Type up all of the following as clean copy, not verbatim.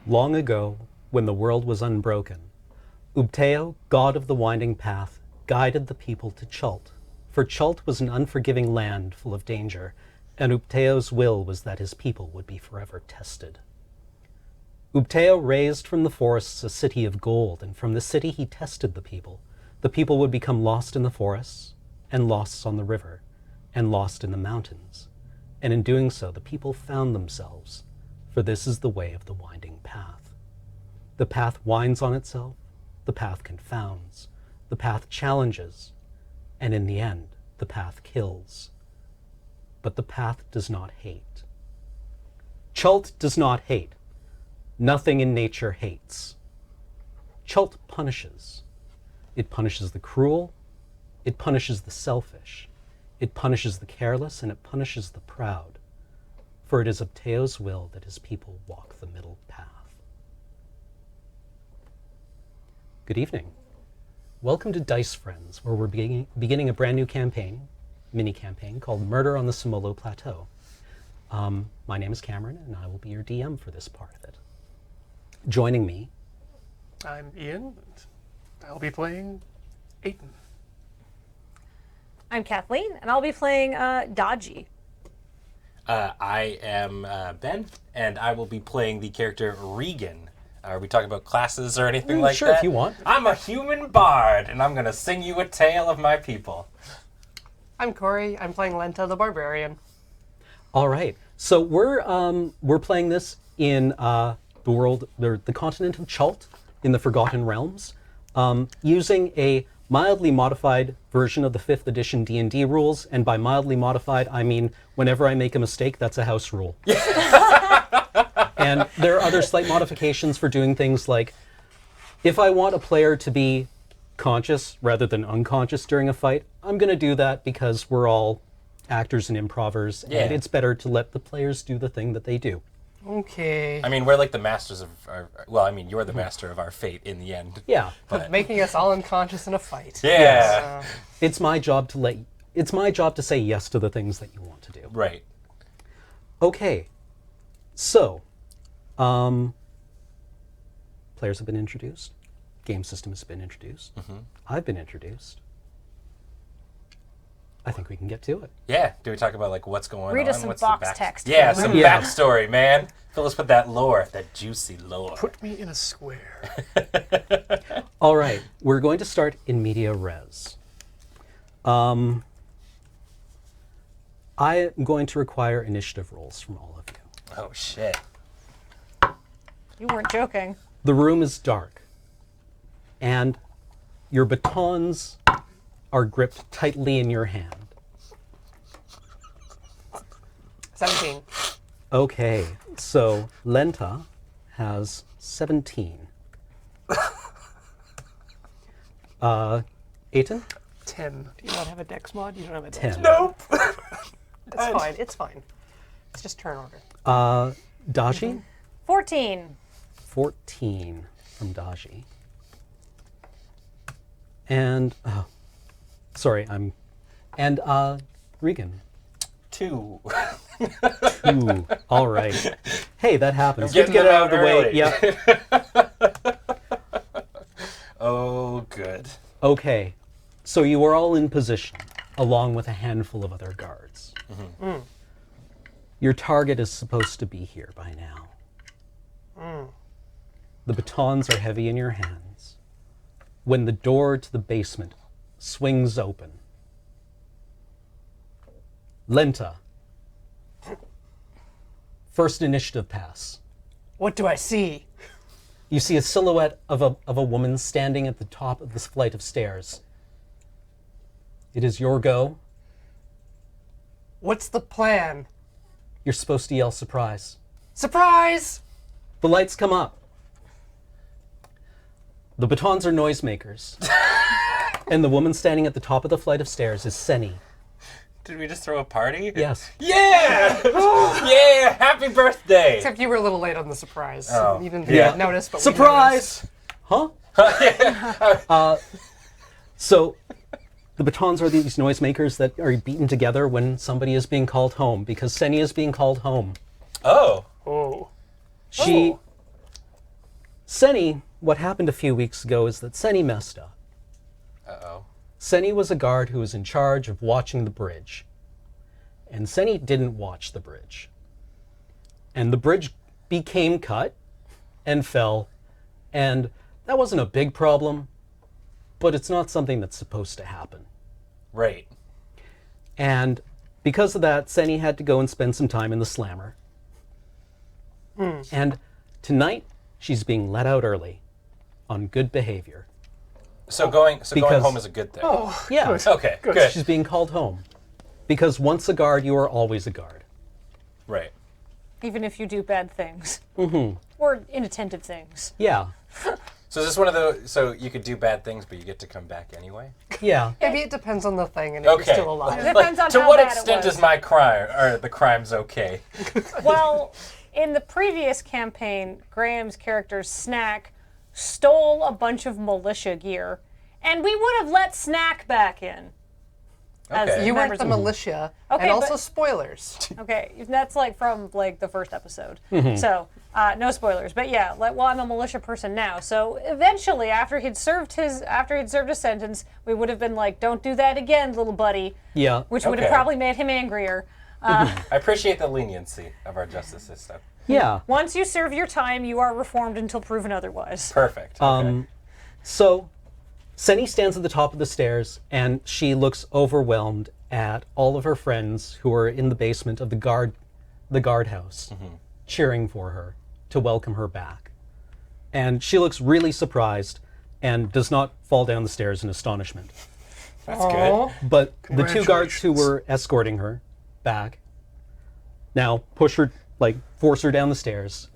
Long ago, when the world was unbroken, Ubteo, god of the winding path, guided the people to Chult. For Chult was an unforgiving land full of danger, and Ubteo's will was that his people would be forever tested. Ubteo raised from the forests a city of gold, and from the city he tested the people. The people would become lost in the forests, and lost on the river, and lost in the mountains. And in doing so, the people found themselves, for this is the way of the winding path. The path winds on itself, the path confounds, the path challenges, and in the end, the path kills. But the path does not hate. Chult does not hate. Nothing in nature hates. Chult punishes. It punishes the cruel, it punishes the selfish, it punishes the careless, and it punishes the proud. For it is Ubteo's will that his people walk the middle path. Good evening. Welcome to Dice Friends, where we're beginning a brand new campaign, mini-campaign, called Murder on the Semolo Plateau. My name is Cameron, and I will be your DM for this part of it. Joining me... I'm Ian, and I'll be playing Ep1. I'm Kathleen, and I'll be playing Dodgy. I am Ben, and I will be playing the character Regan. Are we talking about classes or anything like sure, that? if you want. I'm a human bard, and I'm going to sing you a tale of my people. I'm Corey. I'm playing Lenta the Barbarian. All right. So we're playing this in the world, the continent of Chult, in the Forgotten Realms, using a mildly modified version of the 5th edition D&D rules, and by mildly modified, I mean whenever I make a mistake, that's a house rule. And there are other slight modifications for doing things like, if I want a player to be conscious rather than unconscious during a fight, I'm going to do that because we're all actors and improvers, and it's better to let the players do the thing that they do. Okay. I mean, we're like the masters of our... Well, I mean, you're the master of our fate in the end. Yeah. But Making us all unconscious in a fight. yeah. It's my job to say yes to the things that you want to do. Right. Okay. So, players have been introduced. Game system has been introduced. I've been introduced. I think we can get to it. Yeah. Do we talk about like what's going on? Read us some What's box the text. Yeah, some Yeah. backstory, man. Fill us with that lore, that juicy lore. Put me in a square. All right. We're going to start in media res. I am going to require initiative rolls from all of you. Oh, shit. You weren't joking. The room is dark, and your batons are gripped tightly in your hand. 17. Okay, so Lenta has 17. Aiton? 10. Do you not have a dex mod? You don't have a dex 10. mod. Nope. It's fine. It's fine. It's just turn order. Daji? 14. 14 from Daji. And, Regan. 2. Ooh, all right. Hey, that happens. Getting Get them out of the out way. early. Yeah. Oh, good. Okay, so you are all in position, along with a handful of other guards. Your target is supposed to be here by now. The batons are heavy in your hands. When the door to the basement swings open, Lenta, first initiative pass. What do I see? You see a silhouette of a woman standing at the top of this flight of stairs. It is your go. What's the plan? You're supposed to yell surprise. Surprise! The lights come up. The batons are noisemakers. And the woman standing at the top of the flight of stairs is Seni. Did we just throw a party? Yes. Yeah! Yeah! Happy birthday! Except you were a little late on the surprise. Oh, You didn't yeah. notice, but Surprise! Huh? So the batons are these noisemakers that are beaten together when somebody is being called home, because Seni is being called home. Oh. Oh. She Senny, what happened a few weeks ago is that Senny messed up. Uh-oh. Senny was a guard who was in charge of watching the bridge. And Senny didn't watch the bridge. And the bridge became cut and fell. And that wasn't a big problem, but it's not something that's supposed to happen. Right. And because of that, Senny had to go and spend some time in the slammer. And tonight, she's being let out early on good behavior. So going Because- home is a good thing. Oh, Yeah. Okay, good. She's being called home. Because once a guard, you are always a guard. Right. Even if you do bad things. Mm-hmm. Or inattentive things. Yeah. So is this one of those, so you could do bad things, but you get to come back anyway? Yeah. maybe it depends on the thing and if Okay. you're still alive. It depends on to how what bad it extent was. is my crime, or the crime's okay? Well, in the previous campaign, Graham's character, Snack, stole a bunch of militia gear, and we would have let Snack back in. Okay. You weren't members the of- militia, Okay, and also but- spoilers. Okay, that's like from like the first episode. So no spoilers, but yeah. Well, I'm a militia person now, so eventually, after he'd served his sentence, we would have been like, "Don't do that again, little buddy," Yeah. which would have Okay. probably made him angrier. I appreciate the leniency of our justice system. Yeah. Once you serve your time, you are reformed until proven otherwise. Perfect. Okay. So, Senny stands at the top of the stairs, and she looks overwhelmed at all of her friends who are in the basement of the guardhouse, cheering for her to welcome her back. And she looks really surprised and does not fall down the stairs in astonishment. That's good. But the two guards who Congratulations. were escorting her back now force her down the stairs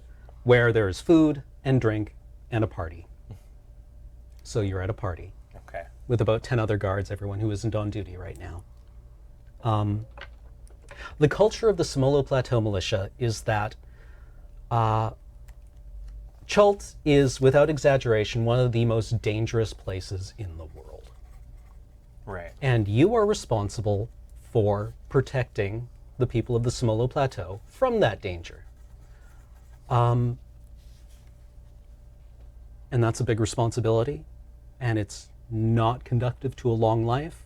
where there is food and drink and a party. So you're at a party Okay. with about 10 other guards, everyone who isn't on duty right now. The culture of the Semolo Plateau militia is that Chult is, without exaggeration, one of the most dangerous places in the world. Right. And you are responsible for protecting the people of the Semolo Plateau from that danger. And that's a big responsibility, and it's not conducive to a long life.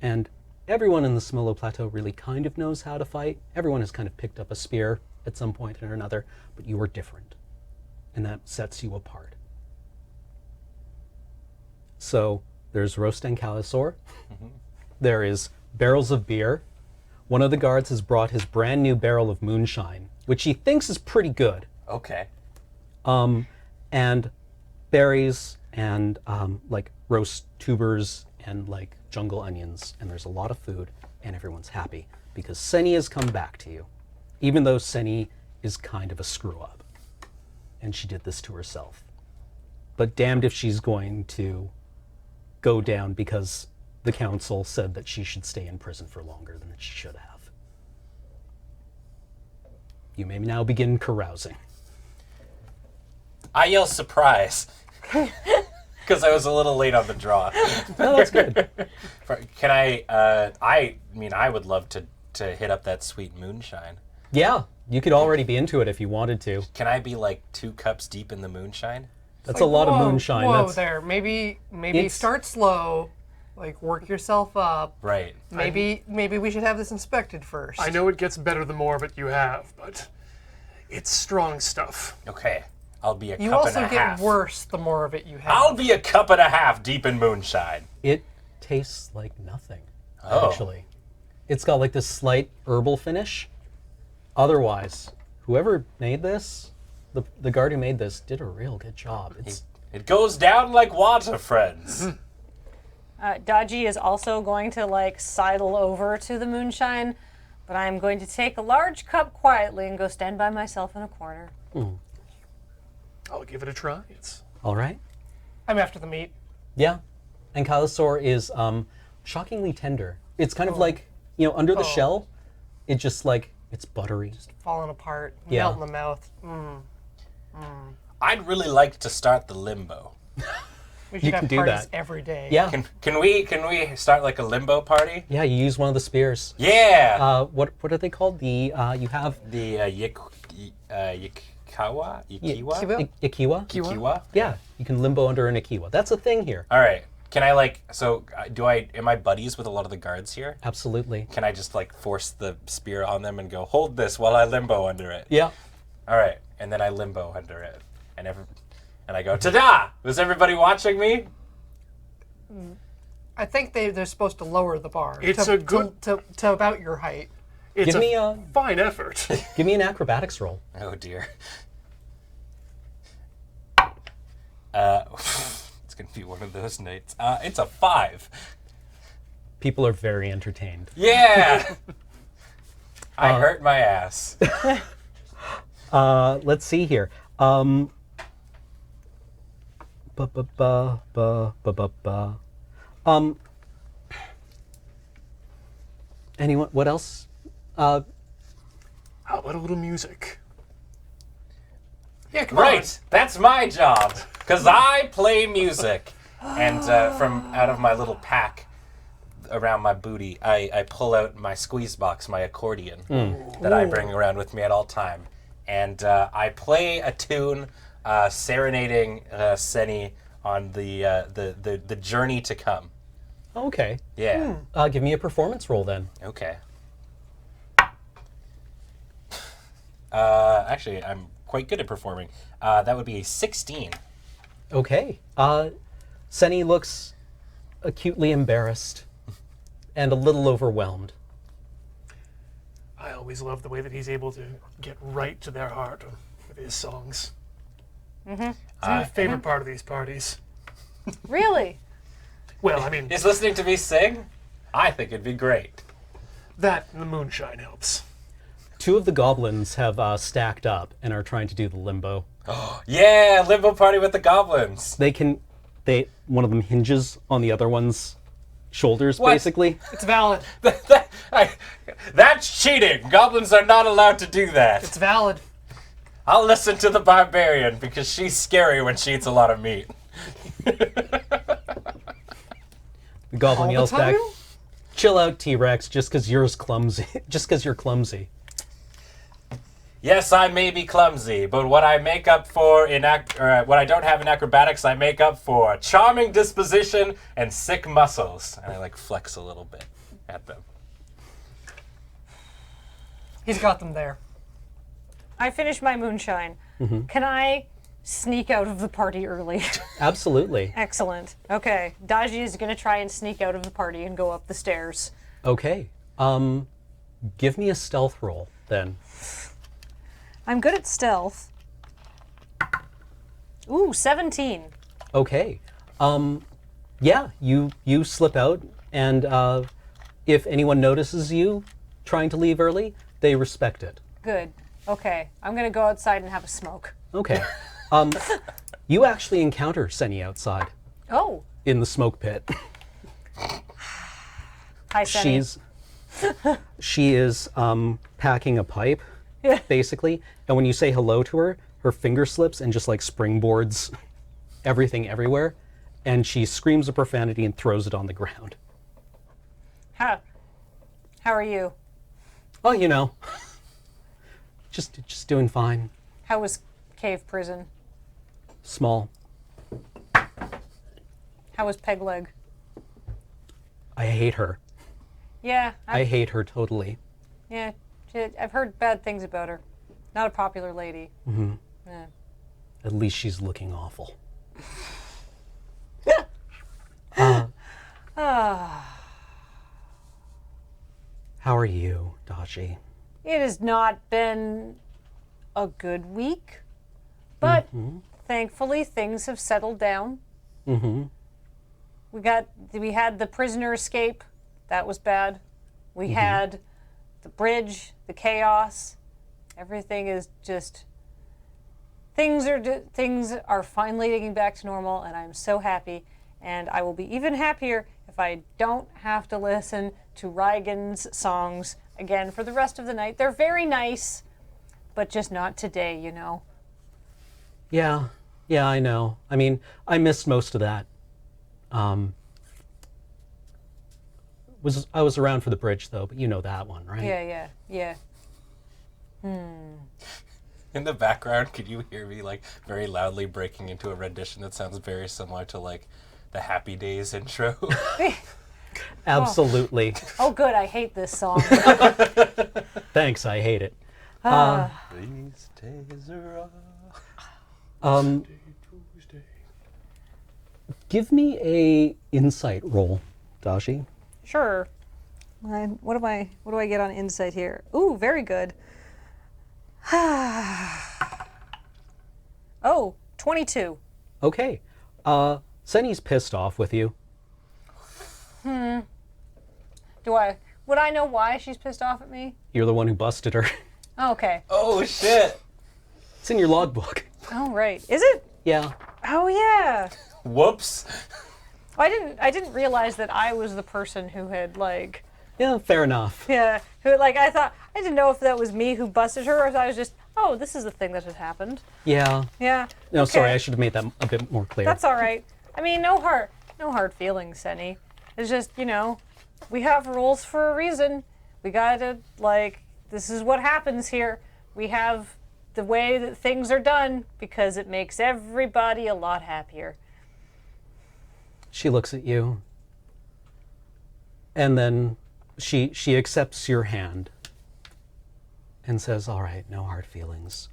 And everyone in the Semolo Plateau really kind of knows how to fight. Everyone has kind of picked up a spear at some point or another, but you are different, and that sets you apart. So there's roast and calisor. There is barrels of beer. One of the guards has brought his brand new barrel of moonshine, which he thinks is pretty good. Okay. And berries and roast tubers and jungle onions, and there's a lot of food, and everyone's happy because Senny has come back to you, even though Senny is kind of a screw up, and she did this to herself. But damned if she's going to go down because the council said that she should stay in prison for longer than she should have. You may now begin carousing. I yell surprise. Because I was a little late on the draw. No, that's good. Can I mean, I would love to hit up that sweet moonshine. Yeah, you could already be into it if you wanted to. Can I be like 2 cups deep in the moonshine? That's a lot of moonshine. Whoa, That's, there. Maybe It's- start slow, work yourself up. Right. Maybe we should have this inspected first. I know it gets better the more but you have, but it's strong stuff. Okay. I'll be a You cup also and a get half. worse the more of it you have. I'll be a cup and a half deep in moonshine. it tastes like nothing, Oh. actually. It's got this slight herbal finish. Otherwise, whoever made this, the guard who made this, did a real good job. It's It goes down like water, friends. Dodgy is also going to sidle over to the moonshine, but I'm going to take a large cup quietly and go stand by myself in a corner. I'll give it a try. It's all right. I'm after the meat. Yeah. And calisor is shockingly tender. It's kind of under the shell, it just it's buttery. Falling apart, Yeah. melt in the mouth. I'd really like to start the limbo. We should have can do parties that. every day. Yeah. Can we start a limbo party? Yeah, you use one of the spears. Yeah. What are they called? The you have The Ikiwa? Ikiwa? Ikiwa? Ikiwa? Yeah, you can limbo under an Ikiwa. That's a thing here. All right. Can I am I buddies with a lot of the guards here? Absolutely. Can I just force the spear on them and go, hold this while I limbo under it? Yeah. All right. And then I limbo under it. And I go, ta-da! Was everybody watching me? I think they're supposed to lower the bar. It's to, a good- to about your height. It's Give me a a- fine effort. Give me an acrobatics roll. Oh, dear. It's going to be one of those nights. It's a 5. People are very entertained. Yeah! I hurt my ass. Let's see here. Anyone? What else? How about a little music? Yeah, come on. Right, that's my job, because I play music. And from out of my little pack around my booty, I pull out my squeeze box, my accordion, that I bring around with me at all time. And I play a tune serenading Seni on the journey to come. Okay. Yeah. Give me a performance roll then. Okay. Actually, I'm quite good at performing. That would be a 16. Okay. Seni looks acutely embarrassed and a little overwhelmed. I always love the way that he's able to get right to their heart with his songs. Mm-hmm. It's my favorite part of these parties. Really? Well, I mean, Is listening to me sing? I think it'd be great. that and the moonshine helps. 2 of the goblins have stacked up and are trying to do the limbo. Yeah, limbo party with the goblins. One of them hinges on the other one's shoulders, What? basically. It's valid. That's cheating. Goblins are not allowed to do that. It's valid. I'll listen to the barbarian because she's scary when she eats a lot of meat. The goblin All the yells back, time? "Chill out, T-Rex, just because you're clumsy. Just because you're clumsy." Yes, I may be clumsy, but what I make up for what I don't have in acrobatics, I make up for charming disposition and sick muscles. And I flex a little bit at them. He's got them there. I finished my moonshine. Can I sneak out of the party early? Absolutely. Excellent. Okay. Daji is going to try and sneak out of the party and go up the stairs. Okay. Give me a stealth roll then. I'm good at stealth. Ooh, 17. Okay. Yeah, you slip out, and if anyone notices you trying to leave early, they respect it. Good. Okay. I'm going to go outside and have a smoke. Okay. You actually encounter Seni outside Oh. in the smoke pit. Hi, Sunny. She is packing a pipe, basically, and when you say hello to her, her finger slips and just springboards everything everywhere, and she screams a profanity and throws it on the ground. How are you? Oh, just doing fine. How was cave prison? Small. How was Peg Leg? I hate her. Yeah. I hate her totally. Yeah. I've heard bad things about her. Not a popular lady. Mm-hmm. Yeah. At least she's looking awful. How are you, Daji? It has not been a good week, but thankfully things have settled down. Mm-hmm. We had the prisoner escape. That was bad. We had the bridge, the chaos. Everything is just things are finally getting back to normal, and I'm so happy. And I will be even happier if I don't have to listen to Reigen's songs again for the rest of the night. They're very nice, but just not today, Yeah, I know. I mean, I missed most of that. I was around for the bridge though, but you know that one, right? Yeah. In the background, could you hear me like very loudly breaking into a rendition that sounds very similar to like the Happy Days intro? Absolutely. Oh, good. I hate this song. Thanks, I hate it. These days are Tuesday. Give me a insight roll, Dashi. Sure. What do I get on insight here? Ooh, very good. Oh, 22. Okay. Senny's pissed off with you. Would I know why she's pissed off at me? You're the one who busted her. Oh, okay. Oh shit! It's in your logbook. Oh, right. Is it? Yeah. Oh, yeah. Whoops! I didn't realize that I was the person who had like, Yeah, fair enough. yeah, who like I didn't know if that was me who busted her or if I was just, oh, this is the thing that had happened. Yeah. Yeah. No, Okay. sorry, I should have made that a bit more clear. That's all right. I mean, no hard feelings, Senny. It's just, we have rules for a reason. We gotta, this is what happens here. We have the way that things are done because it makes everybody a lot happier. She looks at you, and then she accepts your hand and says, all right, no hard feelings.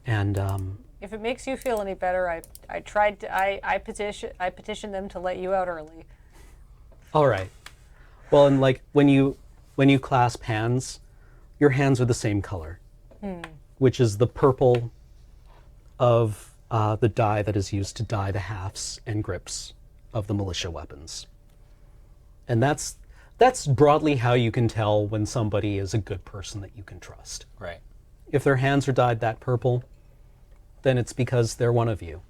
And If it makes you feel any better, I petitioned them to let you out early. all right. Well, and when you clasp hands, your hands are the same color, which is the purple of the dye that is used to dye the hafts and grips of the militia weapons. And that's broadly how you can tell when somebody is a good person that you can trust. Right. If their hands are dyed that purple, then it's because they're one of you.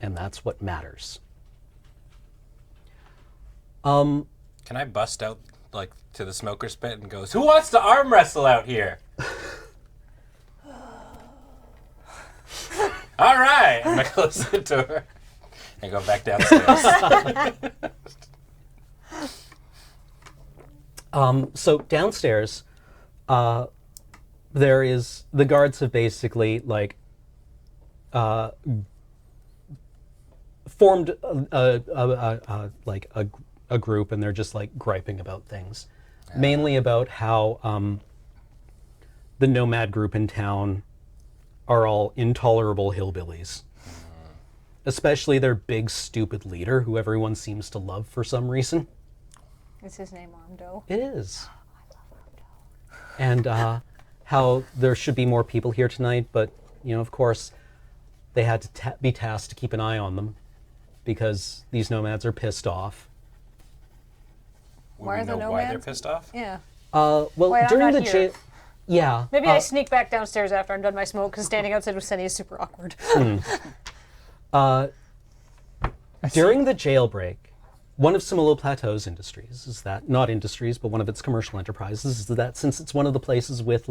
And that's what matters. Can I bust out to the smoker's pit and goes, who wants to arm wrestle out here? All right. I'm gonna close the door and go back downstairs. So downstairs, there is, the guards have basically formed a group, and they're just griping about things, mainly about how the nomad group in town are all intolerable hillbillies, especially their big stupid leader, who everyone seems to love for some reason. Is his name Armdo? It is. And how there should be more people here tonight, but, of course, they had to be tasked to keep an eye on them because these nomads are pissed off. Why are the know why they're nomads? pissed off? Yeah. Well, Wait, I'm during not the here. yeah. Maybe I sneak back downstairs after I'm done my smoke because standing outside with Senny is super awkward. During the jailbreak, one of Semolo Plateau's industries is that, not industries, but one of its commercial enterprises is that since it's one of the places with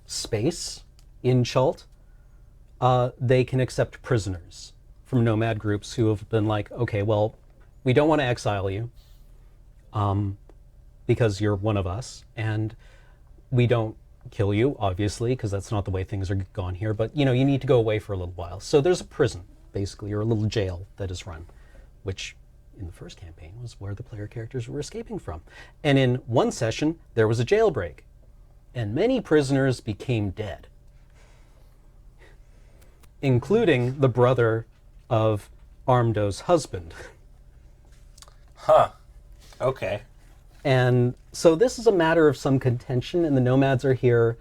space in Chult, they can accept prisoners from nomad groups who have been okay, well, we don't want to exile you because you're one of us, and we don't kill you, obviously, because that's not the way things are gone here, but you need to go away for a little while. So there's a prison, basically, or a little jail that is run, which in the first campaign was where the player characters were escaping from. And in one session, there was a jailbreak, and many prisoners became dead, including the brother of Armdo's husband. Huh. Okay. And so this is a matter of some contention, and the nomads are here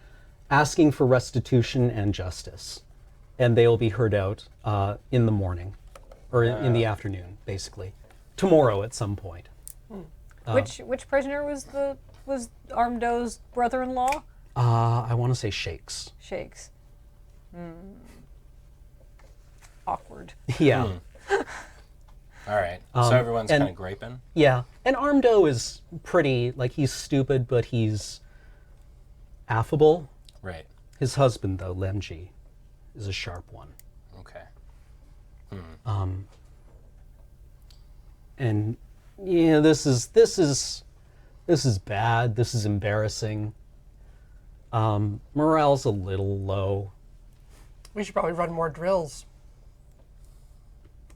asking for restitution and justice. And they will be heard out in the morning, or in the afternoon, basically. Tomorrow at some point. Which prisoner was Armdo's brother-in-law? I want to say Shakes. Shakes. Awkward. Yeah. All right. So everyone's and- kind of griping. Yeah. And Armdo is pretty, he's stupid, but he's affable. Right. His husband, though, Lemji, is a sharp one. Okay. And yeah, this is bad. This is embarrassing. Morale's a little low. We should probably run more drills.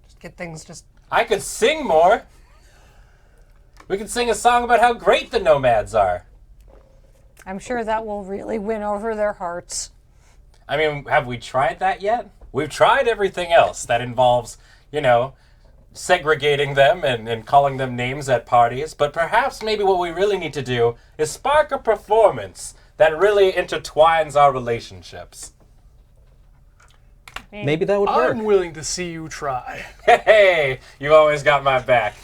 Just get things just... I could sing more. We could sing a song about how great the nomads are. I'm sure that will really win over their hearts. I mean, have we tried that yet? We've tried everything else that involves, segregating them and calling them names at parties. But perhaps maybe what we really need to do is spark a performance that really intertwines our relationships. Maybe that would work. I'm willing to see you try. Hey, you always got my back.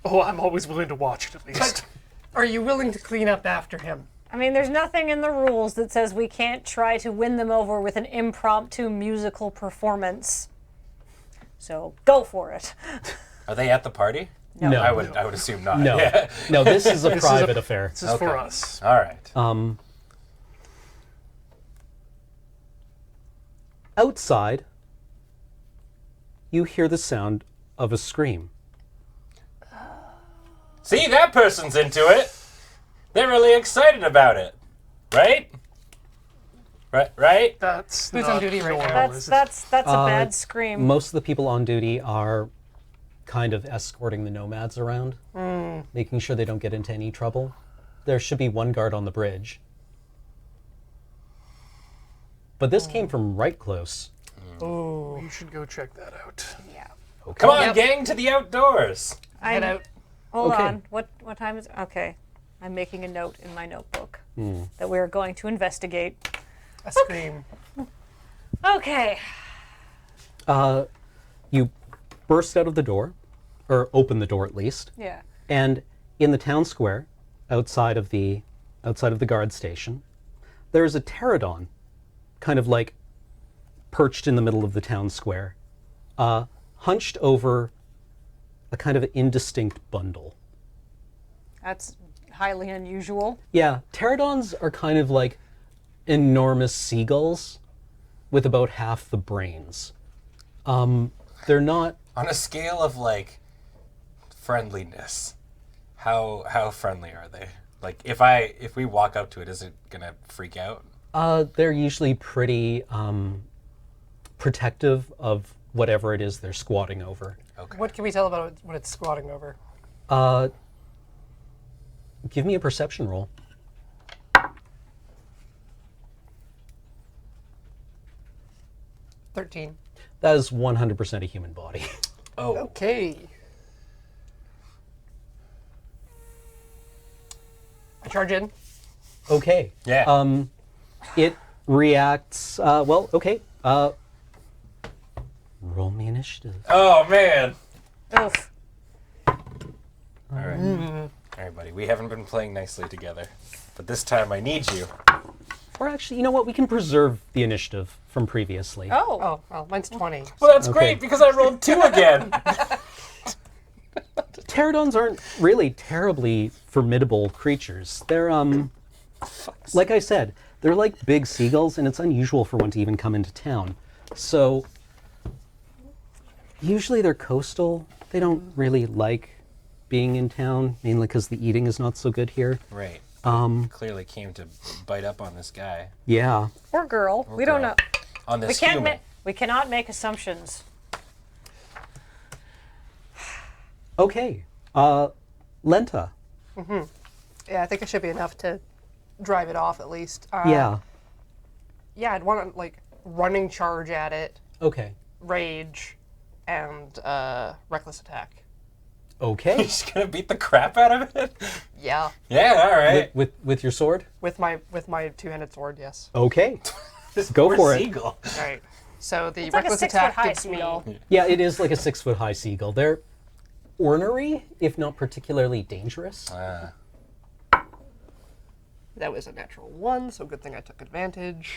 Oh, I'm always willing to watch it at least. Are you willing to clean up after him? I mean, there's nothing in the rules that says we can't try to win them over with an impromptu musical performance. So go for it. Are they at the party? No. I would assume not. No, Yeah. no, this is a private affair. This is for us. All right. Outside, you hear the sound of a scream. See, that person's into it. They're really excited about it. Right? Right? That's Who's not on duty right now? normal, is it? That's a bad scream. Most of the people on duty are kind of escorting the nomads around, making sure they don't get into any trouble. There should be one guard on the bridge. But this came from right close. Ooh. You should go check that out. Yeah. Okay. Come on, Yep. gang, to the outdoors. Head out. Hold Okay. on. What time is? Okay. I'm making a note in my notebook that we're going to investigate. A scream. Okay. You burst out of the door, or open the door at least, Yeah. and in the town square, outside of the guard station, there's a pterodon, kind of like perched in the middle of the town square, hunched over a kind of indistinct bundle. That's highly unusual. Yeah, pterodons are kind of like enormous seagulls with about half the brains. They're not... On a scale of friendliness, how friendly are they? Like if we walk up to it, is it gonna freak out? They're usually pretty protective of whatever it is they're squatting over. Okay. What can we tell about what it's squatting over? Give me a perception roll. 13. That is 100% a human body. Oh. Okay. I charge in. Okay. Yeah. It reacts, well, okay. Roll me initiative. Oh man. Oof. All right. All right, buddy. We haven't been playing nicely together, but this time I need you. Or actually, you know what? We can preserve the initiative from previously. Oh. Oh, well, mine's 20. Well, that's Okay. great because I rolled 2 again. Pterodons aren't really terribly formidable creatures. They're, like I said, they're like big seagulls, and it's unusual for one to even come into town. So, usually they're coastal. They don't really like being in town, mainly because the eating is not so good here. Right. Clearly came to bite up on this guy. Yeah. Or girl. We don't girl. know. On this We can't. human. We cannot make assumptions. Okay. Lenta. Yeah, I think it should be enough to drive it off at least. Yeah. Yeah, I'd want to, running charge at it, Okay. rage, and reckless attack. Okay. He's gonna beat the crap out of it. Yeah, Yeah. All right. With your sword? with my two-handed sword, yes. Okay. This Go poor for it. seagull. All right. So the It's like a reckless 6-foot attack high gives me seagull. Yeah, it is like a 6-foot-high seagull. They're ornery, if not particularly dangerous. that was a natural 1, so good thing I took advantage.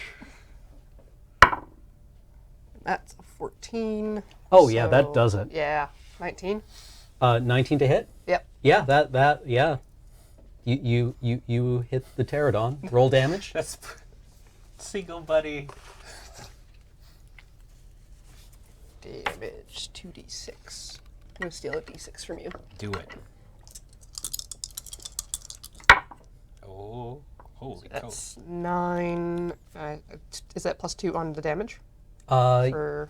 That's a 14. Oh, yeah, that so- does it. Yeah, 19. 19 to hit? Yep. Yeah, yeah. You hit the pterodon. Roll damage. That's seagull buddy. Damage 2d6. I'm gonna steal a d6 from you. Do it. Oh, holy cow. That's 9. Is that +2 on the damage? For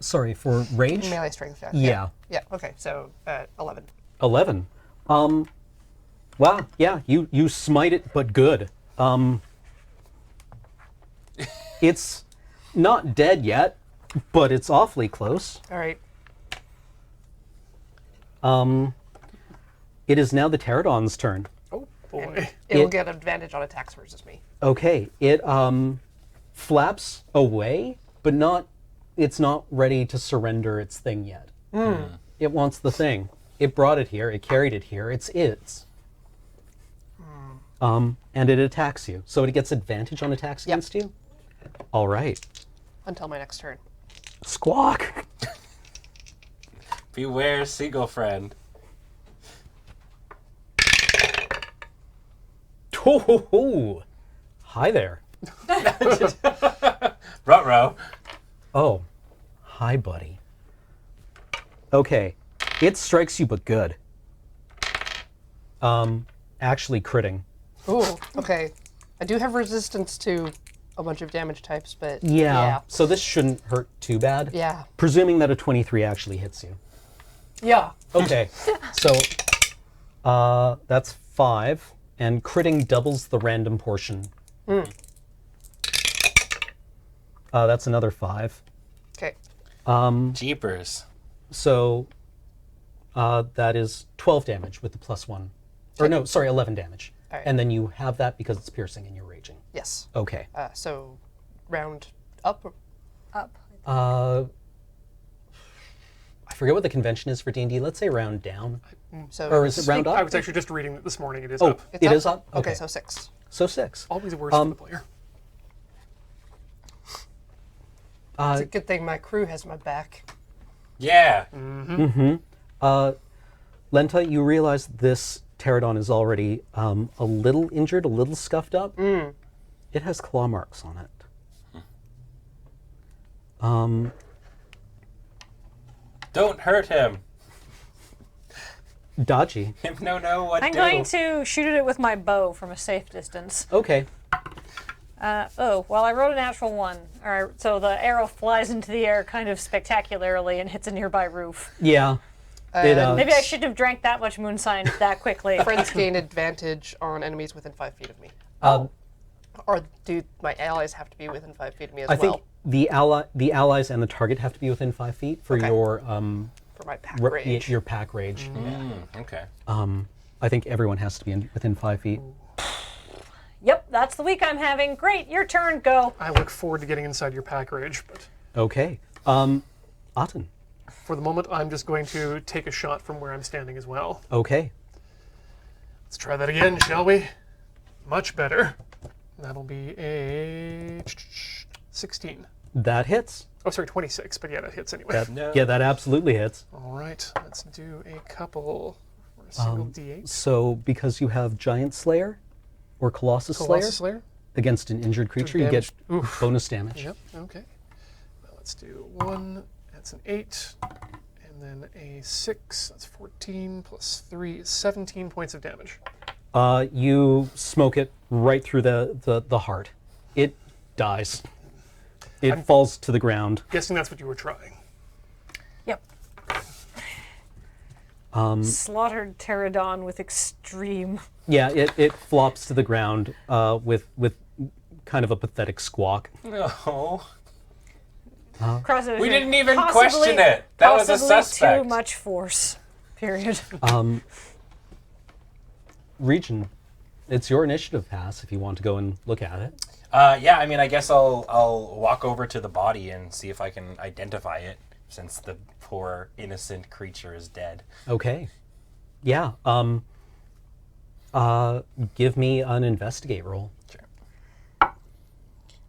Sorry, for rage? melee strength. Yeah. Yeah. Okay. So 11. 11. Wow, yeah, you smite it, but good. It's not dead yet, but it's awfully close. All right. It is now the pterodon's turn. Oh boy. And it will get advantage on attacks versus me. Okay, it flaps away, but it's not ready to surrender its thing yet. It wants the thing. It brought it here, it carried it here, it's its. And it attacks you. So it gets advantage on attacks against you? All right. Until my next turn. Squawk! Beware, seagull friend. Ho-ho-ho! Hi there. Ruh-roh. Oh, hi, buddy. Okay, it strikes you, but good. Actually critting. Ooh. Okay. I do have resistance to a bunch of damage types, but Yeah, so this shouldn't hurt too bad. Yeah. Presuming that a 23 actually hits you. Yeah. Okay, so that's 5, and critting doubles the random portion. That's another 5. Okay. Jeepers. So that is 12 damage with the +1. Or no, sorry, 11 damage. All right. And then you have that because it's piercing and you're raging. Yes. Okay. So round up. Up. I forget what the convention is for D&D. Let's say round down. So Or is it round I up? was actually just reading that this morning. It is Oh, up. It's it is up? Okay, Okay. so 6. So 6. Always worse for the player. It's a good thing my crew has my back. Yeah. Lenta, you realize this pterodon is already a little injured, a little scuffed up. It has claw marks on it. Don't hurt him. Dodgy. Him no what I'm do. going to shoot at it with my bow from a safe distance. Okay. Well, I rolled a natural 1. All right, so the arrow flies into the air kind of spectacularly and hits a nearby roof. Yeah. Maybe I shouldn't have drank that much moonshine that quickly. Friends gain advantage on enemies within 5 feet of me. Or do my allies have to be within 5 feet of me as I well? think the allies and the target have to be within 5 feet for Okay. your For my pack rage. your pack rage. Okay. I think everyone has to be within 5 feet. Yep, that's the week I'm having. Great, your turn, go. I look forward to getting inside your pack rage, but Okay. Aten. for the moment, I'm just going to take a shot from where I'm standing as well. Okay. Let's try that again, shall we? Much better. That'll be a 16. That hits. Oh, sorry, 26, but yeah, that hits anyway. That, No. Yeah, that absolutely hits. All right, let's do a couple for a single D8. So because you have Giant Slayer or Colossus Colossus Slayer Slayer? against an injured creature, you get damage. bonus damage. Yep, okay. Well, let's do 1, that's an 8, and then a 6, that's 14, plus 3 is 17 points of damage. You smoke it right through the heart. It dies. It falls to the ground. Guessing that's what you were trying. Yep. Slaughtered pterodon with extreme. Yeah, it flops to the ground with kind of a pathetic squawk. No. We didn't even question it. That was a suspect. Too much force. Period. Region, it's your initiative pass if you want to go and look at it. Yeah, I mean, I guess I'll walk over to the body and see if I can identify it, since the poor innocent creature is dead. Okay. Yeah. Give me an investigate roll. Sure.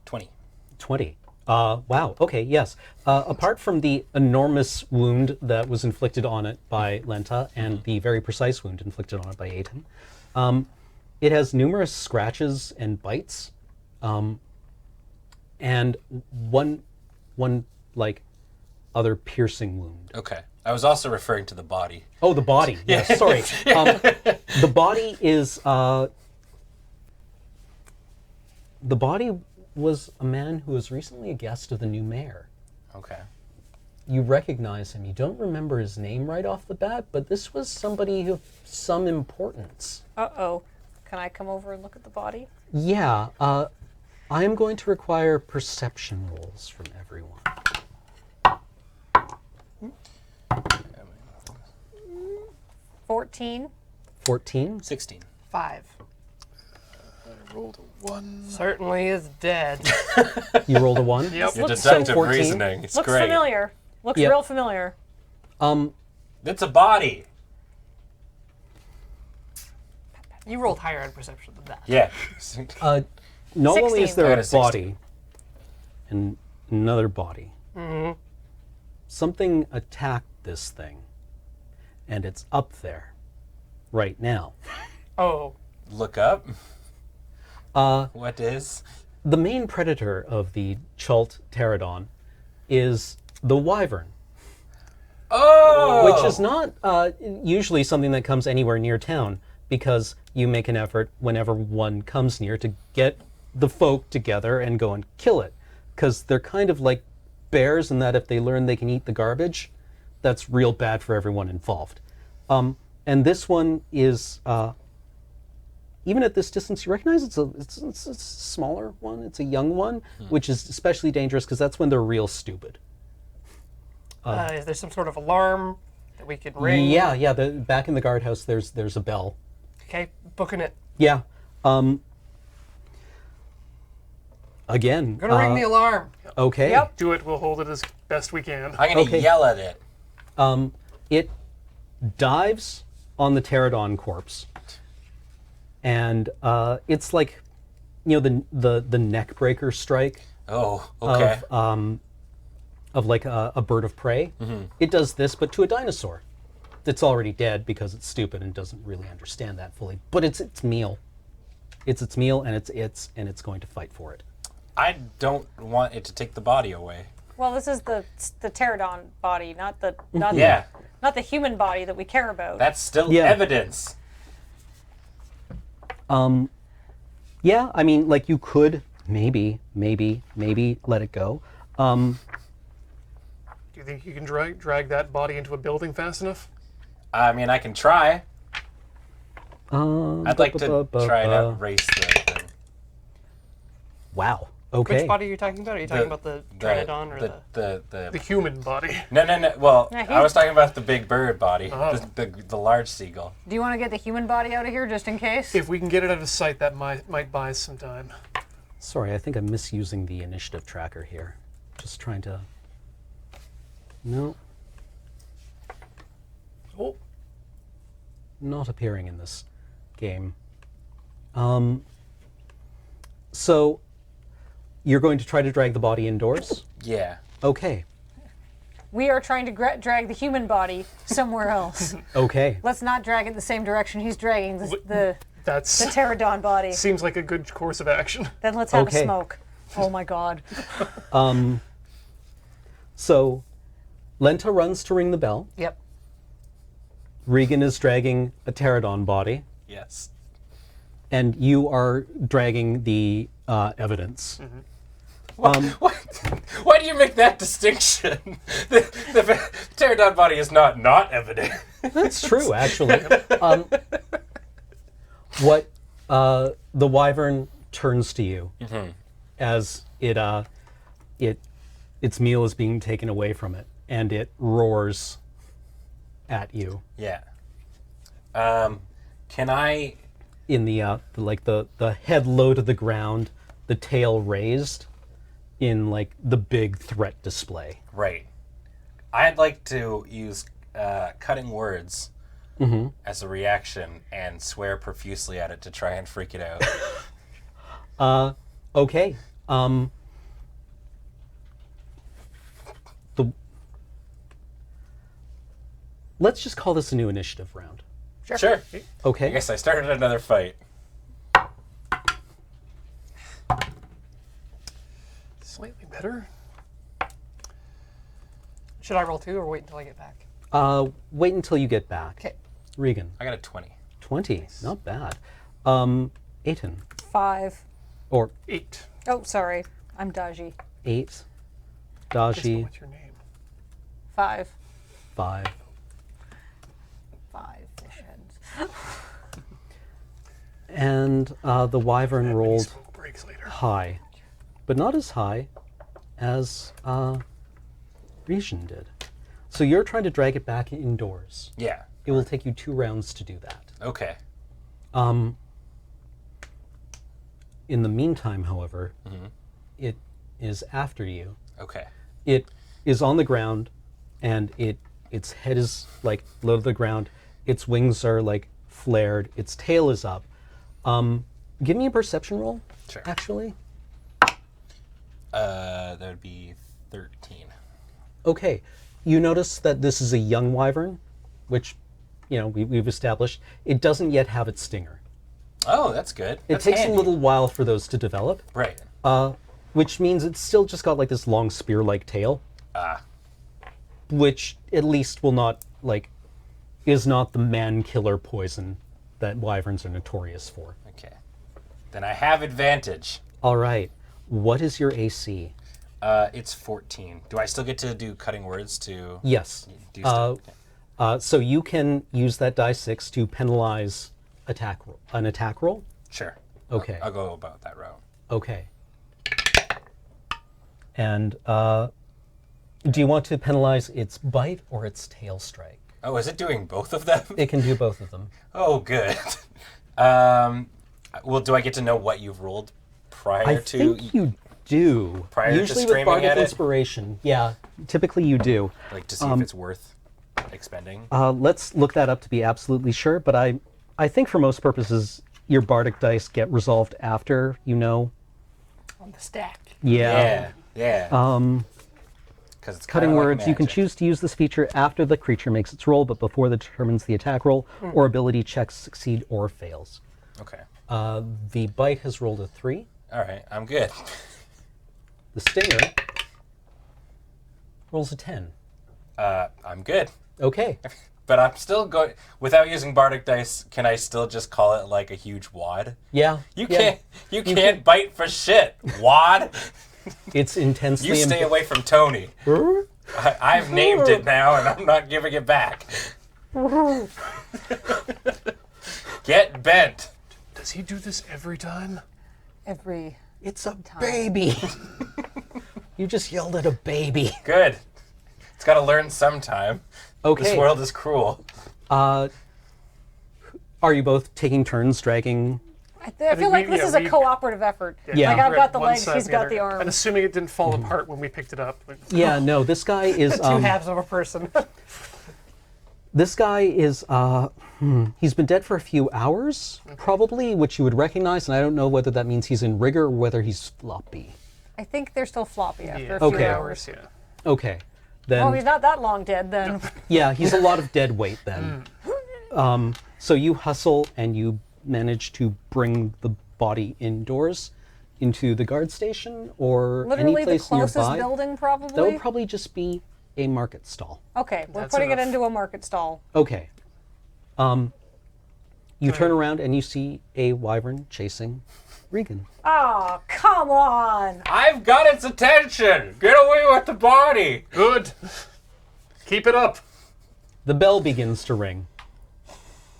20. 20. Wow. Okay. Yes. Apart from the enormous wound that was inflicted on it by Lenta and the very precise wound inflicted on it by Aten, it has numerous scratches and bites, and one like other piercing wound. Okay. I was also referring to the body. Oh, the body. Yes. Sorry. The body is. The body was a man who was recently a guest of the new mayor. Okay. You recognize him. You don't remember his name right off the bat, but this was somebody of some importance. Uh-oh. Can I come over and look at the body? Yeah, I am going to require perception rolls from everyone. 14. 14? 16. 5. I rolled a 1. Certainly is dead. You rolled a 1? Yep. Your Looks deductive 14. reasoning. It's Looks great. familiar. Looks Yep. real familiar. It's a body. You rolled higher on perception than that. Yeah. Not only is 16. there I a got a 16. body and another body, something attacked this thing, and it's up there right now. Oh. Look up. What is? The main predator of the Chult pterodon is the Wyvern, Oh! which is not usually something that comes anywhere near town, because you make an effort whenever one comes near to get the folk together and go and kill it, because they're kind of like bears in that if they learn they can eat the garbage, that's real bad for everyone involved. And this one is, even at this distance, you recognize it's a smaller one, it's a young one, which is especially dangerous because that's when they're real stupid. Is there some sort of alarm that we could ring? Yeah, back in the guardhouse there's a bell. Okay, booking it. Yeah. Again. Gonna ring the alarm. Okay. Yep. Do it. We'll hold it as best we can. I'm gonna Okay. yell at it. It dives on the pterodon corpse, and it's like, the neck breaker strike Oh, okay. of like a bird of prey. It does this, but to a dinosaur. It's already dead because it's stupid and doesn't really understand that fully. But it's its meal. It's its meal, and it's going to fight for it. I don't want it to take the body away. Well, this is the pterodon body, not the Yeah. not the human body that we care about. That's still Yeah. evidence. Yeah, I mean, like, you could maybe let it go. Do you think you can drag that body into a building fast enough? I mean, I can try. I'd like to try and outrace the thing. Wow. Okay. Which body are you talking about? Are you talking about the Pteranodon or the... The human body. No. Well, Yeah, I was talking about the big bird body, Oh. the large seagull. Do you want to get the human body out of here just in case? If we can get it out of sight, that might buy us some time. Sorry, I think I'm misusing the initiative tracker here. Just trying to... No, Oh, not appearing in this game. So, you're going to try to drag the body indoors? Yeah. Okay. We are trying to drag the human body somewhere else. Okay. Let's not drag it the same direction he's dragging the that's pterodon body. seems like a good course of action. Then let's have Okay. a smoke. Oh my god. So, Lenta runs to ring the bell. Yep. Regan is dragging a pterodon body. Yes. And you are dragging the evidence. Why do you make that distinction? the pterodon body is not evident. That's true, actually. What the wyvern turns to you as its meal is being taken away from it, and it roars at you Yeah. Can I? in the head low to the ground, the tail raised, in like the big threat display. Right. I'd like to use cutting words as a reaction and swear profusely at it to try and freak it out. Okay. Let's just call this a new initiative round. Sure. Okay. I guess I started another fight. Slightly better. Should I roll 2 or wait until I get back? Wait until you get back. Okay. Regan, I got a 20. 20. Not bad. Aiton, 5. or 8. Oh, sorry. I'm dodgy. 8. Daji, What's your name? 5. 5. 5 fish heads. And the wyvern Many rolled smoke breaks later. high, but not as high as Regen did. So you're trying to drag it back indoors. Yeah. It will take you 2 rounds to do that. Okay. In the meantime, however, it is after you. Okay. It is on the ground, and its head is like low to the ground. Its wings are like flared. Its tail is up. Give me a perception roll. Sure. Actually. That would be 13. Okay. You notice that this is a young wyvern, which, we've established. It doesn't yet have its stinger. Oh, that's good. It That's takes handy. a little while for those to develop, Right. which means it's still just got like this long spear-like tail, which at least will not is not the man-killer poison that wyverns are notorious for. Okay. Then I have advantage. All right. What is your AC? It's 14. Do I still get to do cutting words to Yes. do stuff? Okay. So you can use that die 6 to penalize an attack roll. Sure. Okay. I'll go about that route. Okay. And do you want to penalize its bite or its tail strike? Oh, is it doing both of them? It can do both of them. Oh, good. Well, do I get to know what you've rolled prior I to? think you do. Prior to Usually with streaming bardic at it? inspiration. Yeah, typically you do. Like to see if it's worth expending? Let's look that up to be absolutely sure, but I think for most purposes, your bardic dice get resolved after you know. On the stack. Yeah. Yeah. Because it's Cutting kinda like words. You can magic. choose to use this feature after the creature makes its roll, but before it determines the attack roll or ability checks succeed or fails. Okay. The bite has rolled a 3. All right. I'm good. The stinger rolls a 10. I'm good. Okay. But I'm still going without using bardic dice. Can I still just call it like a huge wad? Yeah. You yeah. can't. You can't bite for shit. Wad. It's intensely. You stay away from Tony. I've named it now, and I'm not giving it back. Get bent. Does he do this every time? Every. It's a baby. You just yelled at a baby. Good. It's got to learn sometime. Okay. This world is cruel. Are you both taking turns dragging? I feel like this is a cooperative effort. Yeah. Like I've We're got at the one legs, side, he's the got other. the arms. And assuming it didn't fall apart when we picked it up. Yeah, no. This guy is. Two halves of a person. This guy is. He's been dead for a few hours, probably, which you would recognize, and I don't know whether that means he's in rigor or whether he's floppy. I think they're still floppy after a Okay. few hours. Yeah. Okay. Then. Oh, he's not that long dead then. Yeah, he's a lot of dead weight then. So you hustle and you manage to bring the body indoors into the guard station or Literally any the place closest nearby. building, probably. That would probably just be a market stall. Okay, we're That's putting it enough. into a market stall. Okay. You turn around and you see a wyvern chasing Regan. Oh, come on! I've got its attention. Get away with the body. Good. Keep it up. The bell begins to ring.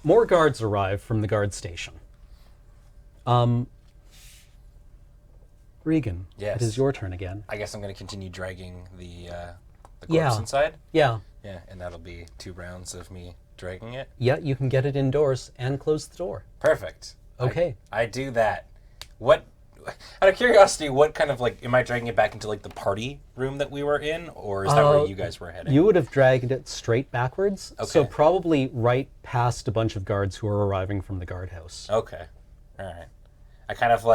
More guards arrive from the guard station. Regan, Yes. it is your turn again. I guess I'm going to continue dragging the corpse Yeah. inside. Yeah. Yeah, and that'll be 2 rounds of me dragging it. Yeah, you can get it indoors and close the door. Perfect. Okay. I do that. What? Out of curiosity, what kind of am I dragging it back into the party room that we were in, or is that where you guys were heading? You would have dragged it straight backwards. So Okay. probably right past a bunch of guards who are arriving from the guardhouse. Okay. All right. I kind of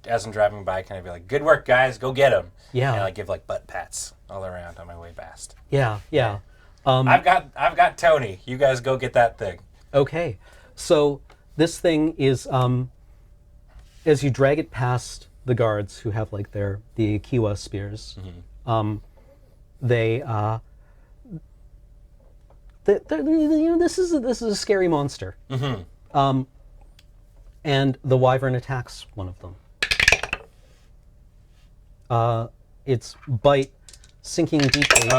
as I'm driving by, kind of be like, "Good work, guys. Go get him." Yeah. And I give butt pats all around on my way past. Yeah, yeah. I've got Tony. You guys go get that thing. Okay. So this thing is as you drag it past the guards who have the Kiwa spears, this is a scary monster. And the wyvern attacks one of them. Its bite sinking deeply.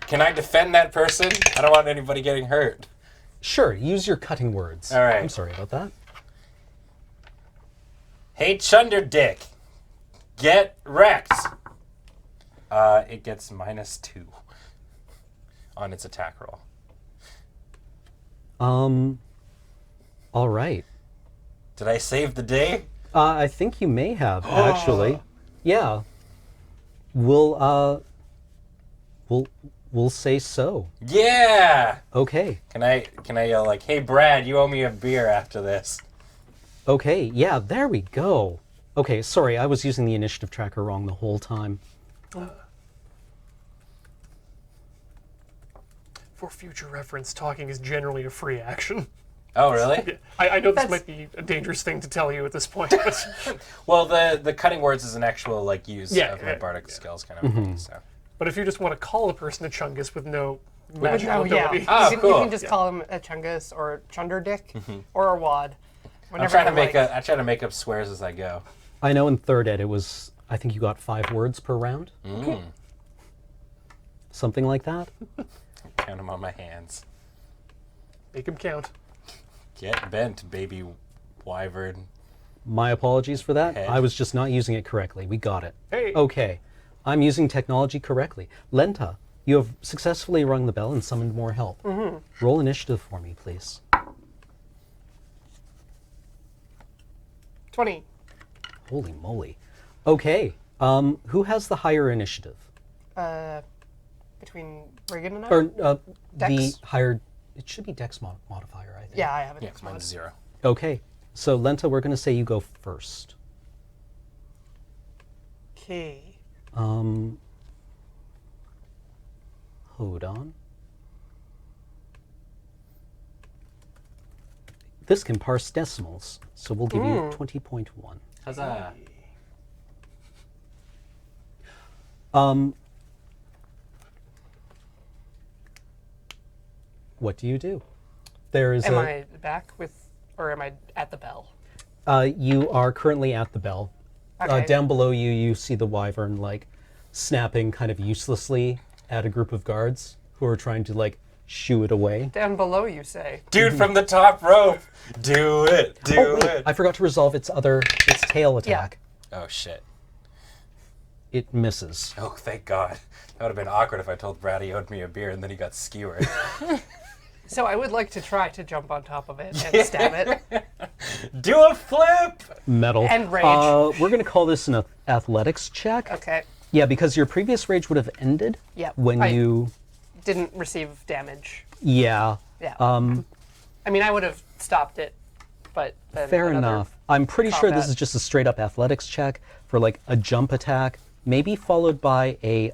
Can I defend that person? I don't want anybody getting hurt. Sure, use your cutting words. All right. I'm sorry about that. Hey, Chunder Dick, get wrecked. It gets -2 on its attack roll. All right. Did I save the day? I think you may have, actually. Yeah. We'll say so. Yeah. Okay. Can I yell like, "Hey, Brad, you owe me a beer after this"? Okay, yeah, there we go. Okay, sorry, I was using the initiative tracker wrong the whole time. For future reference, talking is generally a free action. Oh, really? Yeah, I know this might be a dangerous thing to tell you at this point, but Well, the cutting words is an actual like use Yeah, of my yeah, bardic yeah. skills kind of thing. So. but if you just want to call a person a Chungus with no magical Oh, yeah. ability, Oh, you cool. can just call him a Chungus or a Chunder Dick or a Wad. I'm Whenever trying to you make like. I try to make up swears as I go. I know in third ed it was, I think you got 5 words per round. Something like that. Count them on my hands. make him count. Get bent, baby wyvern. My apologies for that. Head. I was just not using it correctly. We got it. Hey. Okay. I'm using technology correctly. Lenta, you have successfully rung the bell and summoned more help. Roll initiative for me, please. 20. Holy moly. Okay. Who has the higher initiative? Between Reagan and I? Or the Dex? higher... It should be Dex modifier, I think. Yeah, I have a Yeah, Dex mine's mod. 0. Okay. So, Lenta, we're going to say you go first. Okay. Hold on. This can parse decimals, so we'll give you 20.1. Huzzah. What do you do? There is Am I back with, or am I at the bell? you are currently at the bell. Okay. Down below you, you see the wyvern like snapping kind of uselessly at a group of guards who are trying to like shoo it away. Down below, you say. Dude from the top rope. Do it. Do Wait, it. I forgot to resolve its tail attack. Oh shit. It misses. Oh, thank God. That would have been awkward if I told Brad he owed me a beer and then he got skewered. So I would like to try to jump on top of it and stab it. Do a flip! Metal. And rage. We're going to call this an athletics check. Okay. Yeah, because your previous rage would have ended Yep. when you... Didn't receive damage. Yeah. Yeah. I mean, I would have stopped it, but then Fair another- enough. I'm pretty sure this combat. is just a straight up athletics check for like a jump attack, maybe followed by a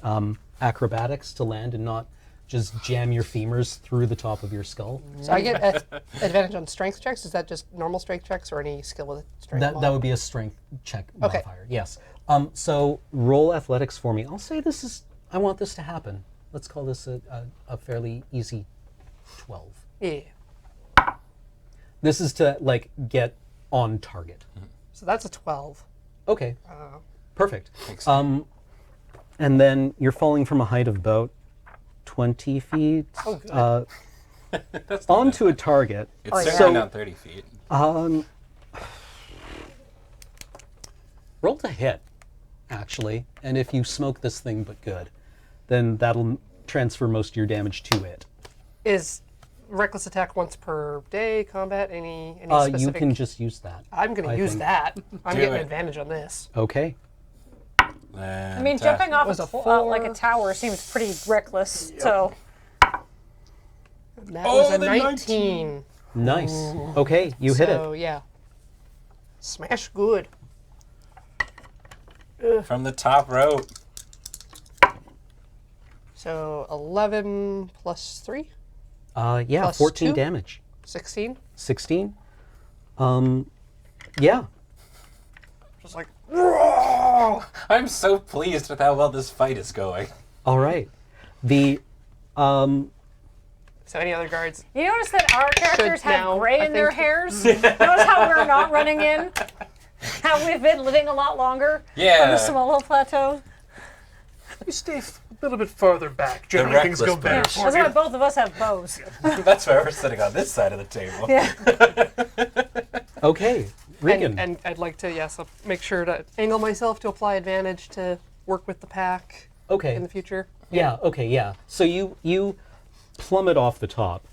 acrobatics to land and not just jam your femurs through the top of your skull. So I get advantage on strength checks. Is that just normal strength checks or any skill with strength? That would be a strength check Okay. modifier. Yes. So roll athletics for me. I'll say this is. I want this to happen. Let's call this a fairly easy 12. Yeah. This is to like get on target. So that's a 12. Okay. Perfect. Thanks. And then you're falling from a height of about 20 feet Oh, good. That's not onto a target. It's Oh, yeah. certainly So- not 30 feet. Roll to hit, actually. And if you smoke this thing but good, then that'll transfer most of your damage to it. Is reckless attack once per day combat? Any You specific? can just use that. I'm going I to use think. that. I'm Do getting it. advantage on this. Okay. I mean, jumping off Was a a like a 4. tower seems pretty reckless. So And that was a the 19. Nice. Okay, you hit it. So, yeah. Smash good. From the top rope. So 11 plus 3? Yeah, Plus 14 2? damage. 16? 16. Yeah. Just like, I'm so pleased with how well this fight is going. All right. The so any other guards? you notice that our characters have now, gray I in their think. hairs. Notice how we're not running in. How we've been living a lot longer on Yeah. the Semolo Plateau. You stay little bit farther back. Generally, things go reckless better push. for That's you. why both of us have bows. That's why we're sitting on this side of the table. Yeah. Okay, Regan. And I'd like to, so make sure to angle myself to apply advantage to work with the pack Okay. in the future. Yeah. Okay. Yeah. So you plummet off the top,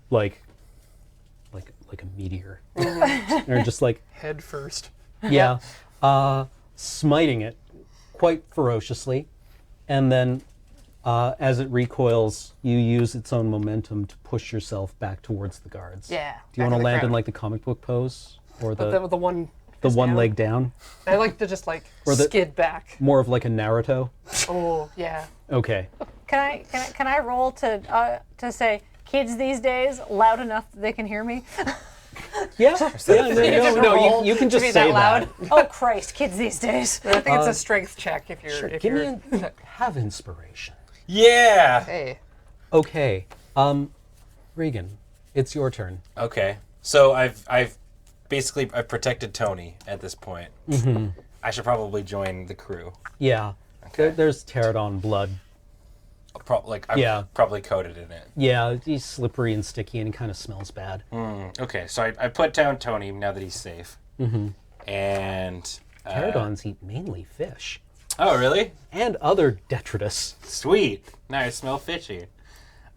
like a meteor. Or just like Head first. yeah, smiting it quite ferociously, and then as it recoils, you use its own momentum to push yourself back towards the guards. Yeah. Do you want to land in like the comic book pose or the one the fist one down? leg down? I like to just like Or the- skid back. More of like a Naruto. Oh yeah. Okay. Can I roll to say kids these days loud enough that they can hear me? Yeah. Yeah. just No. roll You can to just be say that loud? that. Oh Christ, kids these days. I think it's a strength check if you're. Sure, if give you're me have inspiration. Yeah. Hey. Okay. Regan, it's your turn. Okay. So I've protected Tony at this point. Mm-hmm. I should probably join the crew. Yeah. Okay. There's pterodon blood. I'm probably coated in it. Yeah, he's slippery and sticky and he kind of smells bad. Okay, so I put down Tony now that he's safe. Mm-hmm. And Pterodons eat mainly fish oh, really? and other detritus. Sweet. Now I smell fishy.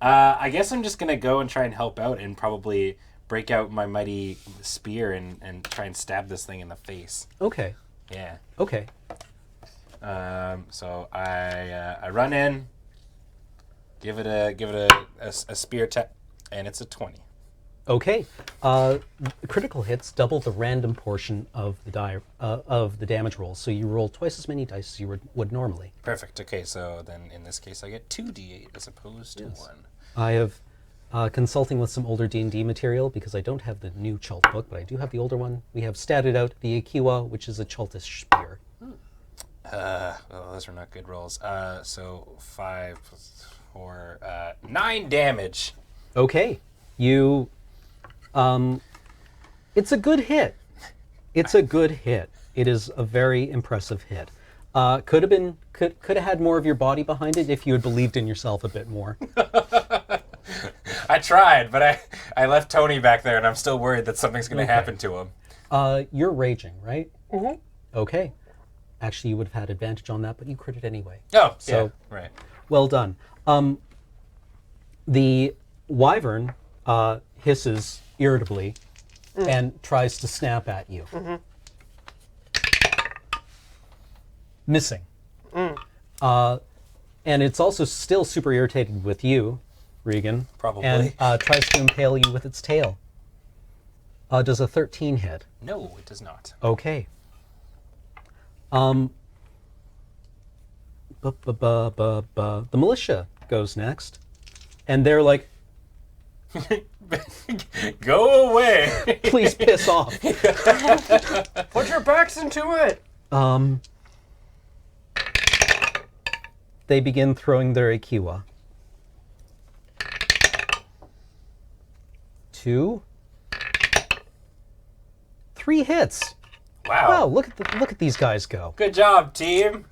I guess I'm just gonna go and try and help out and probably break out my mighty spear and try and stab this thing in the face. Okay. Yeah. Okay. So I run in, give it a spear tap, and it's a 20. Okay. Critical hits double the random portion of the damage rolls, so you roll twice as many dice as you would normally. Perfect. Okay, so then in this case I get 2d8 as opposed to 1. I have consulting with some older D&D material because I don't have the new Chult book, but I do have the older one. We have statted out the Akiwa, which is a Chultish spear. Well, those are not good rolls. So 5 plus 4, 9 damage. Okay. You it's a good hit. It's a good hit. It is a very impressive hit. Could have had more of your body behind it if you had believed in yourself a bit more. I tried, but I left Tony back there, and I'm still worried that something's going to happen to him. You're raging, right? Mm-hmm. Okay. Actually, you would have had advantage on that, but you critted anyway. Oh, So- yeah, right. Well done. The wyvern hisses irritably and tries to snap at you. Missing. And it's also still super irritated with you, Regan. Probably. And tries to impale you with its tail. Does a 13 hit? No, it does not. Okay. The militia goes next, and they're like, Go away! "Please piss off." Put your backs into it. They begin throwing their Akiwa. 2, 3 hits. Wow. Wow, look at these guys go. Good job, team.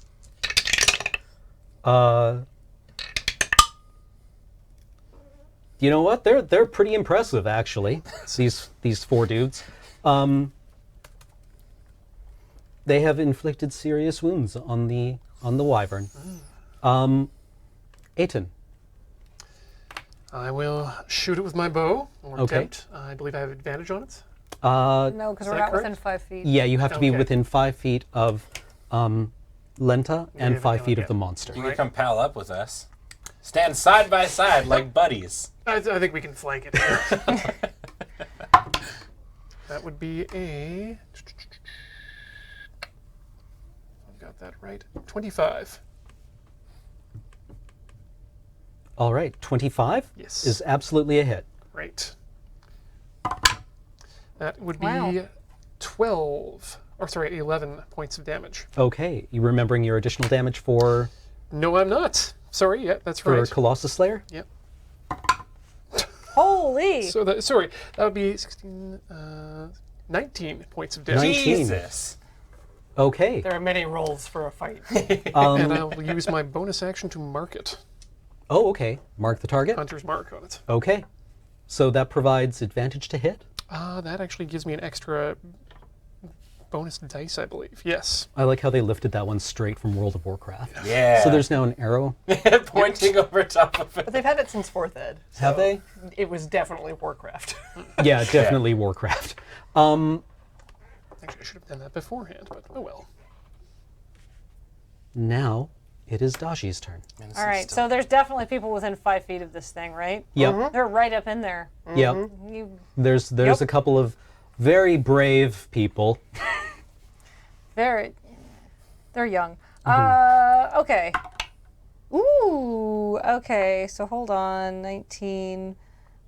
You know what? They're pretty impressive, actually. These 4 dudes. They have inflicted serious wounds on the wyvern. Aiton. I will shoot it with my bow, or Okay. attempt. I believe I have advantage on it. No, because Is we're that not within correct? 5 feet. Yeah, you have to be Okay. within 5 feet of Lenta and Yeah, 5 feet yeah. of the monster. You can come pal up with us. Stand side by side like buddies. I think we can flank it here. That would be a... I've got that right. 25. All right, 25 Yes. is absolutely a hit. Right. That would be Wow. 11 points of damage. Okay, you remembering your additional damage for No, I'm not. Sorry, yeah, that's for right. Colossus Slayer? Yep. Holy! So that would be 16, 19 points of damage. 19. Jesus. Okay. There are many rolls for a fight. And I'll use my bonus action to mark it. Oh, okay. Mark the target. Hunter's mark on it. Okay. So that provides advantage to hit? That actually gives me an extra bonus dice, I believe. Yes. I like how they lifted that one straight from World of Warcraft. Yeah. So there's now an arrow. Pointing over top of it. But they've had it since 4th ed. Have so they? It was definitely Warcraft. Yeah, definitely Warcraft. Actually, I should have done that beforehand, but oh well. Now it is Daji's turn. All right, so there's definitely people within 5 feet of this thing, right? Yep. They're right up in there. Yep. You There's Yep. a couple of very brave people. They're young. Okay. Ooh, okay. So hold on. 19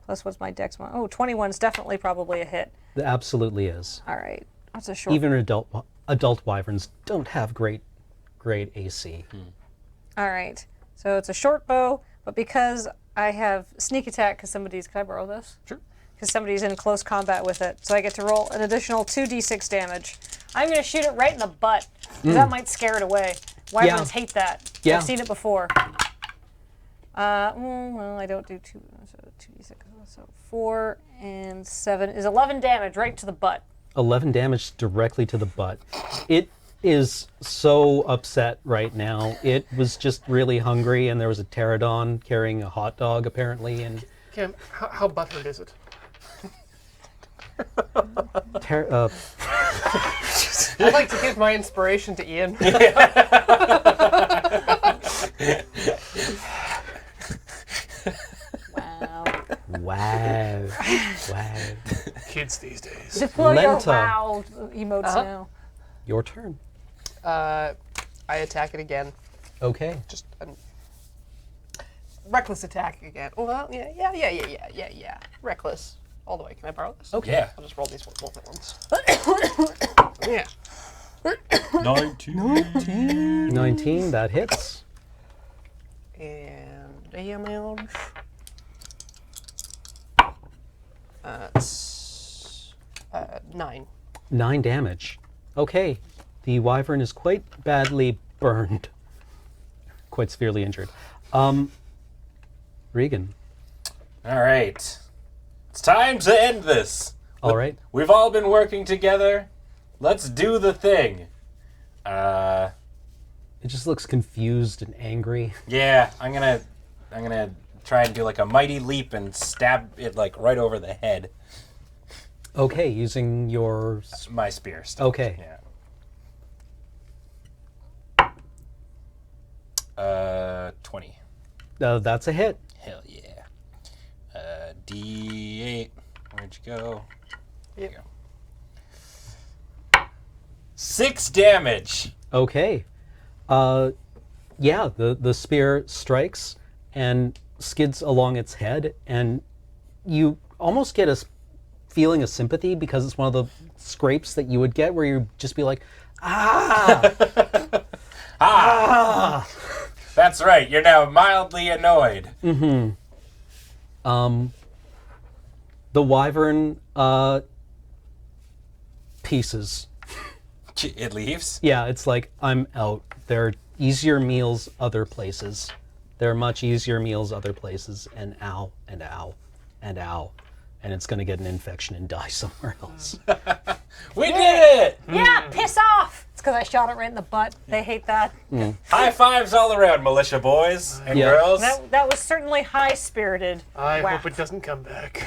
plus what's my dex one? Oh, 21's definitely probably a hit. It absolutely is. All right. That's a short. Even adult wyverns don't have great AC. All right. So it's a short bow, but because I have sneak attack, because somebody's. Can I borrow this? Sure. Because somebody's in close combat with it, so I get to roll an additional 2d6 damage. I'm going to shoot it right in the butt. 'Cause that might scare it away. Wyverns hate that. Yeah. I've seen it before. Well, I don't do 2, so 2d6. So 4 and 7 is 11 damage right to the butt. 11 damage directly to the butt. It is so upset right now. It was just really hungry, and there was a pterodon carrying a hot dog, apparently, and Cam, how butthurt is it? I'd like to give my inspiration to Ian. Wow. Wow. Kids these days. Deploy your Lenta. wow emotes now. Your turn. I attack it again. Okay. Just a reckless attack again. Well, yeah. Reckless. All the way. Can I borrow this? Okay. Yeah. I'll just roll these both at once. Yeah. 19, that hits. And damage. 9. 9 damage. Okay. The wyvern is quite badly burned. Quite severely injured. Regan. All right. It's time to end this. All right. We've all been working together. Let's do the thing. It just looks confused and angry. Yeah, I'm gonna try and do like a mighty leap and stab it like right over the head. Okay, using your... My spear still. Okay. Yeah. 20. That's a hit. Hell yeah. D8. Where'd you go? There you go. 6 damage. Okay. Yeah, the spear strikes and skids along its head, and you almost get a feeling of sympathy because it's one of the scrapes that you would get where you'd just be like, ah! Ah! That's right, you're now mildly annoyed. Mm-hmm. The wyvern, pieces. It leaves? Yeah, it's like, I'm out. There are easier meals other places. There are much easier meals other places, and ow, and ow, and ow. And it's going to get an infection and die somewhere else. We did it! Yeah, piss off! It's because I shot it right in the butt. They hate that. High fives all around, militia boys and Yeah. girls. That was certainly high-spirited. I Wow. hope it doesn't come back.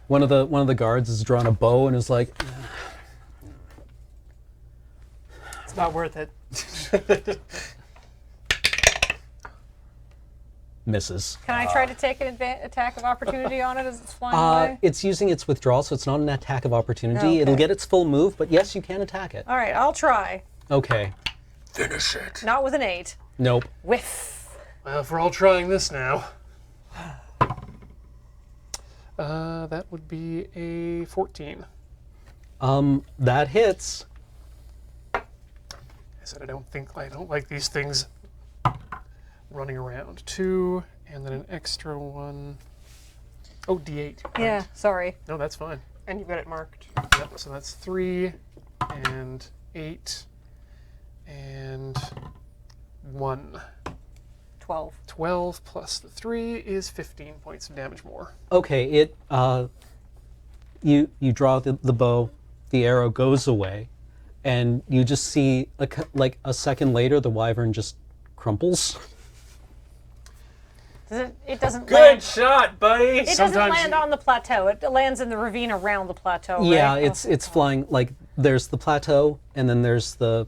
One of the guards has drawn a bow and is like, It's not worth it. misses. Can I try to take an attack of opportunity on it as it's flying away? It's using its withdrawal, so it's not an attack of opportunity. Okay. It'll get its full move, but yes, you can attack it. All right, I'll try. Okay. Finish it. Not with an 8. Nope. Whiff. Well, if we're all trying this now. That would be a 14. That hits. I said I don't like these things running around. 2, and then an extra 1. Oh, D8. Yeah, Right. sorry. No, that's fine. And you've got it marked. Yep, so that's 3 and 8 And 1. 12. 12 plus the 3 is 15 points of damage more. Okay, it you draw the bow, the arrow goes away, and you just see like a second later the wyvern just crumples. It doesn't Good land. shot, buddy. It doesn't Sometimes land you- on the plateau. It lands in the ravine around the plateau. Yeah, right? it's flying like there's the plateau and then there's the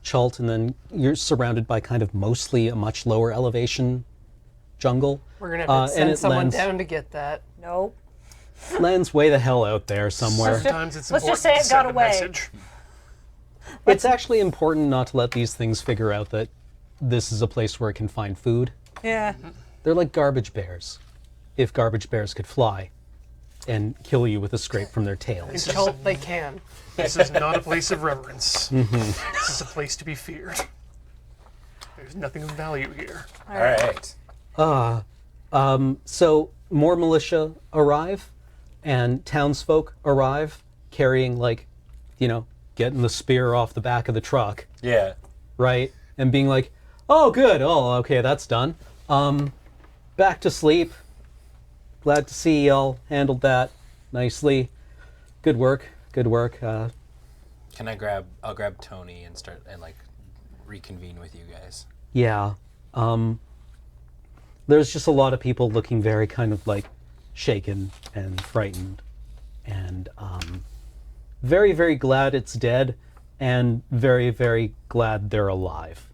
Chult, and then you're surrounded by kind of mostly a much lower elevation jungle. We're gonna have to and send it someone lands, down to get that. Nope. lands way the hell out there somewhere. Sometimes it's let's important just say to it send got a away. message. It's actually important not to let these things figure out that this is a place where it can find food. Yeah. They're like garbage bears, if garbage bears could fly and kill you with a scrape from their In tails. Chult, they can. This is not a place of reverence. This is a place to be feared. There's nothing of value here. All right. So more militia arrive, and townsfolk arrive carrying, like, getting the spear off the back of the truck, Yeah. right? And being like, oh, good. Oh, okay, that's done. Back to sleep. Glad to see y'all handled that nicely. Good work. Good work. Can I'll grab Tony and start and like reconvene with you guys. Yeah. There's just a lot of people looking very kind of like shaken and frightened, and very, very glad it's dead, and very, very glad they're alive.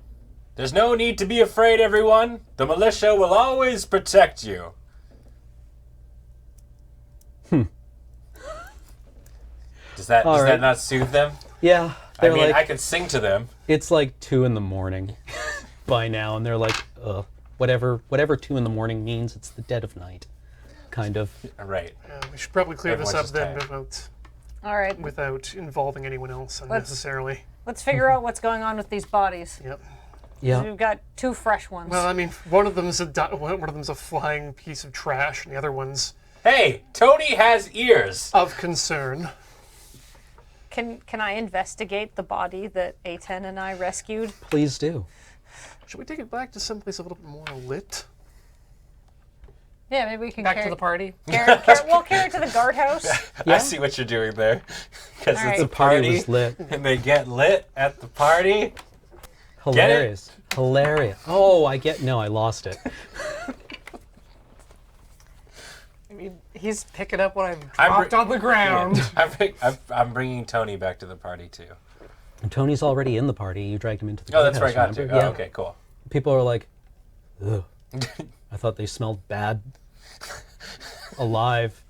There's no need to be afraid, everyone. The militia will always protect you. Does that right. not soothe them? Yeah, I they're mean, like, I could sing to them. it's like 2 a.m. by now, and they're like, whatever 2 a.m. means, it's the dead of night, kind of. Right. We should probably clear this up Everyone's then just All right. without involving anyone else unnecessarily. Let's figure out what's going on with these bodies. Yep. Yeah. We've got 2 fresh ones. Well, I mean, one of them's a flying piece of trash, and the other one's Hey, Tony has ears. of concern. Can I investigate the body that A10 and I rescued? Please do. Should we take it back to someplace a little bit more lit? Yeah, maybe we can Back carry, to the party. carry it to the guardhouse. Yeah. I see what you're doing there. Because All it's right. a The party party, was lit. and they get lit at the party. Hilarious. Hilarious. Oh, I lost it. I mean, he's picking up what I've I'm dropped br- on the ground. I'm bringing Tony back to the party too. And Tony's already in the party. You dragged him into the Oh, that's where I guardhouse, got to. remember? Oh, okay, cool. People are like, ugh. I thought they smelled bad. Alive.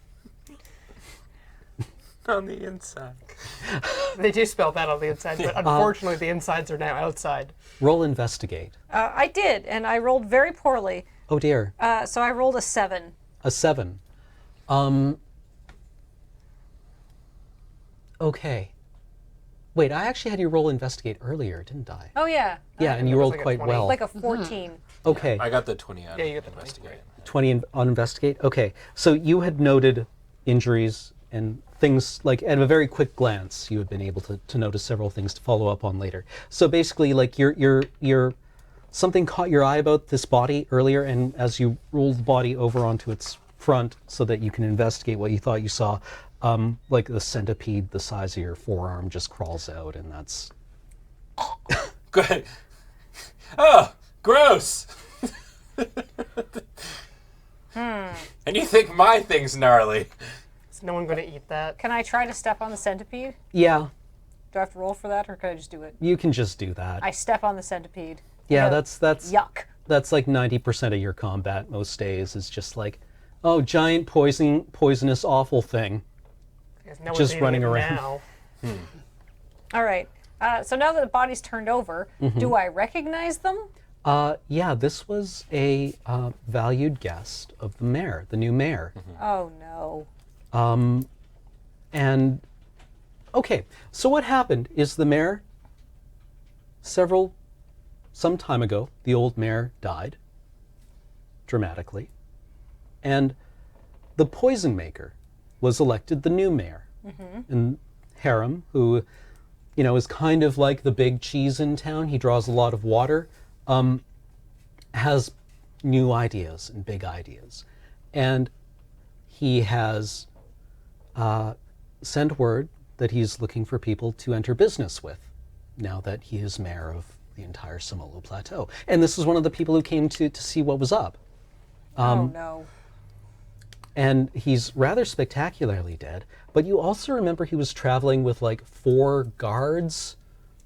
On the inside. They do spell bad on the inside, but unfortunately the insides are now outside. Roll investigate. I did, and I rolled very poorly. Oh dear. So I rolled a 7. A 7. Okay. Wait, I actually had you roll investigate earlier, didn't I? Oh, yeah. Yeah, and you was rolled like a quite 20. well. Like a 14. Okay. I got the 20 on Yeah, you got the 20, investigate. 20 on investigate? Okay. So you had noted injuries and things, like at a very quick glance, you had been able to notice several things to follow up on later. So basically, like you're something caught your eye about this body earlier, and as you rolled the body over onto its front so that you can investigate what you thought you saw, like the centipede the size of your forearm just crawls out, and that's... Good. Oh, gross. And you think my thing's gnarly? Is no one going to eat that? Can I try to step on the centipede? Yeah, Do I have to roll for that, or can I just do it? you can just do that. I step on the centipede. Yeah, go, that's Yuck. that's like 90% of your combat most days is just like, oh, giant poisonous awful thing. Because no one's Just eating running it around. Now. All right. So now that the body's turned over, do I recognize them? Yeah, this was a valued guest of the mayor, the new mayor. Oh, no. And, okay, so what happened is the mayor, some time ago, the old mayor died, dramatically, and the poison maker was elected the new mayor. And Harem, who, is kind of like the big cheese in town. He draws a lot of water, has new ideas and big ideas. And he has sent word that he's looking for people to enter business with now that he is mayor of the entire Semolo Plateau. And this is one of the people who came to see what was up. Oh, no. And he's rather spectacularly dead. But you also remember he was traveling with like 4 guards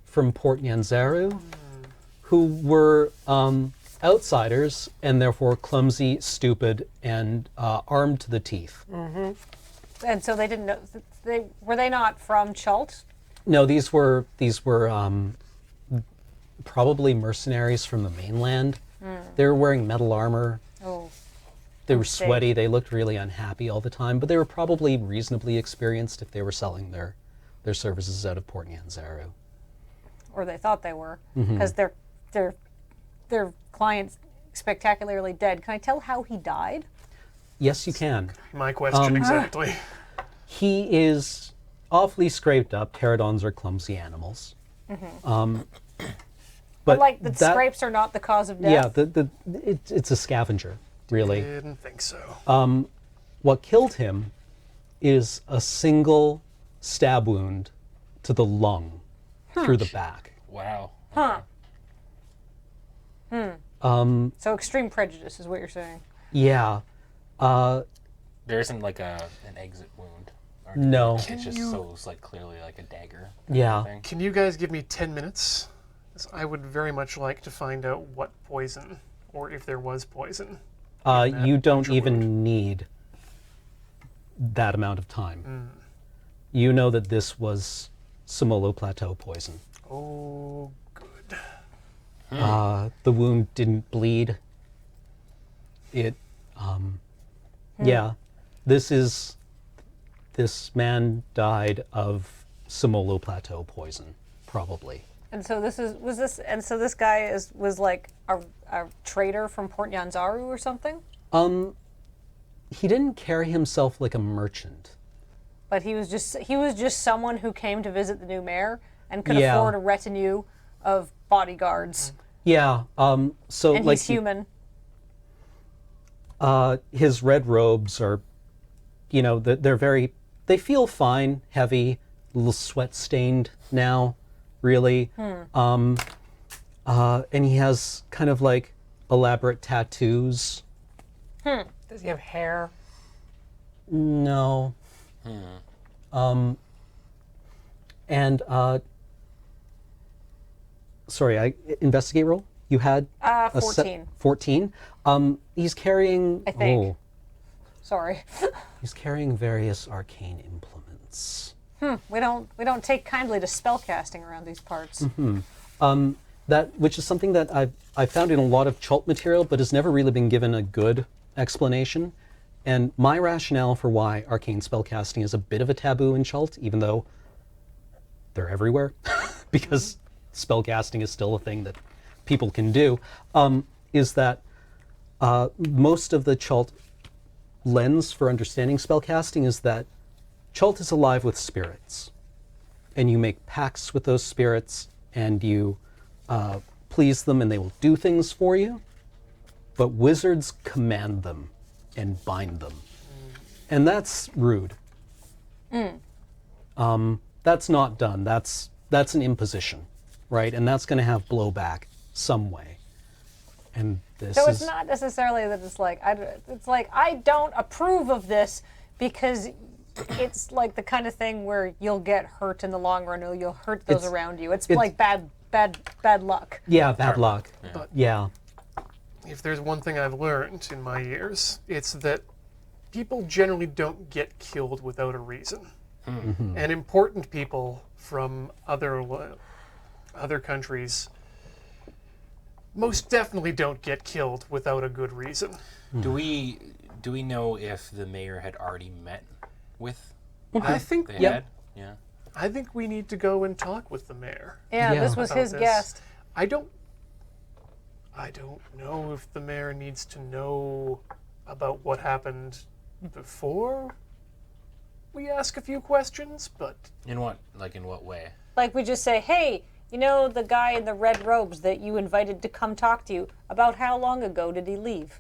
from Port Nyanzaru who were outsiders and therefore clumsy, stupid, and armed to the teeth. And so they didn't know. Were they not from Chult? No, these were probably mercenaries from the mainland. They were wearing metal armor. Oh. They were sweaty. They looked really unhappy all the time, but they were probably reasonably experienced if they were selling their services out of Port Nyanzaru. Or they thought they were, because their client's spectacularly dead. Can I tell how he died? Yes, you can. My question exactly. He is awfully scraped up. Pterodons are clumsy animals. But like the scrapes are not the cause of death? Yeah, it's a scavenger, really. Didn't think so. What killed him is a single stab wound to the lung through the back. Wow. Huh. So extreme prejudice is what you're saying. Yeah. There isn't like an exit wound. Or No. It's just so like clearly like a dagger. Yeah. Thing. Can you guys give me 10 minutes? 'Cause I would very much like to find out what poison, or if there was poison. You don't puncture even wound. need that amount of time. You know that this was Semolo Plateau poison. Oh, good. The wound didn't bleed. It, yeah, this man died of Semolo Plateau poison, probably. And so this guy was like a trader from Port Nyanzaru or something? He didn't carry himself like a merchant. But he was just someone who came to visit the new mayor and could Yeah. afford a retinue of bodyguards. Yeah, so And like he's human. his red robes are, they feel fine, heavy, a little sweat stained now, really. And he has kind of like elaborate tattoos. Does he have hair? No. And sorry, investigate roll. You had 14. 14. He's carrying. I think. Oh, Sorry. he's carrying various arcane implements. We don't take kindly to spellcasting around these parts. Which is something that I've found in a lot of Chult material, but has never really been given a good explanation. And my rationale for why arcane spellcasting is a bit of a taboo in Chult, even though they're everywhere, because spellcasting is still a thing that people can do, is that most of the Chult lens for understanding spellcasting is that Chult is alive with spirits. And you make pacts with those spirits, and you please them, and they will do things for you. But wizards command them and bind them. And that's rude. That's not done. That's an imposition, right? And that's going to have blowback some way. And this So is... it's not necessarily that it's like I don't approve of this because it's like the kind of thing where you'll get hurt in the long run, or you'll hurt those around you. It's like bad luck. Yeah, bad luck. But Yeah. if there's one thing I've learned in my years, it's that people generally don't get killed without a reason. And important people from other countries most definitely don't get killed without a good reason. Do we know if the mayor had already met with? I think They Yep. had. Yeah. I think we need to go and talk with the mayor. Yeah, Yeah. this was about his this. guest. I don't know if the mayor needs to know about what happened before we ask a few questions, but In what way? Like we just say, hey, you know the guy in the red robes that you invited to come talk to you, about how long ago did he leave?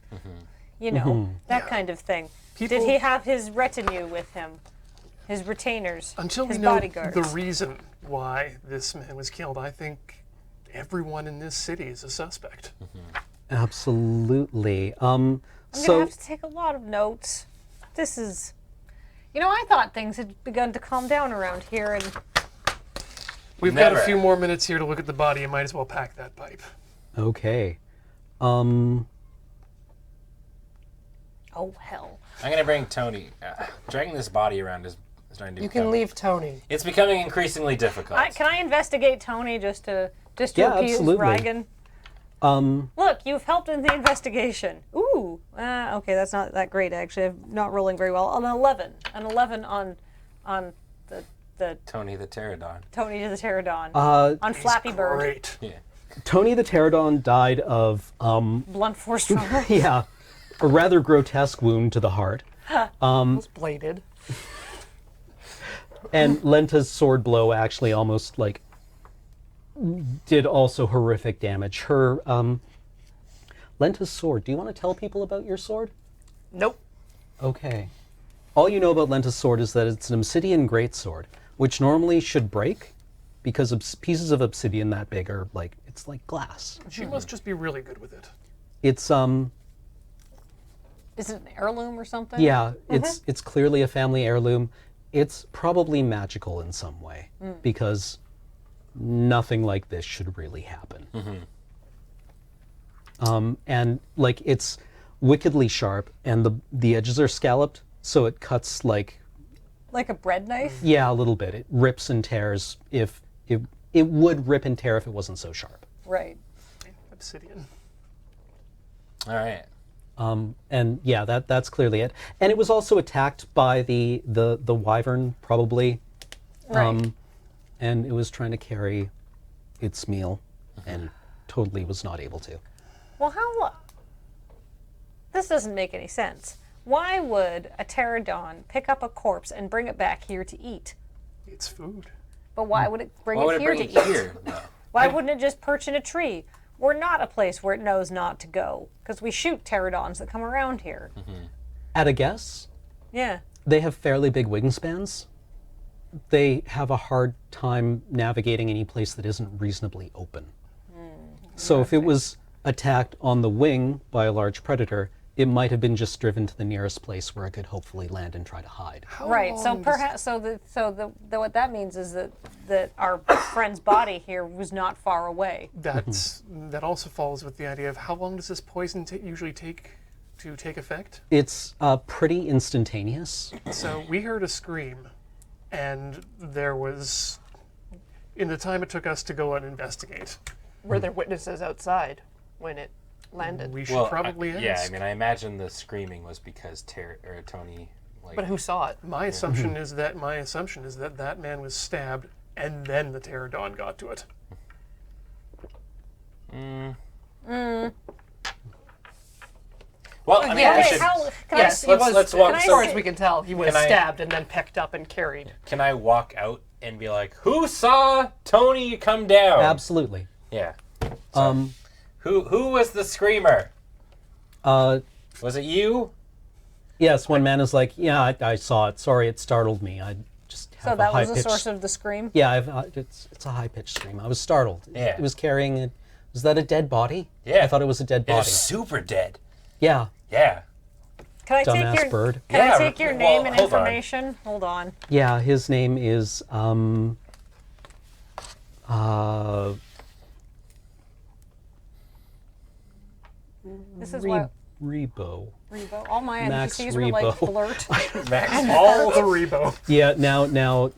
You know, that kind of thing. People- Did he have his retinue with him? His retainers? until his we know bodyguards? the reason why this man was killed, I think everyone in this city is a suspect. Absolutely. I'm gonna have to take a lot of notes. This is, you know, I thought things had begun to calm down around here, and We've got a Never. few more minutes here to look at the body. You might as well pack that pipe. Okay. oh hell. I'm gonna bring Tony. Dragging this body around is starting to. You can leave Tony. It's becoming increasingly difficult. Can I investigate Tony just to Yeah, appease absolutely. Reigen? Look, you've helped in the investigation. Ooh, okay, that's not that great actually. I'm not rolling very well. An 11 on the Tony the Pterodon. Tony to the Pterodon. Uh, On Flappy Bird. Great. Yeah. Tony the Pterodon died of, Blunt force trauma. yeah, a rather grotesque wound to the heart. It was bladed. And Lenta's sword blow actually almost, like, did also horrific damage. Her, Lenta's sword, do you want to tell people about your sword? Nope. Okay. All you know about Lenta's sword is that it's an obsidian greatsword, which normally should break, because pieces of obsidian that big are, like, it's like glass. She must just be really good with it. It's, Is it an heirloom or something? yeah, it's clearly a family heirloom. It's probably magical in some way, because nothing like this should really happen. And like it's wickedly sharp, and the edges are scalloped, so it cuts like Like a bread knife? a little bit. It rips and tears. If it would rip and tear if it wasn't so sharp. Right. Obsidian. All right. And yeah, that's clearly it. And it was also attacked by the Wyvern, probably. Right. And it was trying to carry its meal and totally was not able to. Well, how... This doesn't make any sense. Why would a pterodon pick up a corpse and bring it back here to eat? It's food. But why would it bring Why would it it here bring to it eat? here? No. Why wouldn't it just perch in a tree? We're not a place where it knows not to go, because we shoot pterodons that come around here. At a guess, Yeah. they have fairly big wingspans. They have a hard time navigating any place that isn't reasonably open. So if it was attacked on the wing by a large predator, it might have been just driven to the nearest place where it could hopefully land and try to hide. How Right. So long does- perhaps what that means is that our friend's body here was not far away. that also falls with the idea of how long does this poison usually take to take effect? It's pretty instantaneous. So we heard a scream, and there was, in the time it took us to go and investigate, Were there witnesses outside when it landed? we should probably ask. Yeah, I mean, I imagine the screaming was because Tony, like, But who saw it? My assumption is that that man was stabbed, and then the pterodon got to it. well, I mean, yeah, we Wait, should, Yes, he was. let's walk- As far as we can tell, he was Can I- stabbed and then picked up and carried. can I walk out and be like, who saw Tony come down? Absolutely. Yeah. Um, Who was the screamer? Was it you? yes, one man is like, yeah, I saw it. Sorry, it startled me. I just have So a that was the high-pitched... source of the scream? Yeah, it's a high-pitched scream. I was startled. Yeah. It was carrying it. Was that a dead body? Yeah. I thought it was a dead It body. was super dead. Yeah. Yeah. Can I Dumbass take your bird. Can I Yeah, take your well, name and hold on. information? Hold on. Yeah, his name is This is why Rebo. Rebo. All my Max NPCs were like Rebo. blurt. Max. All the Rebo. Yeah, now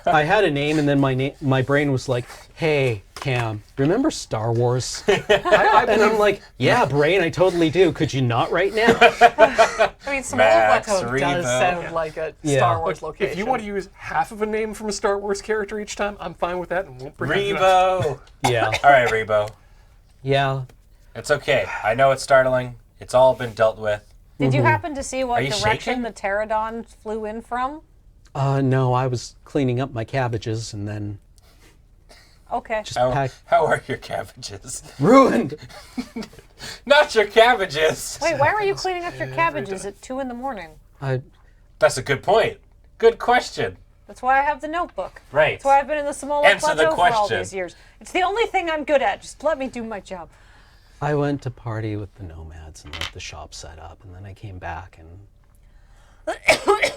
I had a name and then my brain was like, "Hey, Cam, remember Star Wars?" And I'm like, "Yeah, brain, I totally do. Could you not right now?" I mean, Semolo Max Plateau does Rebo. sound like a Yeah. Star Wars location. If you want to use half of a name from a Star Wars character each time, I'm fine with that and won't bring it up. Rebo. Yeah. All right, Rebo. Yeah. It's okay. I know it's startling. It's all been dealt with. Did you happen to see what Are you direction shaking? the pterodon flew in from? No, I was cleaning up my cabbages and then Okay. just How, packed. how are your cabbages? Ruined! Not your cabbages! Wait, why were you cleaning up your cabbages at 2 a.m? I, That's a good point. Good question. That's why I have the notebook. Right. That's why I've been in the Semolo Answer the Plateau for all question. these years. It's the only thing I'm good at. Just let me do my job. I went to party with the nomads and left the shop set up, and then I came back and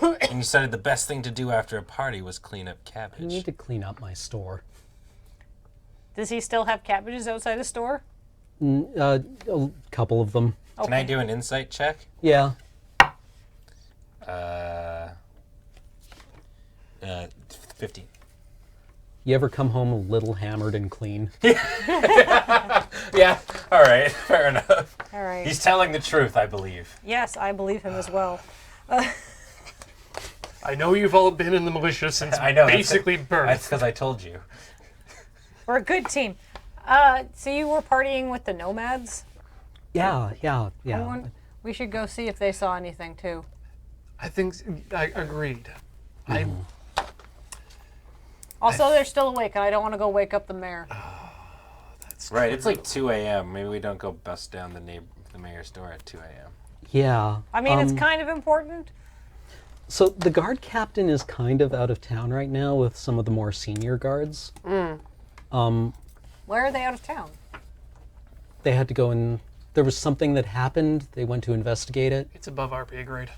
And you said the best thing to do after a party was clean up I cabbage. need to clean up my store. Does he still have cabbages outside his store? A couple of them. Can I do an insight check? Yeah. 15. You ever come home a little hammered and clean? Yeah, all right, fair enough. All right. He's telling the truth, I believe. Yes, I believe him as well. I know you've all been in the militia since I know. basically That's birth. because I told you. We're a good team. So you were partying with the nomads? Yeah. We should go see if they saw anything too. I think I agreed. Also, they're still awake, and I don't want to go wake up the mayor. Right, it's like 2 a.m. Maybe we don't go bust down the mayor's door at 2 a.m. Yeah. I mean, it's kind of important. So the guard captain is kind of out of town right now with some of the more senior guards. Where are they out of town? They had to go and there was something that happened. They went to investigate it. It's above our pay grade.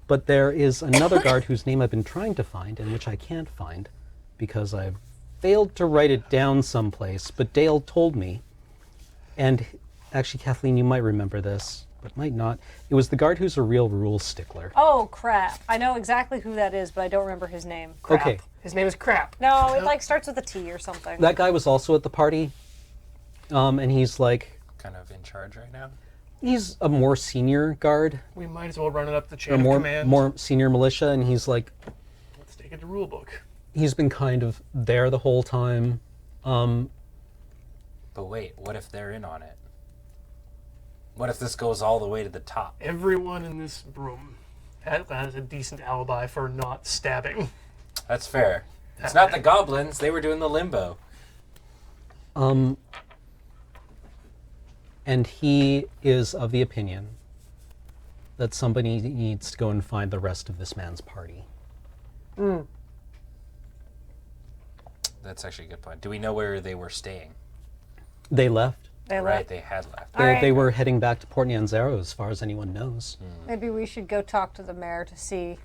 But there is another guard whose name I've been trying to find and which I can't find because I've failed to write it down someplace. But Dale told me, and actually Kathleen, you might remember this, but might not. It was the guard who's a real rule stickler. Oh, crap. I know exactly who that is, but I don't remember his name. Crap. Okay, His name is Crap. No, it like starts with a T or something. that guy was also at the party, and he's like, Kind of in charge right now. he's a more senior guard, We might as well run it up the chain or of more command. more senior militia, and he's like, Let's take it to rule book. he's been kind of there the whole time. But wait, what if they're in on it? What if this goes all the way to the top? Everyone in this room has a decent alibi for not stabbing. That's fair. It's not the goblins. They were doing the limbo. And he is of the opinion that somebody needs to go and find the rest of this man's party. That's actually a good point. Do we know where they were staying? They left. They Right, left. they had left. All right. They were heading back to Port Nyanzero, as far as anyone knows. Maybe we should go talk to the mayor to see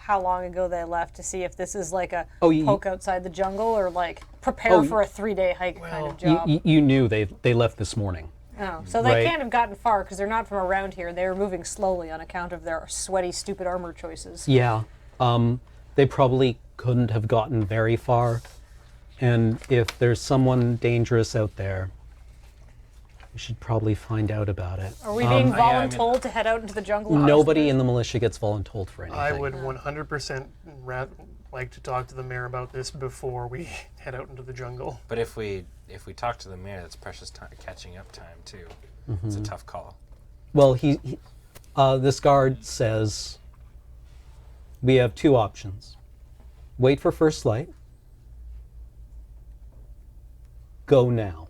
how long ago they left, to see if this is like a poke outside the jungle or like prepare for a 3-day hike kind of job. You knew they left this morning. Oh, so they Right. can't have gotten far because they're not from around here. They were moving slowly on account of their sweaty, stupid armor choices. Yeah. They probably couldn't have gotten very far. And if there's someone dangerous out there, we should probably find out about it. Are we being I mean- voluntold to head out into the jungle? Nobody in the militia gets voluntold for anything. I would 100% like to talk to the mayor about this before we head out into the jungle. But if we talk to the mayor, that's precious time, catching up time too. It's a tough call. Well, this guard says we have two options. Wait for first light. Go now.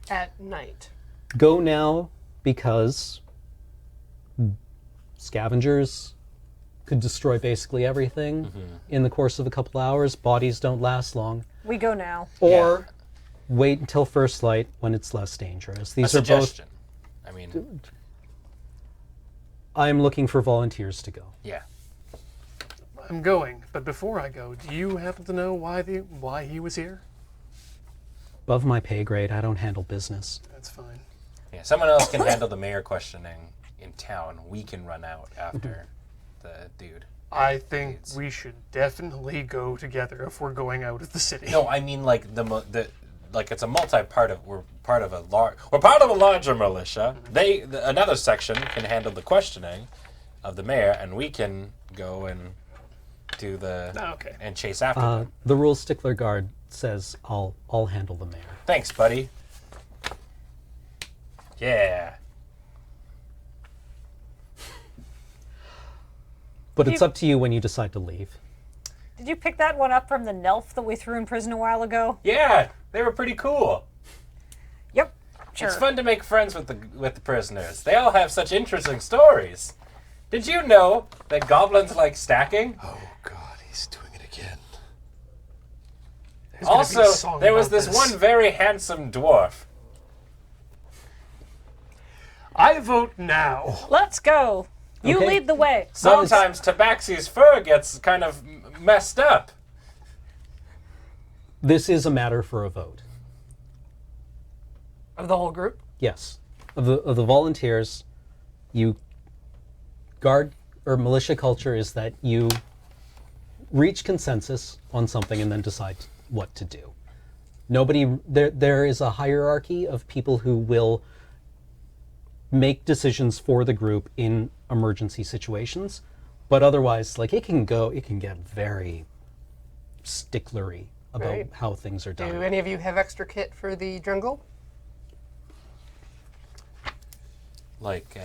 At night. Go now because scavengers could destroy basically everything in the course of a couple hours. Bodies don't last long. We go now. Or wait until first light when it's less dangerous. These A are both. suggestion. I mean, I'm looking for volunteers to go. yeah. I'm going, but before I go, do you happen to know why he was here? Above my pay grade, I don't handle business. That's fine. Yeah, someone else can handle the mayor questioning in town. We can run out after the dude. I think we should definitely go together if we're going out of the city. No, I mean like like it's a multi-part of we're part of a larger militia. Another section can handle the questioning of the mayor, and we can go and do and chase after them. The rule stickler guard says I'll handle the mayor. Thanks, buddy. Yeah. But it's up to you when you decide to leave. Did you pick that one up from the Nelf that we threw in prison a while ago? Yeah, they were pretty cool. Yep. Sure. It's fun to make friends with the prisoners. They all have such interesting stories. Did you know that goblins like stacking? Oh God, he's doing it again. There's gonna be a Also, song there was about this one very handsome dwarf. I vote now. Let's go. You Okay. lead the way. Sometimes Tabaxi's fur gets kind of messed up. This is a matter for a vote. Of the whole group? Yes. Of the volunteers, you guard or militia culture is that you reach consensus on something and then decide what to do. There is a hierarchy of people who will make decisions for the group in emergency situations, but otherwise, like, it can get very sticklery about Right. how things are done. Do any of you have extra kit for the jungle? Like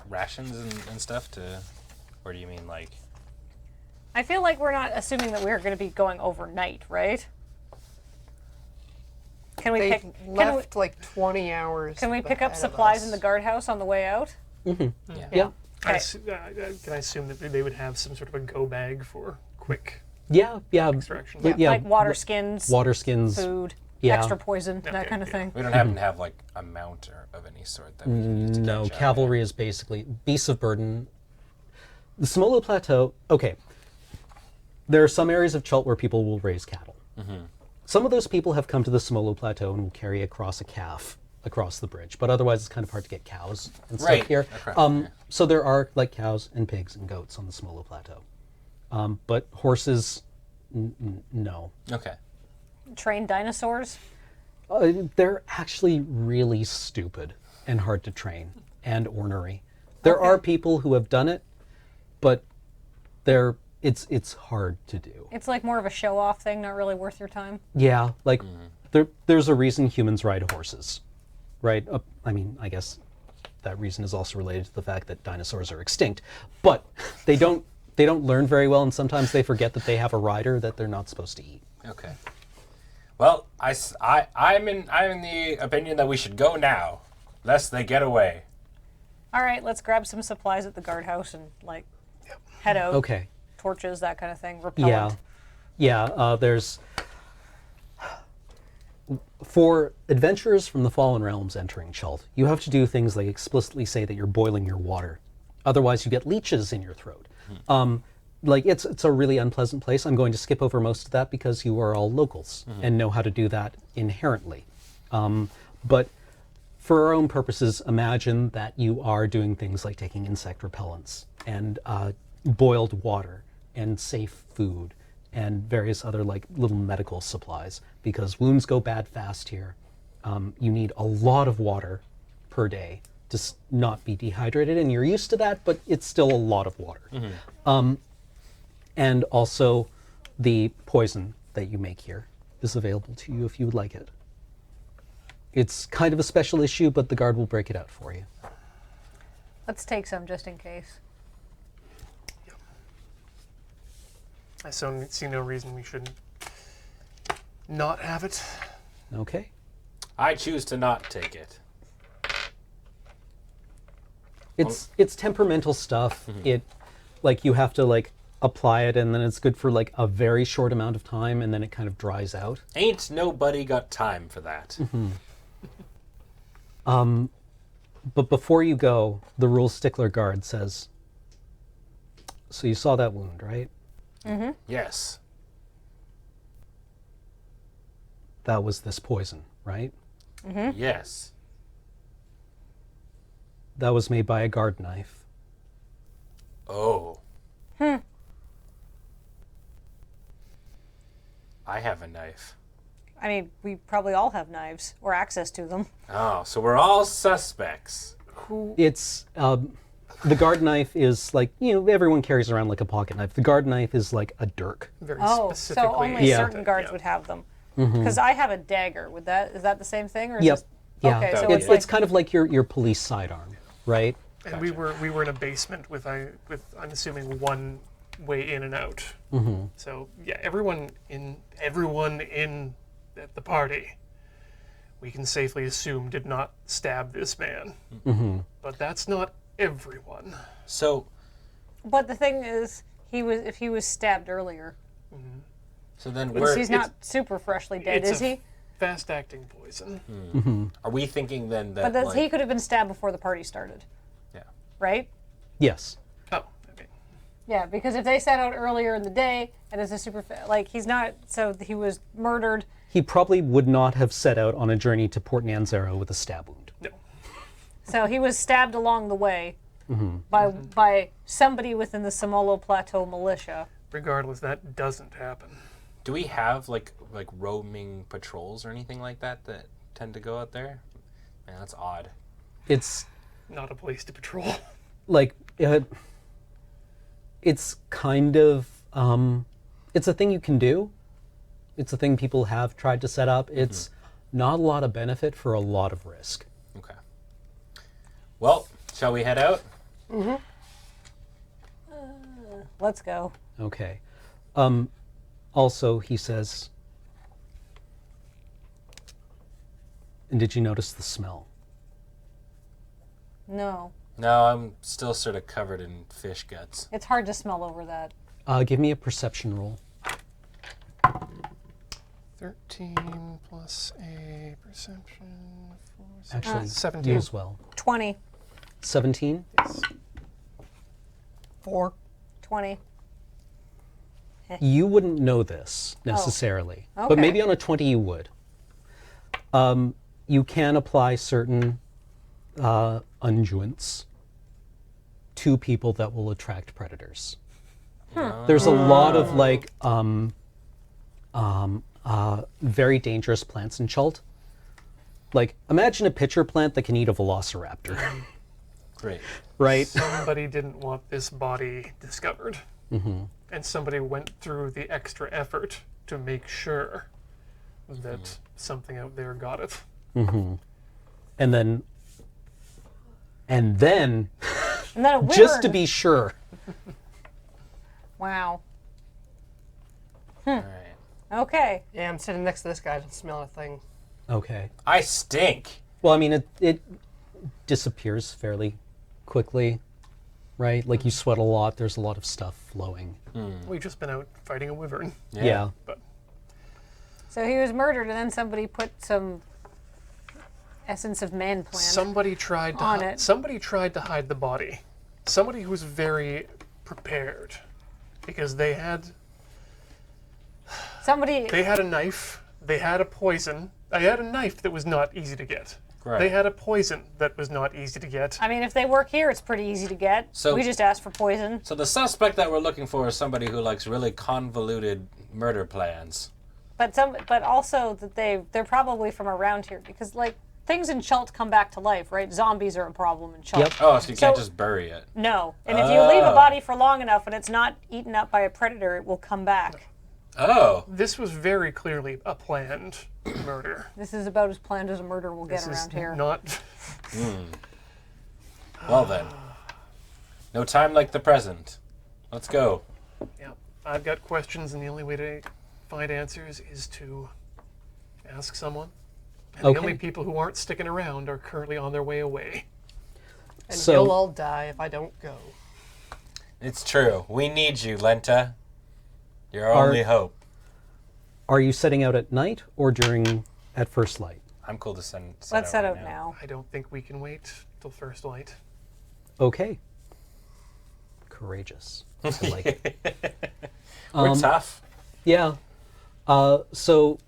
rations and stuff to, or do you mean like? I feel like we're not assuming that we're going to be going overnight, right? Can we They pick? left like 20 hours. Can we pick up ahead of supplies us. in the guardhouse on the way out? Yeah. I Okay. can I assume that they would have some sort of a go bag for quick Yeah. extraction? But yeah, Like water skins, water skins. food, yeah. extra poison, that kind of thing. We don't happen to have like a mount of any sort that we can use to No, catch up. cavalry is basically beasts of burden. The Semolo Plateau, okay. There are some areas of Chult where people will raise cattle. Some of those people have come to the Semolo Plateau and will carry across a calf across the bridge, but otherwise it's kind of hard to get cows and stuff Right, here. okay. So there are like cows and pigs and goats on the Semolo Plateau. But horses, no. Okay. Trained dinosaurs. They're actually really stupid and hard to train and ornery. There are people who have done it, but it's hard to do. It's like more of a show-off thing, not really worth your time. Yeah, like there's a reason humans ride horses, right? I mean, I guess that reason is also related to the fact that dinosaurs are extinct, but they don't learn very well, and sometimes they forget that they have a rider that they're not supposed to eat. Okay. Well, I'm in the opinion that we should go now, lest they get away. All right, let's grab some supplies at the guardhouse and like head out. Okay. Torches, that kind of thing. Repellent. Yeah. There's for adventurers from the Fallen Realms entering Chult, you have to do things like explicitly say that you're boiling your water. Otherwise, you get leeches in your throat. Like it's a really unpleasant place. I'm going to skip over most of that because you are all locals and know how to do that inherently. But for our own purposes, imagine that you are doing things like taking insect repellents and boiled water and safe food and various other like little medical supplies, because wounds go bad fast here. You need a lot of water per day to not be dehydrated, and you're used to that, but it's still a lot of water. And also the poison that you make here is available to you if you would like it. It's kind of a special issue, but the guard will break it out for you. Let's take some just in case. I see no reason we should not have it. Okay. I choose to not take it. It's temperamental stuff. It like you have to like apply it, and then it's good for like a very short amount of time, and then it kind of dries out. Ain't nobody got time for that. But before you go, the rules stickler guard says, so you saw that wound, right? Yes. That was this poison, right? Yes. That was made by a guard knife. Oh. I have a knife. I mean, we probably all have knives or access to them. Oh, so we're all suspects. It's the guard knife is like, everyone carries around like a pocket knife. The guard knife is like a dirk. Very Oh, specifically. so only Yeah. certain guards would have them. Because I have a dagger. Is that the same thing, or is Yep. this Yeah, Okay, so it's it's kind of like your police sidearm, right? And we were in a basement with I'm assuming one way in and out. So yeah, everyone in the party, we can safely assume did not stab this man. But that's not everyone. So But the thing is, if he was stabbed earlier, then because we're he's not super freshly dead, it's is he? Fast-acting poison. are we thinking then that But like, he could have been stabbed before the party started, yeah. right? Yes. Oh, okay. Yeah, because if they set out earlier in the day and it's a he's not, so he was murdered. He probably would not have set out on a journey to Port Nanzero with a stab wound. No. So he was stabbed along the way by somebody within the Semolo Plateau militia. Regardless, that doesn't happen. Do we have like roaming patrols or anything like that tend to go out there? Man, that's odd. It's Not a place to patrol. like it's kind of it's a thing you can do. It's a thing people have tried to set up. It's not a lot of benefit for a lot of risk. Okay. Well, shall we head out? Let's go. Okay. Also, he says, and did you notice the smell? No, No, I'm still sort of covered in fish guts. it's hard to smell over that. Give me a perception roll. 13 plus a perception. Actually, 17. you as well. 20. 17? Yes. 4. 20. You wouldn't know this necessarily, but Okay. maybe on a 20 you would. You can apply certain unguents to people that will attract predators. There's a lot of like very dangerous plants in Chult. Like, imagine a pitcher plant that can eat a velociraptor, Great. right? Somebody didn't want this body discovered. And somebody went through the extra effort to make sure that something out there got it. And then And then a wyvern. just to be sure. Wow. All right. Okay. Yeah, I'm sitting next to this guy. I don't smell a thing. Okay. I stink. Well, I mean, it disappears fairly quickly, right? Like, you sweat a lot, there's a lot of stuff flowing. We've just been out fighting a wyvern. Yeah. But So he was murdered, and then somebody put some essence of man plant. somebody tried to On it. somebody tried to hide the body. Somebody who was very prepared, because they had Somebody. a knife. They had a poison. They had a knife that was not easy to get. Right. They had a poison that was not easy to get. I mean, if they work here, it's pretty easy to get. So- we just ask for poison. So the suspect that we're looking for is somebody who likes really convoluted murder plans. But also that they're probably from around here, because like things in Chult come back to life, right? Zombies are a problem in Chult. Yep. Oh, so you can't So- just bury it. No, and if you leave a Oh. body for long enough and it's not eaten up by a predator, it will come back. Oh. This was very clearly a planned murder. This is about as planned as a murder will get This is around here. not. Well then. No time like the present. Let's go. Yeah, I've got questions, and the only way to find answers is to ask someone. And Okay. the only people who aren't sticking around are currently on their way away. And So- you'll all die if I don't go. It's true. We need you, Lenta. You're our Are- only hope. Are you setting out at night or at first light? I'm cool to set Let's set right out now. I don't think we can wait till first light. Okay. Courageous. I like it. We're tough. Yeah. So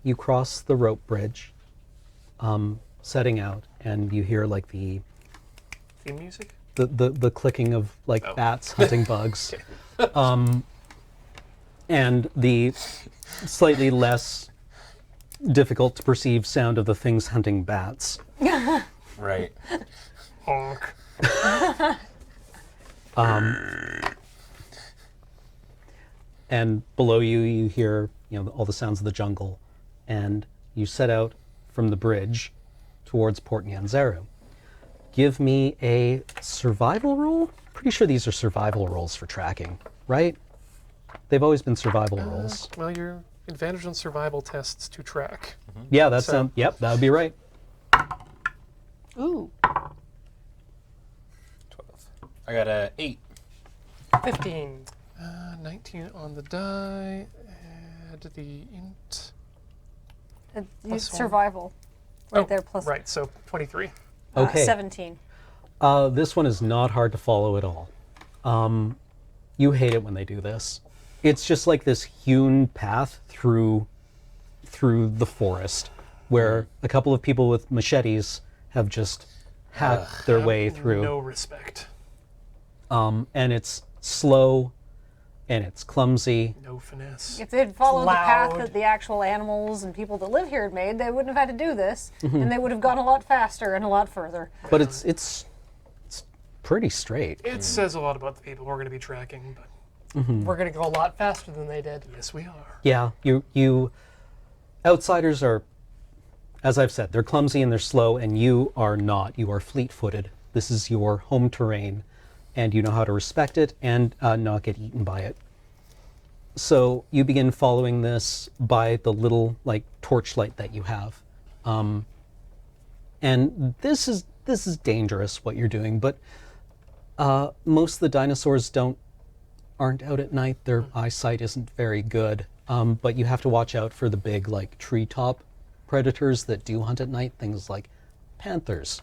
you cross the rope bridge, setting out, and you hear like the Theme music? clicking of like bats hunting bugs, and the slightly less difficult to perceive sound of the things hunting bats. Right. Honk. And below you, you hear all the sounds of the jungle, and you set out from the bridge towards Port Nyanzaru. Give me a survival roll. Pretty sure these are survival rolls for tracking, right? They've always been survival rolls. Well, your advantage on survival tests to track. Yeah, that's So- yep, that would be right. Ooh, 12. I got a 8. 15. 19 on the die. Add the int. Plus one. Survival. Right Oh, there, plus Right, so 23. Okay. 17. This one is not hard to follow at all. You hate it when they do this. It's just like this hewn path through the forest, where a couple of people with machetes have just hacked their way through. No respect. And it's slow, and it's clumsy. No finesse. If they'd followed the path Loud. that the actual animals and people that live here had made, they wouldn't have had to do this, and they would have gone a lot faster and a lot further. But it's pretty straight. It says a lot about the people we're going to be tracking, but We're going to go a lot faster than they did. yes, we are. Yeah, you outsiders are, as I've said, they're clumsy and they're slow, and you are not. You are fleet-footed. This is your home terrain, and you know how to respect it and not get eaten by it. So you begin following this by the little like torchlight that you have, and this is dangerous what you're doing. But most of the dinosaurs aren't out at night. Their eyesight isn't very good. But you have to watch out for the big like treetop predators that do hunt at night. Things like panthers.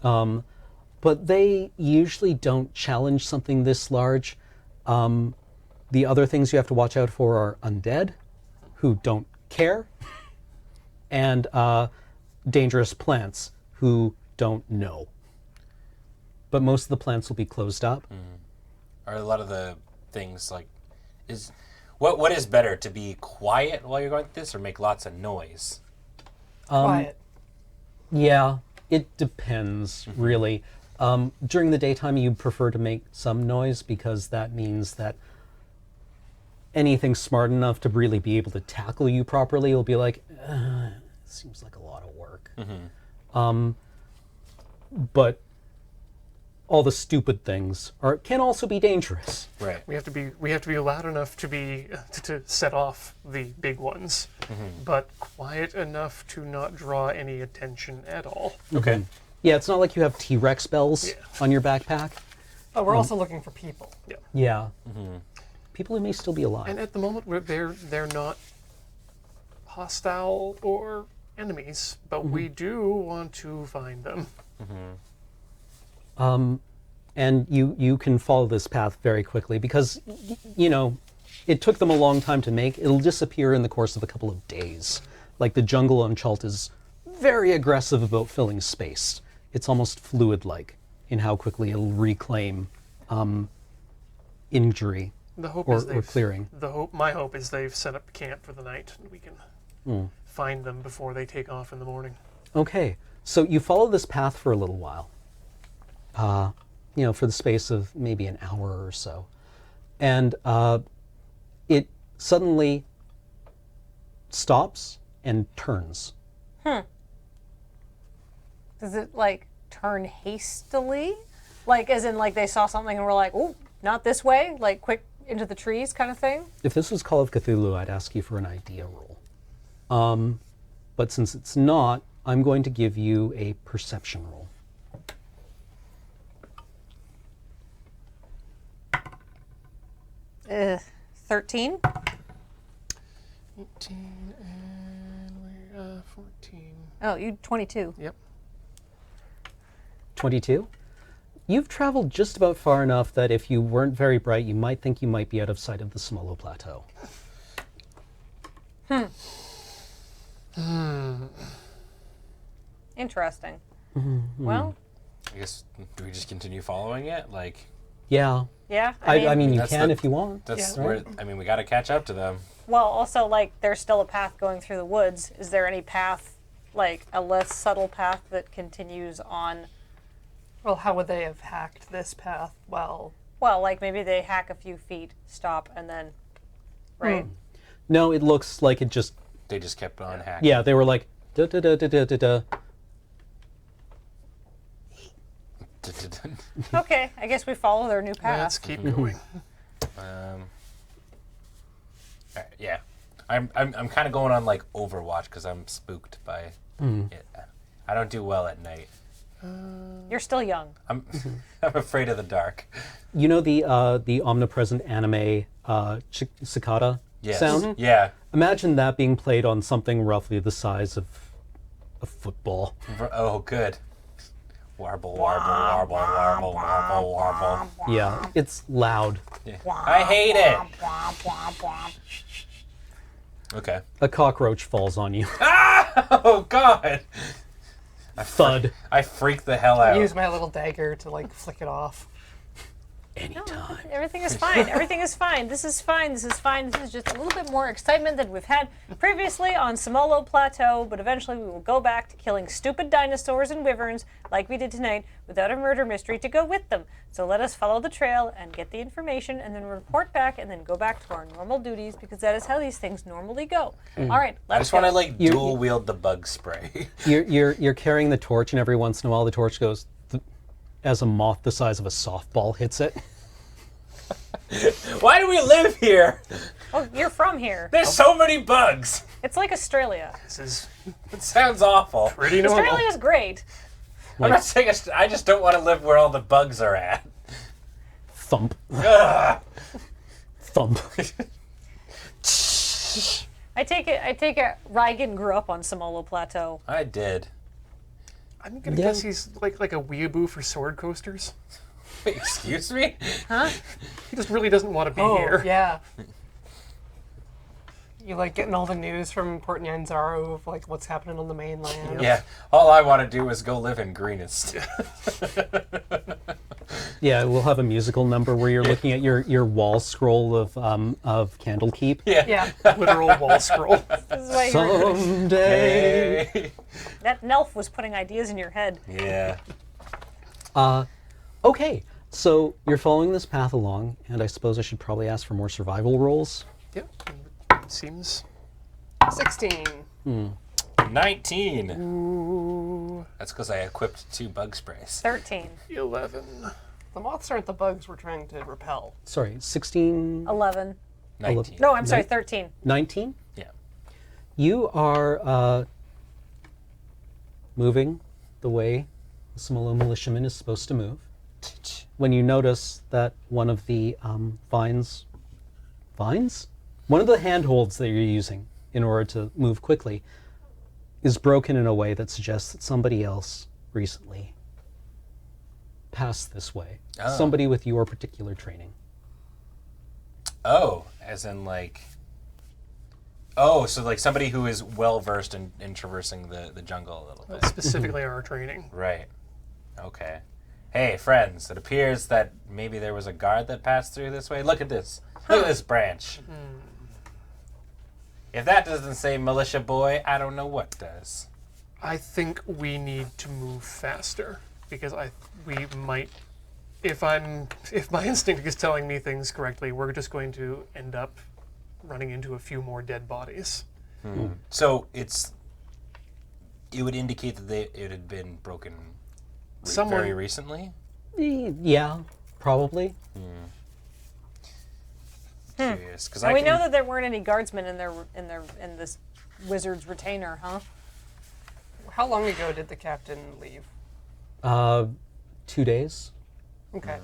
But they usually don't challenge something this large. The other things you have to watch out for are undead, who don't care, and dangerous plants, who don't know. But most of the plants will be closed up. Are a lot of the things like what is better, to be quiet while you're going through this, or make lots of noise? Quiet. Yeah, it depends, really. During the daytime, you prefer to make some noise because that means that anything smart enough to really be able to tackle you properly will be like, seems like a lot of work. But all the stupid things can also be dangerous. Right. We have to be loud enough to be to set off the big ones, but quiet enough to not draw any attention at all. Okay. Yeah, it's not like you have T-Rex bells on your backpack. Oh, we're also looking for people. Yeah. People who may still be alive. And at the moment, they're not hostile or enemies, but we do want to find them. And you can follow this path very quickly because, it took them a long time to make. It'll disappear in the course of a couple of days. Like the jungle on Chult is very aggressive about filling space. It's almost fluid-like in how quickly it'll reclaim injury The hope or is they've clearing. My hope is they've set up camp for the night, and we can find them before they take off in the morning. Okay, so you follow this path for a little while. For the space of maybe an hour or so. And it suddenly stops and turns. Does it like turn hastily? Like as in like they saw something and were like, oh, not this way, like quick into the trees kind of thing? If this was Call of Cthulhu, I'd ask you for an idea roll. But since it's not, I'm going to give you a perception roll. 13? 18 and we're 14. Oh, you 22. Yep. 22? You've traveled just about far enough that if you weren't very bright, you might think you might be out of sight of the Semolo Plateau. Interesting. Well, I guess, do we just continue following it? Like, Yeah. yeah. I mean, you That's can the- if you want. that's Yeah. where, we got to catch up to them. Well, also, like, there's still a path going through the woods. Is there any path, like, a less subtle path that continues on? Well, how would they have hacked this path? Well, Like, maybe they hack a few feet, stop, and then, right? No, it looks like it just They just kept on hacking. Yeah, they were like, da da da da da da da. Okay, I guess we follow their new Let's path. keep going. Alright, yeah. I'm kind of going on like Overwatch because I'm spooked by it. I don't do well at night. You're still young. I'm afraid of the dark. You know the omnipresent anime cicada Yes. sound? Yeah. Imagine that being played on something roughly the size of a football. Oh, good. Warble, warble, warble, warble, warble, warble. Yeah, it's loud. Yeah. I hate it. Okay. A cockroach falls on you. Oh God. Thud. I freak the hell out. Use my little dagger to like flick it off. Anytime. Everything is fine. Everything is fine. This is fine. This is fine. This is just a little bit more excitement than we've had previously on Semolo Plateau, but eventually we will go back to killing stupid dinosaurs and wyverns like we did tonight without a murder mystery to go with them. So let us follow the trail and get the information and then report back and then go back to our normal duties because that is how these things normally go. All right, I let's just go. want to like dual wield the bug spray. You're carrying the torch, and every once in a while the torch goes as a moth the size of a softball hits it. Why do we live here? Oh, you're from here. There's so many bugs. It's like Australia. This is It sounds awful. pretty normal. Australia's great. I'm not saying I just don't want to live where all the bugs are at. Thump. Ugh. Thump. I take it Reigen grew up on Semolo Plateau. I did. I'm gonna Yeah. guess he's like a weeaboo for sword coasters. Wait, excuse me? He just really doesn't want to be Oh, here. yeah. You like getting all the news from Port Nyanzaru of like what's happening on the mainland. Yeah. All I want to do is go live in Greenest. Yeah, we'll have a musical number where you're looking at your wall scroll of Candlekeep. Yeah. Yeah. Literal wall scroll. This is why you're, Someday. Hey. that Nelf was putting ideas in your head. Yeah. Okay, so you're following this path along, and I suppose I should probably ask for more survival rolls. Yep. Seems 16. 19. ooh, That's because I equipped 2 bug sprays. 13, 11. The moths aren't the bugs we're trying to repel. Sorry, 16, 11. 19. No, I'm sorry, 13. 19? Yeah. You are moving the way a Semolo militiaman is supposed to move. When you notice that one of the vines? One of the handholds that you're using in order to move quickly is broken in a way that suggests that somebody else recently passed this way. Oh. Somebody with your particular training. Oh, as in like... Oh, so like somebody who is well versed in traversing the jungle a little bit. Specifically our training. Right. Okay. Hey, friends, it appears that maybe there was a guard that passed through this way. Look at this. Look at this branch. If that doesn't say militia boy, I don't know what does. I think we need to move faster because we might. If my instinct is telling me things correctly, we're just going to end up running into a few more dead bodies. So it would indicate that it had been broken very recently? Yeah, probably. Curious. Because And we know that there weren't any guardsmen in this wizard's retainer, huh? How long ago did the captain leave? 2 days. Okay.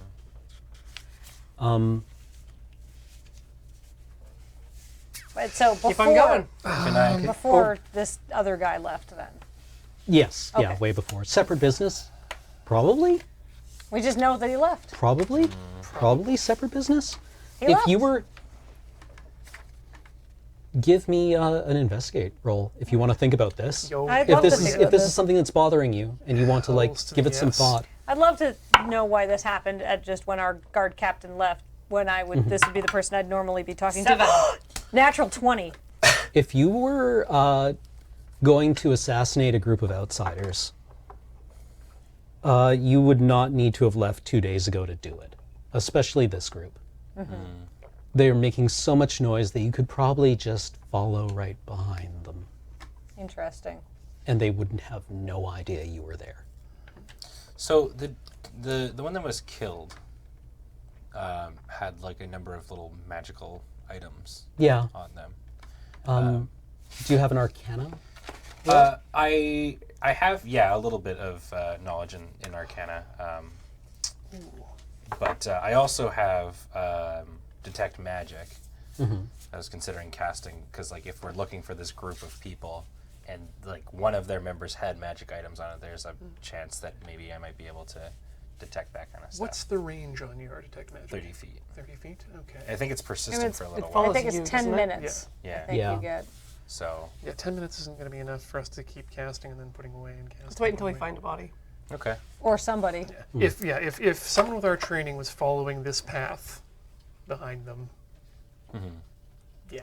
But so Keep on going. before this other guy left, then Yes, yeah, Okay. way before. Separate business? Probably? we just know that he left. Probably? Probably separate business? He If left. you were... Give me an investigate roll if you want to think about this. Yo, I'd If love to this think is about if this this. is something that's bothering you and you want to like Hells to give the it some yes. thought. I'd love to know why this happened at just when our guard captain left. When I would, this would be the person I'd normally be talking 7. to. Natural 20. If you were going to assassinate a group of outsiders, you would not need to have left 2 days ago to do it, especially this group. They're making so much noise that you could probably just follow right behind them. Interesting. and they wouldn't have no idea you were there. So the one that was killed had like a number of little magical items Yeah. on them. Do you have an Arcana? I have a little bit of knowledge in Arcana, but I also have detect magic. I was considering casting because like if we're looking for this group of people and like one of their members had magic items on it, there's a chance that maybe I might be able to detect that kind of stuff. What's the range on your detect magic? 30 feet. 30 feet? Okay. I think it's persistent it's- for a it little I while. follows- think you, it's 10 doesn't it? minutes. Yeah. I think Yeah. you get. So Yeah, 10 minutes isn't going to be enough for us to keep casting and then putting away and casting. Let's wait until we and putting find a body. okay. Or somebody. away. If someone with our training was following this path behind them, yeah.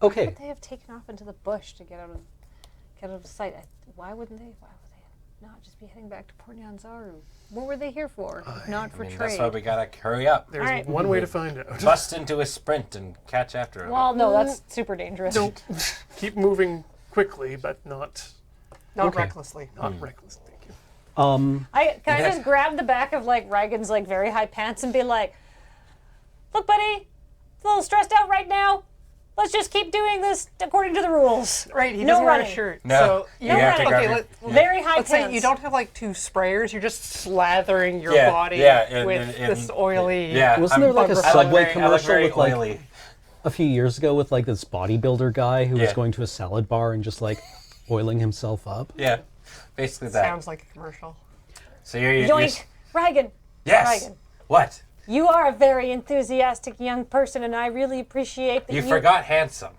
Okay. Would they have taken off into the bush to get out of sight? Why wouldn't they? Why would they not just be heading back to Port Nyanzaru? What were they here for? If not for I mean, trade. that's why we gotta hurry up. There's Alright. one way to find out. Bust into a sprint and catch after him. Well, no, that's super dangerous. Keep moving quickly, but not Not Okay. recklessly. reckless. Thank you. Can I just grab the back of like Reigen's like very high pants and be like, "Look, buddy, a little stressed out right now. Let's just keep doing this according to the rules." Right, he No doesn't wear a running. shirt. No, So you have to grab okay, your- Very high let's pants. say you don't have like 2 sprayers, you're just slathering your Yeah, body yeah, with and- this oily. Yeah, Wasn't there like a I look Subway I look commercial very with like oily. a few years ago with like this bodybuilder guy who was Yeah. going to a salad bar and just like oiling himself up? Yeah, basically that. Sounds like a commercial. So you're Yoink, Reigen. yes. Reigen. What? You are a very enthusiastic young person, and I really appreciate that You forgot handsome.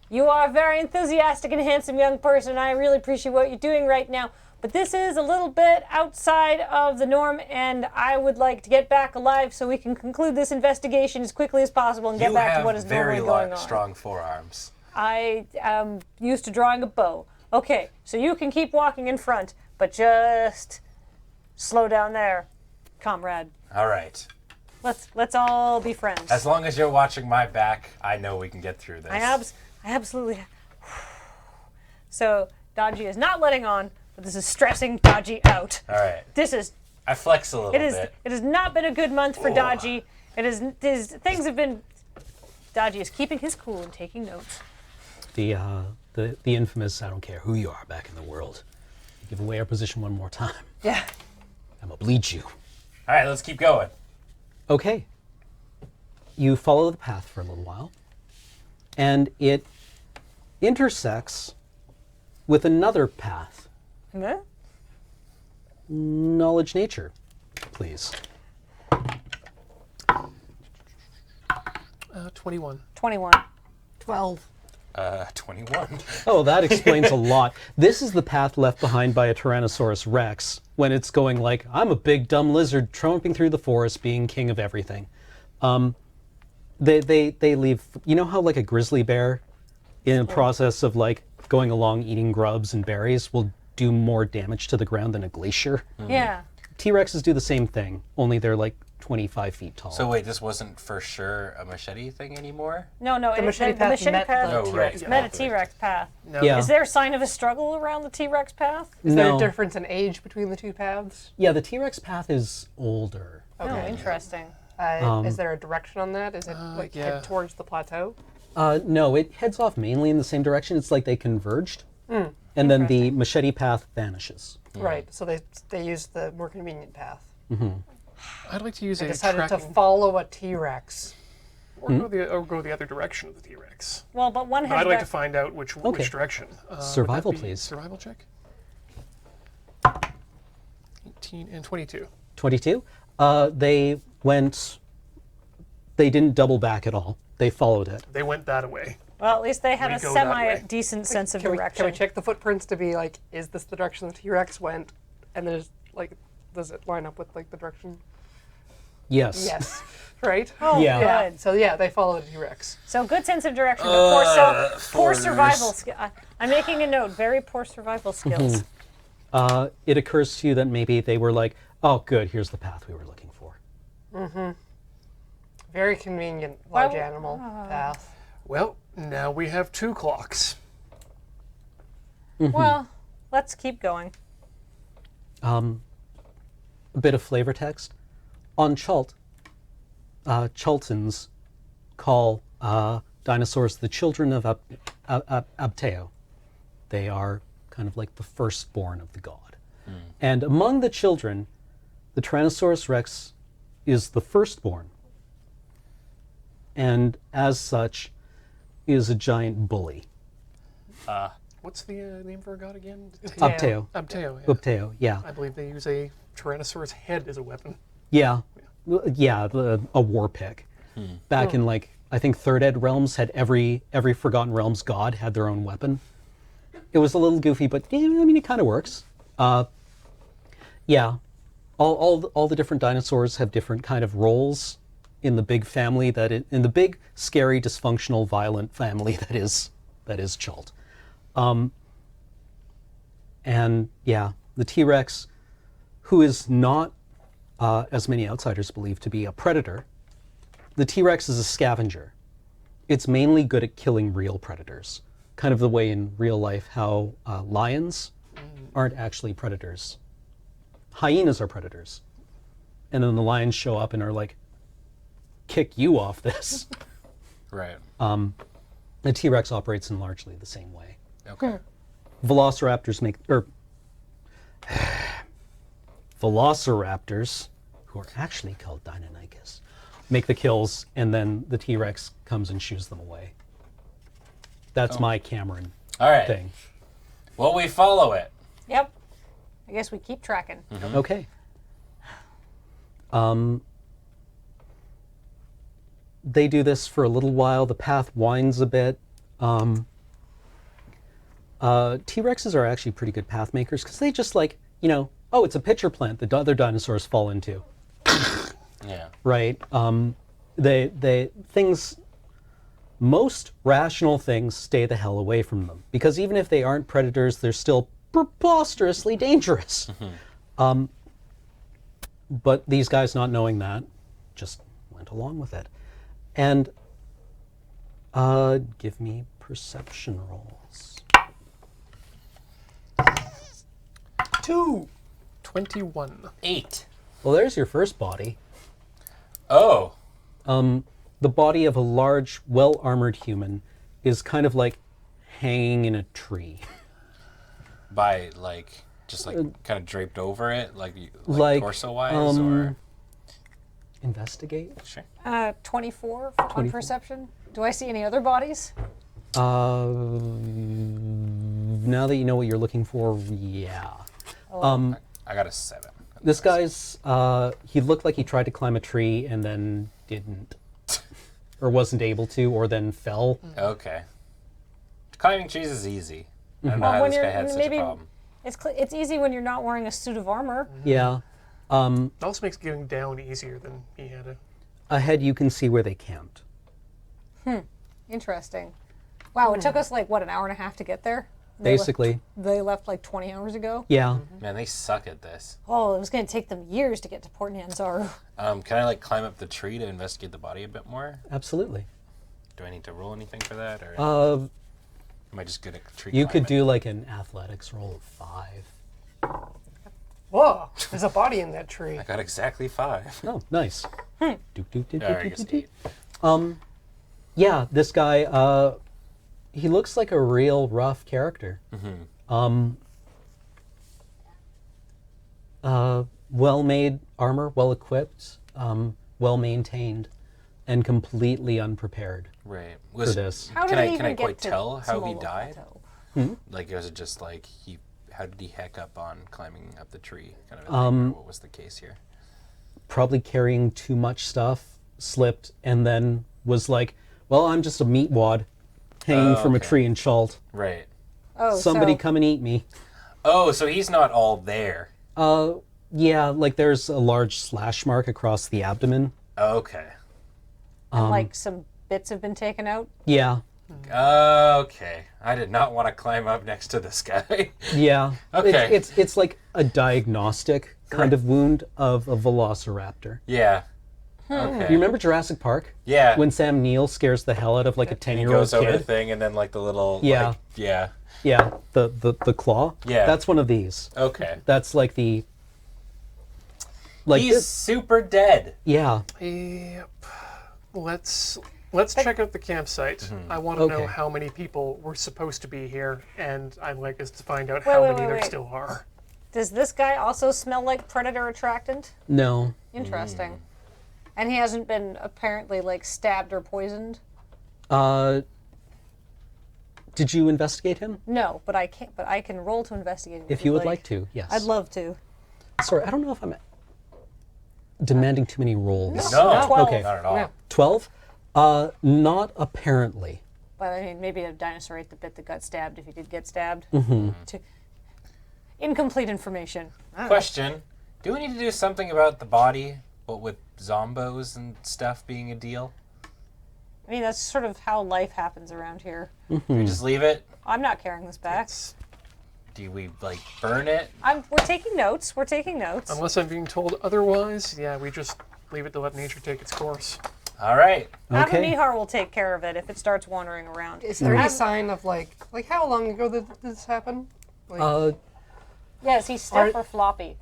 You are a very enthusiastic and handsome young person, and I really appreciate what you're doing right now. But this is a little bit outside of the norm, and I would like to get back alive so we can conclude this investigation as quickly as possible and get You back have to what is very normally going on. strong forearms. I am used to drawing a bow. Okay, so you can keep walking in front, but just slow down there, comrade. All right. Let's all be friends. As long as you're watching my back, I know we can get through this. I absolutely. So Dodgy is not letting on, but this is stressing Dodgy out. All right. This is I flex a little bit. it has not been a good month for Dodgy. Things have been. Dodgy is keeping his cool and taking notes. The infamous "I don't care who you are" back in the world. You give away our position one more time, Yeah. I'm gonna bleed you. All right, let's keep going. Okay. You follow the path for a little while, and it intersects with another path. Huh? Knowledge nature, please. 21. 21. 12. 21. Oh, that explains a lot. This is the path left behind by a Tyrannosaurus Rex when it's going like, I'm a big dumb lizard tromping through the forest being king of everything. They leave, you know how like a grizzly bear in the process of like going along eating grubs and berries will do more damage to the ground than a glacier? Yeah. T-Rexes do the same thing, only they're like 25 feet tall. So wait, this wasn't for sure a machete thing anymore? No, The machete path met the Oh, right. T-Rex. met a T-Rex path. No. Yeah. Is there a sign of a struggle around the T-Rex path? Is there No. a difference in age between the 2 paths? Yeah, the T-Rex path is older. Oh, interesting. Is there a direction on that? Is it like yeah. head towards the plateau? No, it heads off mainly in the same direction. It's like they converged. And then the machete path vanishes. Right. So they used the more convenient path. I'd like to use They a decided to tracking, follow a T-Rex. or go the other direction of the T-Rex. Well, but one But heads I'd like back. to find out which direction. Would that Survival, be please. Survival check. 18 and 22. 22. They didn't double back at all. They followed it. They went that way. Well, at least they had We a go that way. semi-decent sense of Can we direction. check the footprints to be like, is this the direction the T-Rex went? And then like, does it line up with like the direction? Yes. Yes. Right? Oh, Yeah. Yeah. good. So yeah, they follow the T-Rex. So good sense of direction, but poor fours. survival skill. I'm making a note. Very poor survival skills. It occurs to you that maybe they were like, oh, good, here's the path we were looking for. Very convenient large Well, animal path. Well, Now we have 2 clocks. Well, let's keep going. A bit of flavor text. On Chult, Chultans call dinosaurs the children of Abteo. They are kind of like the firstborn of the god. And among the children, the Tyrannosaurus Rex is the firstborn. And as such, is a giant bully. What's the name for a god again? Abteo. Abteo, yeah. Abteo, yeah. I believe they use a Tyrannosaurus head as a weapon. Yeah. Yeah, a war pick. Back in like, I think Third Ed realms had every Forgotten Realms god had their own weapon. It was a little goofy, but yeah, I mean, it kind of works. Yeah. All the different dinosaurs have different kind of roles in the big family in the big, scary, dysfunctional, violent family that is Chult. And yeah, the T-Rex, who is not, as many outsiders believe, to be a predator, the T-Rex is a scavenger. It's mainly good at killing real predators, kind of the way in real life how lions aren't actually predators. Hyenas are predators. And then the lions show up and are like, kick you off this. Right. The T-Rex operates in largely the same way. Okay. Velociraptors, who are actually called Deinonychus, make the kills, and then the T-Rex comes and shoos them away. That's my Cameron All right. thing. Well, we follow it. Yep. I guess we keep tracking. Okay. They do this for a little while. The path winds a bit. T-Rexes are actually pretty good path makers because they just like, oh, it's a pitcher plant that other dinosaurs fall into. Yeah. Right? Most rational things stay the hell away from them because even if they aren't predators, they're still preposterously dangerous. But these guys, not knowing that, just went along with it. And give me perception rolls. 21. 8. Well, there's your first body. Oh. The body of a large, well-armored human is kind of like hanging in a tree. By just kind of draped over it, like torso-wise, or Investigate. sure. 24 on perception. Do I see any other bodies? Now that you know what you're looking for, yeah. I got a 7. This guy's, he looked like he tried to climb a tree and then didn't. Or wasn't able to, or then fell. Okay. Climbing trees is easy. I don't know how this guy had such a problem. It's easy when you're not wearing a suit of armor. Yeah. It also makes getting down easier than he had to. Ahead you can see where they camped. Interesting. Wow, it took us an hour and a half to get there. Basically. They left 20 hours ago. Yeah. Man, they suck at this. Oh, it was going to take them years to get to Port Nyanzaru. Can I climb up the tree to investigate the body a bit more? Absolutely. Do I need to roll anything for that, or Uh, am I just good at tree you could climbing? do an athletics roll of 5. Whoa, there's a body in that tree. I got exactly 5. Oh, nice. Doop, doop, doop, doop, I doop, guess doop, 8. Yeah, this guy, he looks like a real rough character. Well-made armor, well-equipped, well-maintained, and completely unprepared Right. for this. How did Can he I even quite get to tell how he Semolo died? Plateau? Was it just how did he heck up on climbing up the tree? Kind of a thing, or what was the case here? Probably carrying too much stuff, slipped, and then was like, well, I'm just a meat wad hanging from a okay. tree in Chult. Right. Oh, Somebody so come and eat me. Oh, so he's not all there. Yeah, there's a large slash mark across the abdomen. Okay. and some bits have been taken out. Yeah, Okay. I did not want to climb up next to this guy. yeah. Okay. It's like a diagnostic kind of wound of a velociraptor. Yeah. Okay. You remember Jurassic Park? Yeah. When Sam Neill scares the hell out of like a And he 10-year-old goes over the kid? thing, and then like the little Yeah. like, yeah. Yeah, the claw. Yeah. That's one of these. Okay. That's like the. Like He's this. super dead. Yeah. Yep. Let's check out the campsite. I want to know Okay. how many people were supposed to be here, and I'd like us to find out Wait, how wait, many wait, there wait. still are. Does this guy also smell like predator attractant? No. Interesting. And he hasn't been apparently like stabbed or poisoned? Did you investigate him? No, but I can't. But I can roll to investigate him If you would like to, yes. I'd love to. Sorry, I don't know if I'm demanding too many rolls. No. 12. Okay. Not at all. Yeah. 12? Not apparently. But I mean, maybe a dinosaur ate the bit that got stabbed if he did get stabbed. To incomplete information. Question: do we need to do something about the body, but with zombos and stuff being a deal? I mean, that's sort of how life happens around here. Do we just leave it? I'm not carrying this back. Do we like burn it? We're taking notes. We're taking notes. Unless I'm being told otherwise, yeah, we just leave it to let nature take its course. All right. Okay. Mihar will take care of it if it starts wandering around. Is there any sign of like how long ago did this happen? Like, Yeah, is he stiff or floppy?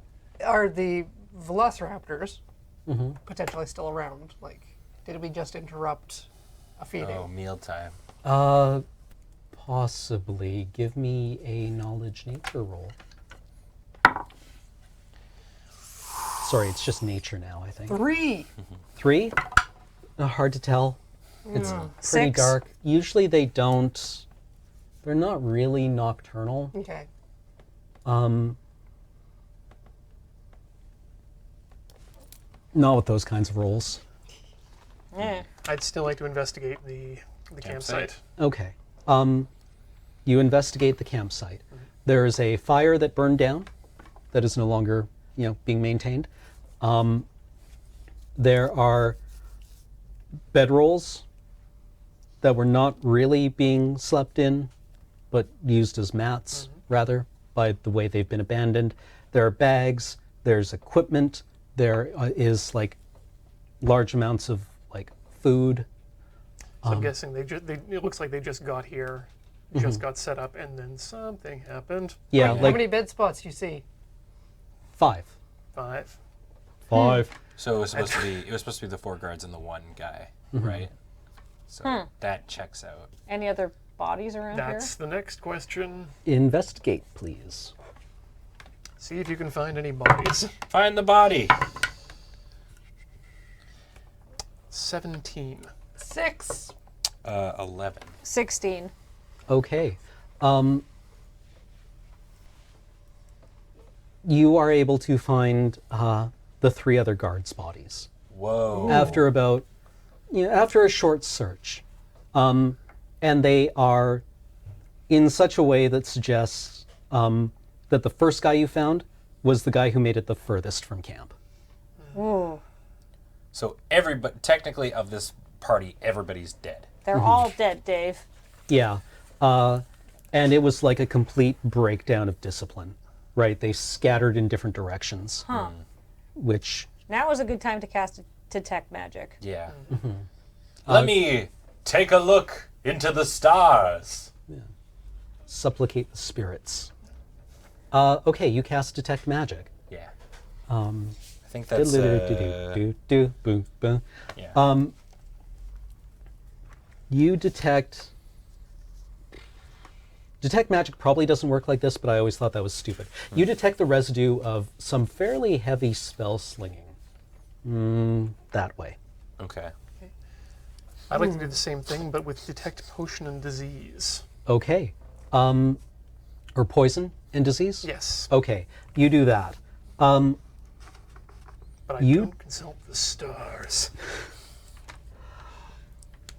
are the velociraptors potentially still around? Like, did we just interrupt a feeding? Oh, mealtime. Possibly. Give me a knowledge nature roll. Sorry, it's just nature now, I think. 3. 3? Hard to tell. It's pretty 6. dark. Usually they don't. They're not really nocturnal. Okay. Not with those kinds of rolls. Yeah. I'd still like to investigate the campsite. Okay. You investigate the campsite. There is a fire that burned down that is no longer, being maintained. There are bedrolls that were not really being slept in, but used as mats, rather, by the way they've been abandoned. There are bags. There's equipment. There is, like, large amounts of, like, food. So I'm guessing it looks like they just got here, just got set up, and then something happened. Yeah, How like many bed spots do you see? 5. 5. 5. So it was supposed to be the 4 guards and the 1 guy, right? So that checks out. Any other bodies around That's the next question. Investigate, please. See if you can find any bodies. Find the body. 17. 6. 11. here? 16. Okay. You are able to find the 3 other guards' bodies Whoa. after after a short search, and they are in such a way that suggests that the first guy you found was the guy who made it the furthest from camp. Ooh. So everybody, technically, of this party, everybody's dead. They're all dead, Dave. Yeah, and it was like a complete breakdown of discipline. Right, they scattered in different directions, which Now is a good time to cast detect magic. Yeah. Let me take a look into the stars. supplicate the spirits. Okay, you cast detect magic. Yeah. I think that's. Yeah. You detect magic probably doesn't work like this, but I always thought that was stupid. You detect the residue of some fairly heavy spell slinging. That way. Okay. I'd like to do the same thing, but with detect potion and disease. Okay. Or poison and disease? Yes, Okay, you do that. but I You- don't consult the stars.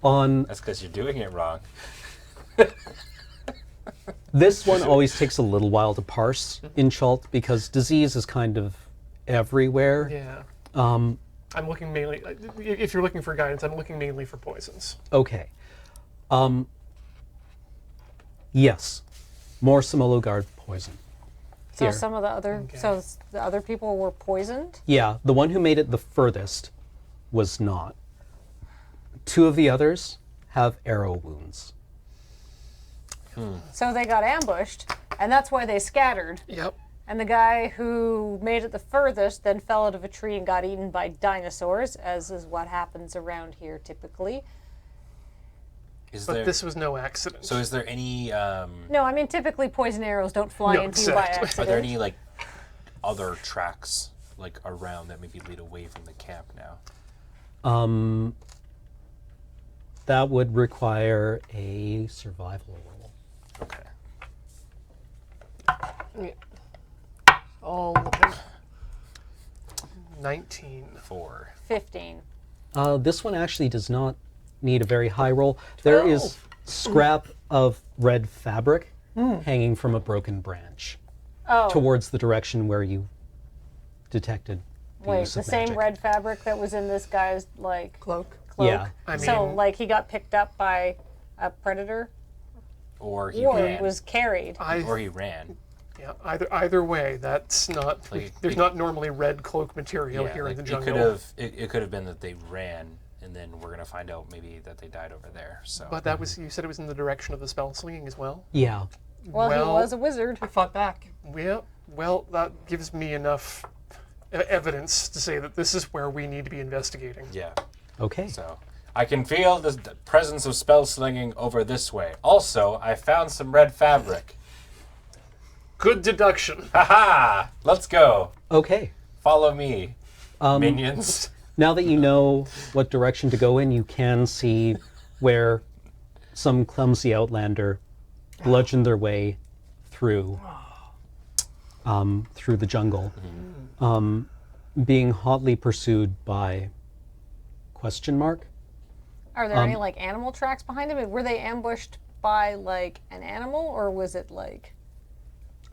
On That's because you're doing it wrong. this one always takes a little while to parse in Chult because disease is kind of everywhere. Yeah. I'm looking mainly. If you're looking for guidance, I'm looking mainly for poisons. Okay. Yes. More Semolo Guard poison. So Here. some of the other, Okay. so the other people were poisoned. Yeah, the one who made it the furthest was not. 2 of the others have arrow wounds. So they got ambushed, and that's why they scattered. Yep. And the guy who made it the furthest then fell out of a tree and got eaten by dinosaurs, as is what happens around here typically. But this was no accident. So is there any No, I mean typically poison arrows don't fly No, into you by exactly. accident. are there any like other tracks like around that maybe lead away from the camp now? That would require a survival roll. Okay. All looking. 19. 4. 15. This one actually does not need a very high roll. There is scrap of red fabric hanging from a broken branch Oh, towards the direction where you detected the wait, use the of same magic. red fabric that was in this guy's, like, Cloak. cloak? Yeah. I So, mean- like, he got picked up by a predator? Or he Or ran. was carried? Or he ran. Yeah, either way, that's not. Like, there's not normally red cloak material here in the it jungle. could have it could have been that they ran, and then we're gonna find out maybe that they died over there. So But that was, you said it was in the direction of the spell slinging as well? Yeah. Well, he was a wizard. He fought back. Well, that gives me enough evidence to say that this is where we need to be investigating. yeah. Okay. So I can feel the presence of spell slinging over this way. Also, I found some red fabric. Good deduction. Haha! Let's go. Okay. Follow me, minions. Now that you know what direction to go in, you can see where some clumsy outlander bludgeoned their way through through the jungle, being hotly pursued by question mark. Are there any, like, animal tracks behind him? Were they ambushed by, like, an animal, or was it, like...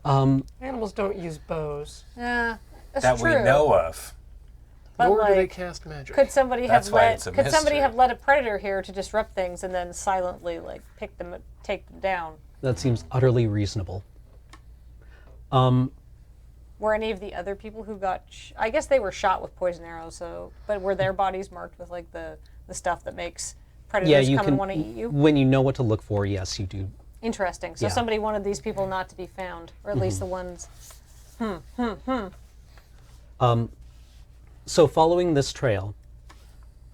Animals don't use bows. Yeah, that's That true. we know of. But, Nor do they like, cast magic. could somebody That's have why let it's a could somebody mystery. have let a predator here to disrupt things and then silently, like, take them down? That seems utterly reasonable. Were any of the other people who got... I guess they were shot with poison arrows, so... But were their bodies marked with, like, the stuff that makes predators Yeah, you come can. and want to eat you? When you know what to look for, yes, you do. Interesting. So Yeah. somebody wanted these people not to be found, or at least the ones... So following this trail,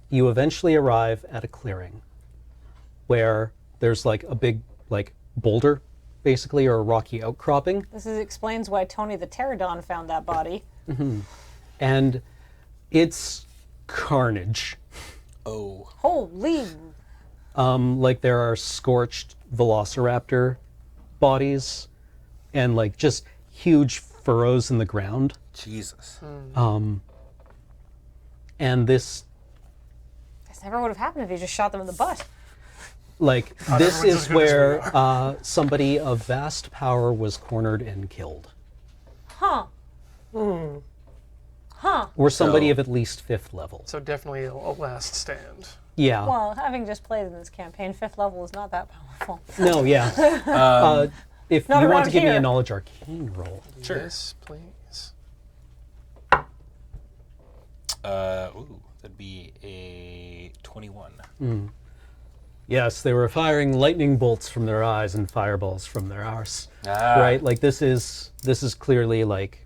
you eventually arrive at a clearing where there's like a big like boulder, basically, or a rocky outcropping, Explains why Tony the Pterodon found that body. and it's carnage. Oh. Holy... Like there are scorched velociraptor bodies and like just huge furrows in the ground. Jesus. And this This never would have happened if he just shot them in the butt. like this everyone's as is good as we where somebody of vast power was cornered and killed. Huh. Huh. Or somebody So- of at least 5th level. So definitely a last stand. Yeah. Well, having just played in this campaign, 5th level is not that powerful. No, yeah. If Not you want around to give me a here. knowledge arcane roll. Sure. Yes, please. That'd be a 21. Yes, they were firing lightning bolts from their eyes and fireballs from their arse. Ah. Right? Like this is clearly like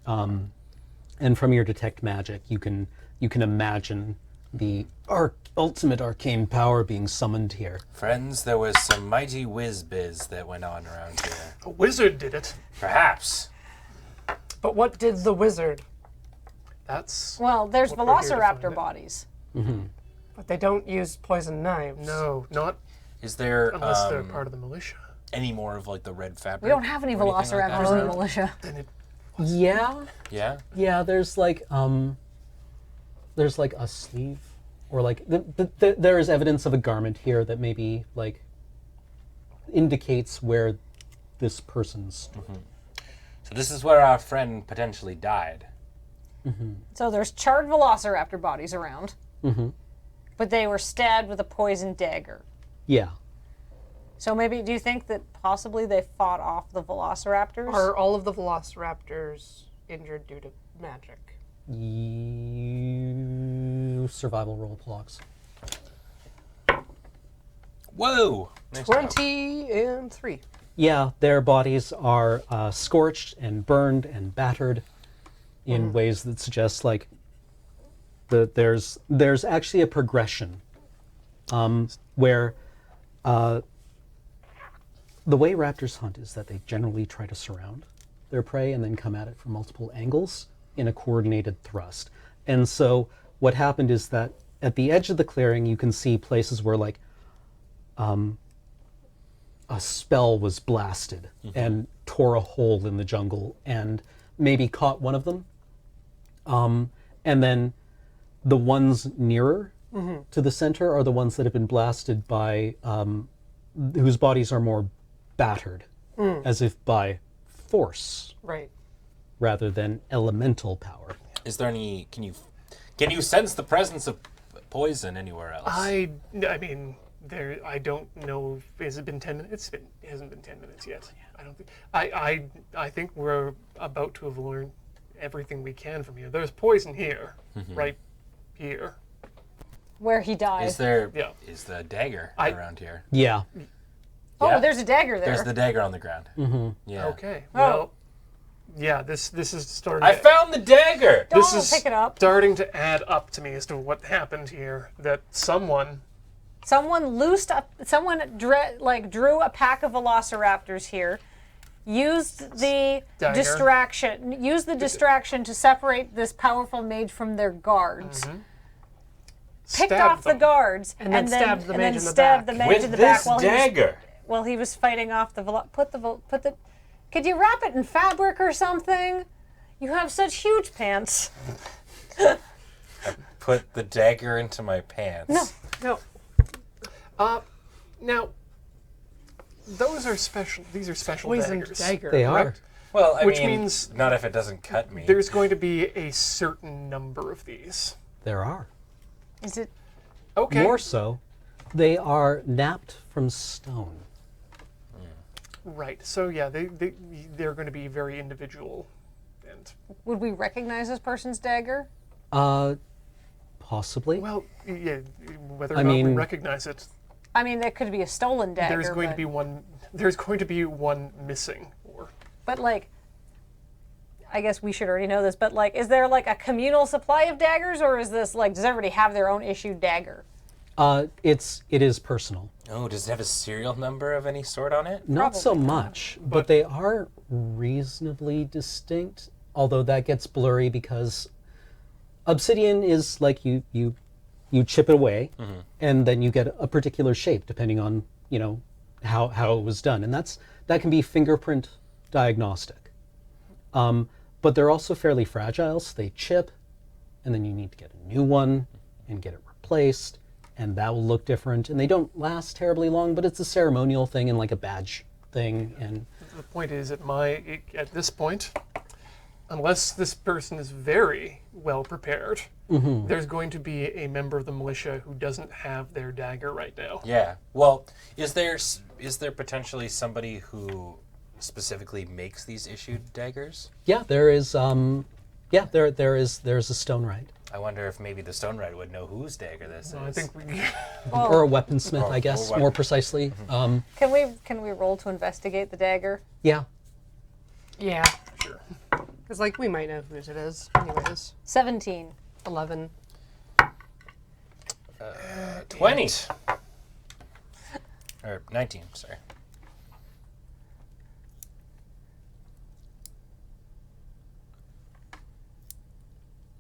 and from your detect magic, you can imagine the ultimate arcane power being summoned here. Friends, there was some mighty whiz-biz that went on around here. A wizard did it. Perhaps. But what did the wizard? That's... Well, there's What we're here to find velociraptor out. bodies. But they don't use poison knives. No, not Is there unless they're part of the militia. any more of like the red fabric? We don't have any or anything like velociraptors that? in the militia. Then it... Yeah. Yeah? Yeah, there's like a sleeve or like there is evidence of a garment here that maybe like indicates where this person's So this is where our friend potentially died. So there's charred velociraptor bodies around. But they were stabbed with a poison dagger. Yeah. So maybe, do you think that possibly they fought off the velociraptors? Are all of the velociraptors injured due to magic? You 2 survival roll blocks. Whoa! Nice job. 20 and 3. Yeah, their bodies are scorched and burned and battered in ways that suggest like there's actually a progression where the way raptors hunt is that they generally try to surround their prey and then come at it from multiple angles in a coordinated thrust. And so what happened is that at the edge of the clearing you can see places where like a spell was blasted and tore a hole in the jungle and maybe caught one of them. And then the ones nearer to the center are the ones that have been blasted by, whose bodies are more battered, as if by force Right. rather than elemental power. Is there any? Can you sense the presence of poison anywhere else? I mean, there. I don't know. Has it been 10 minutes? It hasn't been 10 minutes yet. I don't think. I think we're about to have learned everything we can from here. There's poison here, right here. Where he died. Is there? Yeah. Is the dagger I- around here? Yeah. Oh, Yeah. there's a dagger there. There's the dagger on the ground. Yeah. Okay. Well, yeah. This is starting. I to- found the dagger. Don't this is pick it up. starting to add up to me as to what happened here. That someone. Someone drew a pack of velociraptors here, used the Dagger. distraction to separate this powerful mage from their guards. Picked stabbed off the them. guards And then stabbed the mage in the stabbed back. the mage With in the this back dagger. while he was fighting off the Could you wrap it in fabric or something? You have such huge pants. Put the dagger into my pants. No. Now, those are special. These are special Poisoned daggers. dagger. They are. correct? Well, I Which mean, means not if it doesn't cut me. There's going to be a certain number of these. There are. Is it? Okay. More so, they are napped from stone. Right. So yeah, they're going to be very individual, and Would we recognize this person's dagger? Possibly. well, yeah. Whether or I not we mean- recognize it, I mean, that could be a stolen dagger. there's going to but- be one. There's going to be one missing. Or But like, I guess we should already know this. But like, is there like a communal supply of daggers, or is this like, does everybody have their own issued dagger? It is personal. Oh, does it have a serial number of any sort on it? Not so Probably not. much, but they are reasonably distinct. Although that gets blurry because obsidian is like you chip it away, and then you get a particular shape depending on how it was done, and that can be fingerprint diagnostic. But they're also fairly fragile, so they chip, and then you need to get a new one and get it replaced, and that will look different. And they don't last terribly long, but it's a ceremonial thing and like a badge thing. And the point is, at this point, unless this person is very well prepared, there's going to be a member of the militia who doesn't have their dagger right now. Yeah. Well, is there potentially somebody who specifically makes these issued daggers? yeah, there is. There's a stone right. I wonder if maybe the Stonewright would know whose dagger this I is. think we. Or a weaponsmith, Or- I guess, or more weapon. precisely. Can we roll to investigate the dagger? Yeah. Yeah. Sure. Because, like, we might know whose it is. Anyways. 17. 11. 20. Or 19, sorry.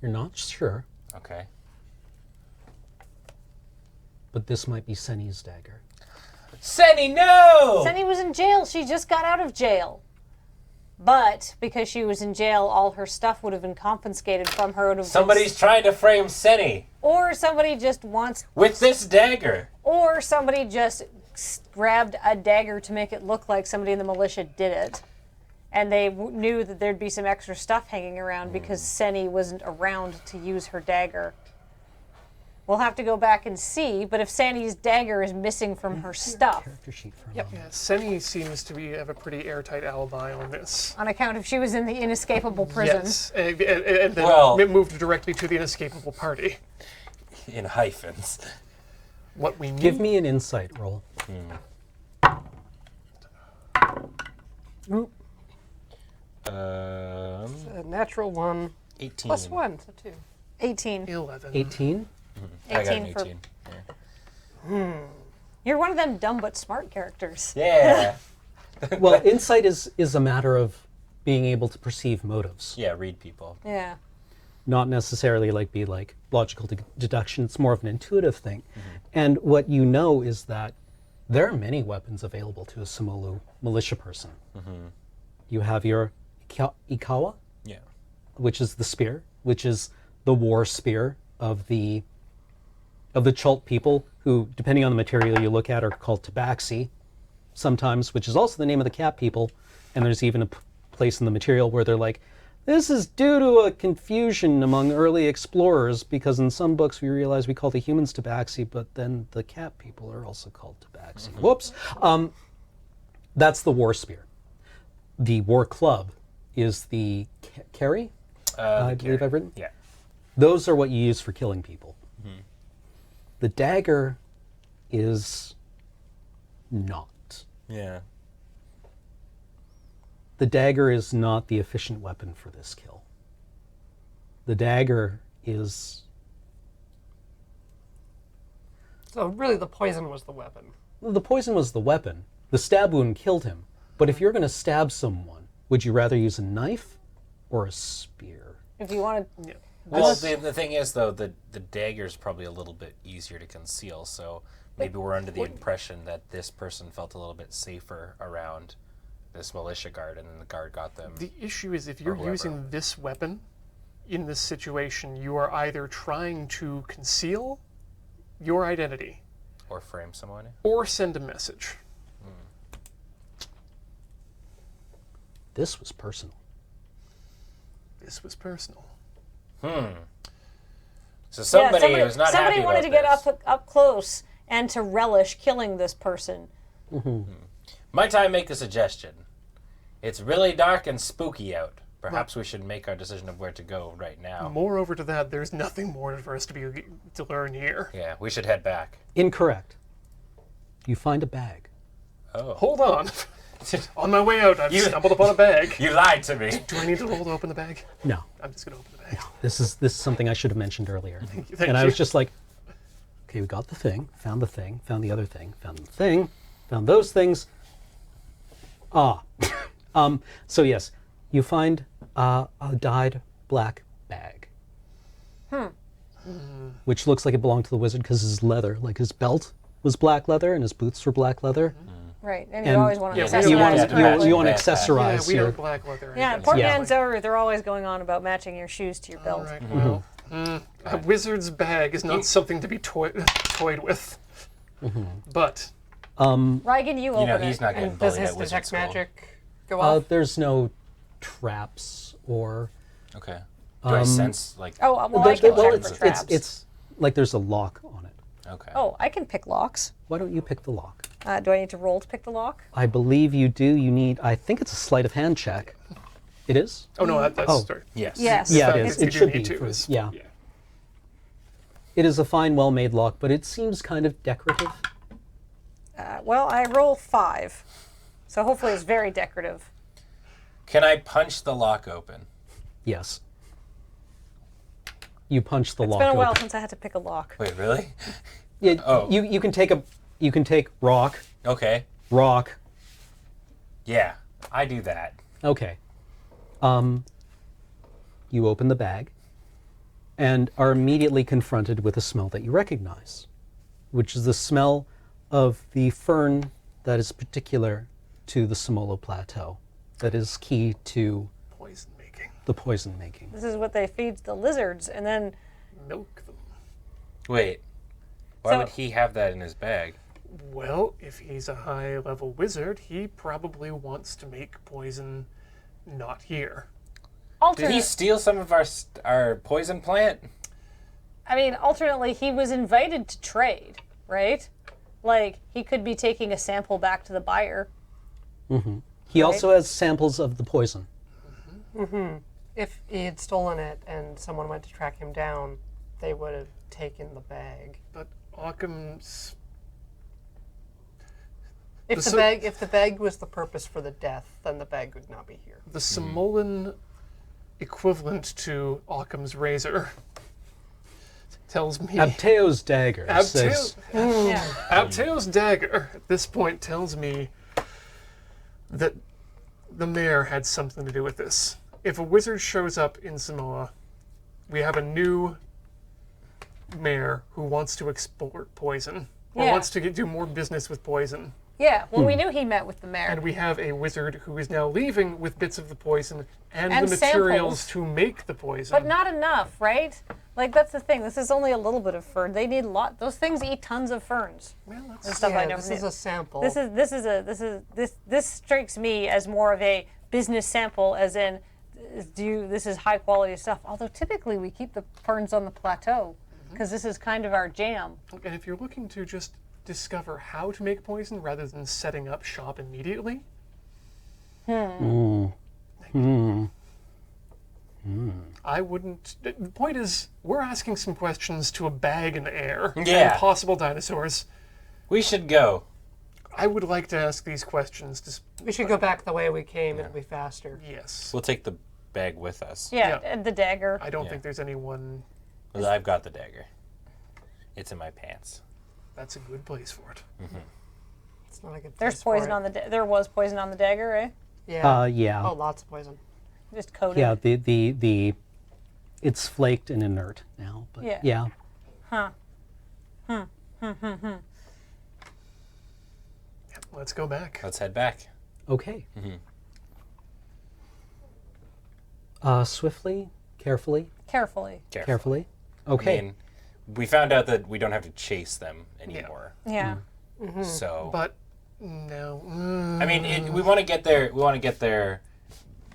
You're not sure, Okay. but this might be Seni's dagger. Senny, no! Senny was in jail. She just got out of jail. But because she was in jail, all her stuff would have been confiscated from her. It would have been- Somebody's trying to frame Senny or somebody just wants, with this dagger. or somebody just grabbed a dagger to make it look like somebody in the militia did it. And they knew that there'd be some extra stuff hanging around because Senny wasn't around to use her dagger. We'll have to go back and see, but if Senny's dagger is missing from her stuff, Character sheet for Yeah, Seni seems to have a pretty airtight alibi on this. on account of she was in the inescapable prison. Yes, and then Well- it moved directly to the inescapable party. in hyphens. What we need. Give me an insight roll. A natural 1 18. plus 1, so 2. 18. 11. 18? I got an 18 for- 18. Yeah. You're one of them dumb but smart characters. Yeah. Well, insight is a matter of being able to perceive motives. Yeah, read people. Yeah. Not necessarily be logical deduction. It's more of an intuitive thing. And what you know is that there are many weapons available to a Semolo militia person. You have your Ikawa, Yeah. which is the spear, which is the war spear of the Chult people, who, depending on the material you look at, are called tabaxi sometimes, which is also the name of the cat people. And there's even a place in the material where they're like, this is due to a confusion among early explorers, because in some books we realize we call the humans tabaxi, but then the cat people are also called tabaxi. Whoops. That's the war spear. The war club is the carry, I believe I've written. Yeah. Those are what you use for killing people. The dagger is not. Yeah. The dagger is not the efficient weapon for this kill. The dagger is... So really the poison was the weapon. The poison was the weapon. The stab wound killed him. But if you're going to stab someone, would you rather use a knife or a spear? If you want to... Well, the thing is, though, the dagger's probably a little bit easier to conceal, so maybe we're under the impression that this person felt a little bit safer around this militia guard, and then the guard got them. The issue is if you're whoever. using this weapon in this situation, you are either trying to conceal your identity Or frame someone. or send a message. This was personal. This was personal. So somebody was not somebody happy wanted about to get this. up close and to relish killing this person. Might I make a suggestion? It's really dark and spooky out. Perhaps we should make our decision of where to go right now. Moreover to that, there's nothing more for us to learn here. Yeah, we should head back. Incorrect. You find a bag. Oh. Hold on. On my way out, I've stumbled upon a bag. You lied to me. Do I need to roll to open the bag? No. I'm just going to open the bag. This is something I should have mentioned earlier. Thank And I you. was just like, okay, we got the thing, found the other thing, found the thing, found those things. So yes, you find a dyed black bag. Which looks like it belonged to the wizard because his leather, like his belt was black leather and his boots were black leather. Right, and you And always want to Yeah, accessorize You want Yeah, to correctly. you want to Yeah, accessorize we your... don't black leather. Yeah, anything. portmanteaux, they're always going on about matching your shoes to your belt. All right, well, a wizard's bag is not something to be toyed with. But Reigen, you open You know, it. he's not getting And does bullied his at wizard detect school. magic go off? There's no traps or... Okay. Do I sense, like... Oh, well, I can check for traps. it's like there's a lock on it. Okay. Oh, I can pick locks. Why don't you pick the lock? Do I need to roll to pick the lock? I believe you do. You need, I think it's a sleight of hand check. It is? oh no, that's Oh. sorry. Yes. Yes. Yeah, That it you is. It do should need be. to is- Yeah. It is a fine, well-made lock, but it seems kind of decorative. Well, I roll 5. So hopefully it's very decorative. Can I punch the lock open? Yes. You punch the It's lock been a while open. since I had to pick a lock. Wait, really? Yeah, Oh. you can take rock. Okay. Yeah, I do that. Okay. You open the bag and are immediately confronted with a smell that you recognize, which is the smell of the fern that is particular to the Semolo Plateau, that is key to Poison making. the poison making. This is what they feed the lizards, and then Milk them. Wait. Why So- would he have that in his bag? Well, if he's a high-level wizard, he probably wants to make poison not here. Did he steal some of our poison plant? alternately, he was invited to trade, right? Like, he could be taking a sample back to the buyer. He also has samples of the poison. If he had stolen it and someone went to track him down, they would have taken the bag. But Occam's... If the bag was the purpose for the death, then the bag would not be here. The Semolan equivalent to Occam's razor tells me... Abteo's dagger says... Yeah. Abteo's dagger, at this point, tells me that the mayor had something to do with this. If a wizard shows up in Samoa, we have a new mayor who wants to export poison, or Yeah. wants to do more business with poison. Yeah, well, we knew he met with the mayor. And we have a wizard who is now leaving with bits of the poison and And the materials samples. to make the poison. But not enough, right? Like, that's the thing. This is only a little bit of fern. They need a lot. Those things eat tons of ferns. Well, that's... And stuff I Yeah, never this knew. is a sample. This strikes me as more of a business sample, as in, this is high quality stuff. Although typically we keep the ferns on the plateau, because this is kind of our jam. And if you're looking to just discover how to make poison rather than setting up shop immediately, I wouldn't... The point is, we're asking some questions to a bag in the air Yeah. and possible dinosaurs. We should go. I would like to ask these questions to... We should go back the way we came. It'll be faster. Yes. We'll take the bag with us. Yeah, Yeah. and the dagger. I don't think there's anyone... Well, I've got the dagger. It's in my pants. That's a good place for it. It's not a good. There's place for poison it. on the. There was poison on the dagger, eh? Yeah. Yeah. Oh, lots of poison. Just coated. Yeah, the it's flaked and inert now, but Yeah. yeah. Let's go back. Let's head back. Okay. Swiftly, carefully, Carefully. carefully. Okay. I mean, we found out that we don't have to chase them anymore. Yeah. So, But no. I mean, we want to get there. We want to get there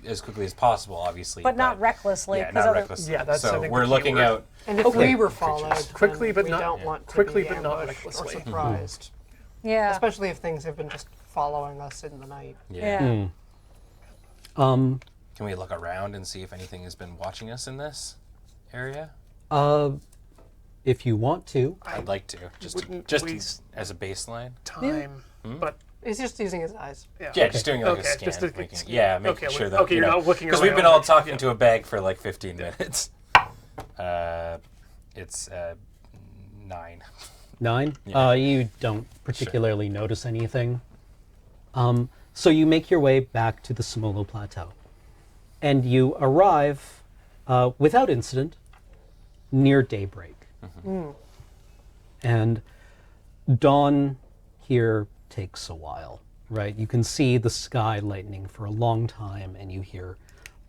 as quickly as possible, obviously. But not recklessly. Yeah, 'cause not other- recklessly. Yeah, that's, I so think, we're the key looking word. out. And if Okay. we were followed, Quickly, then but not- we don't want to quickly, be but not ambushed recklessly. or surprised. Yeah. Especially if things have been just following us in the night. Yeah. Um. Can we look around and see if anything has been watching us in this area? If you want to. I'd like to, wouldn't just waste as a baseline. Time. But He's just using his eyes. yeah. Yeah, just doing like Okay, a scan. just a making, scan. yeah, making Okay, sure well, that okay, you're not looking because we've been around. all talking Yeah. to a bag for like 15 minutes. It's 9. 9? Yeah. You don't particularly notice anything. So you make your way back to the Semolo Plateau. And you arrive, without incident, near daybreak. And dawn here takes a while, right? You can see the sky lightening for a long time, and you hear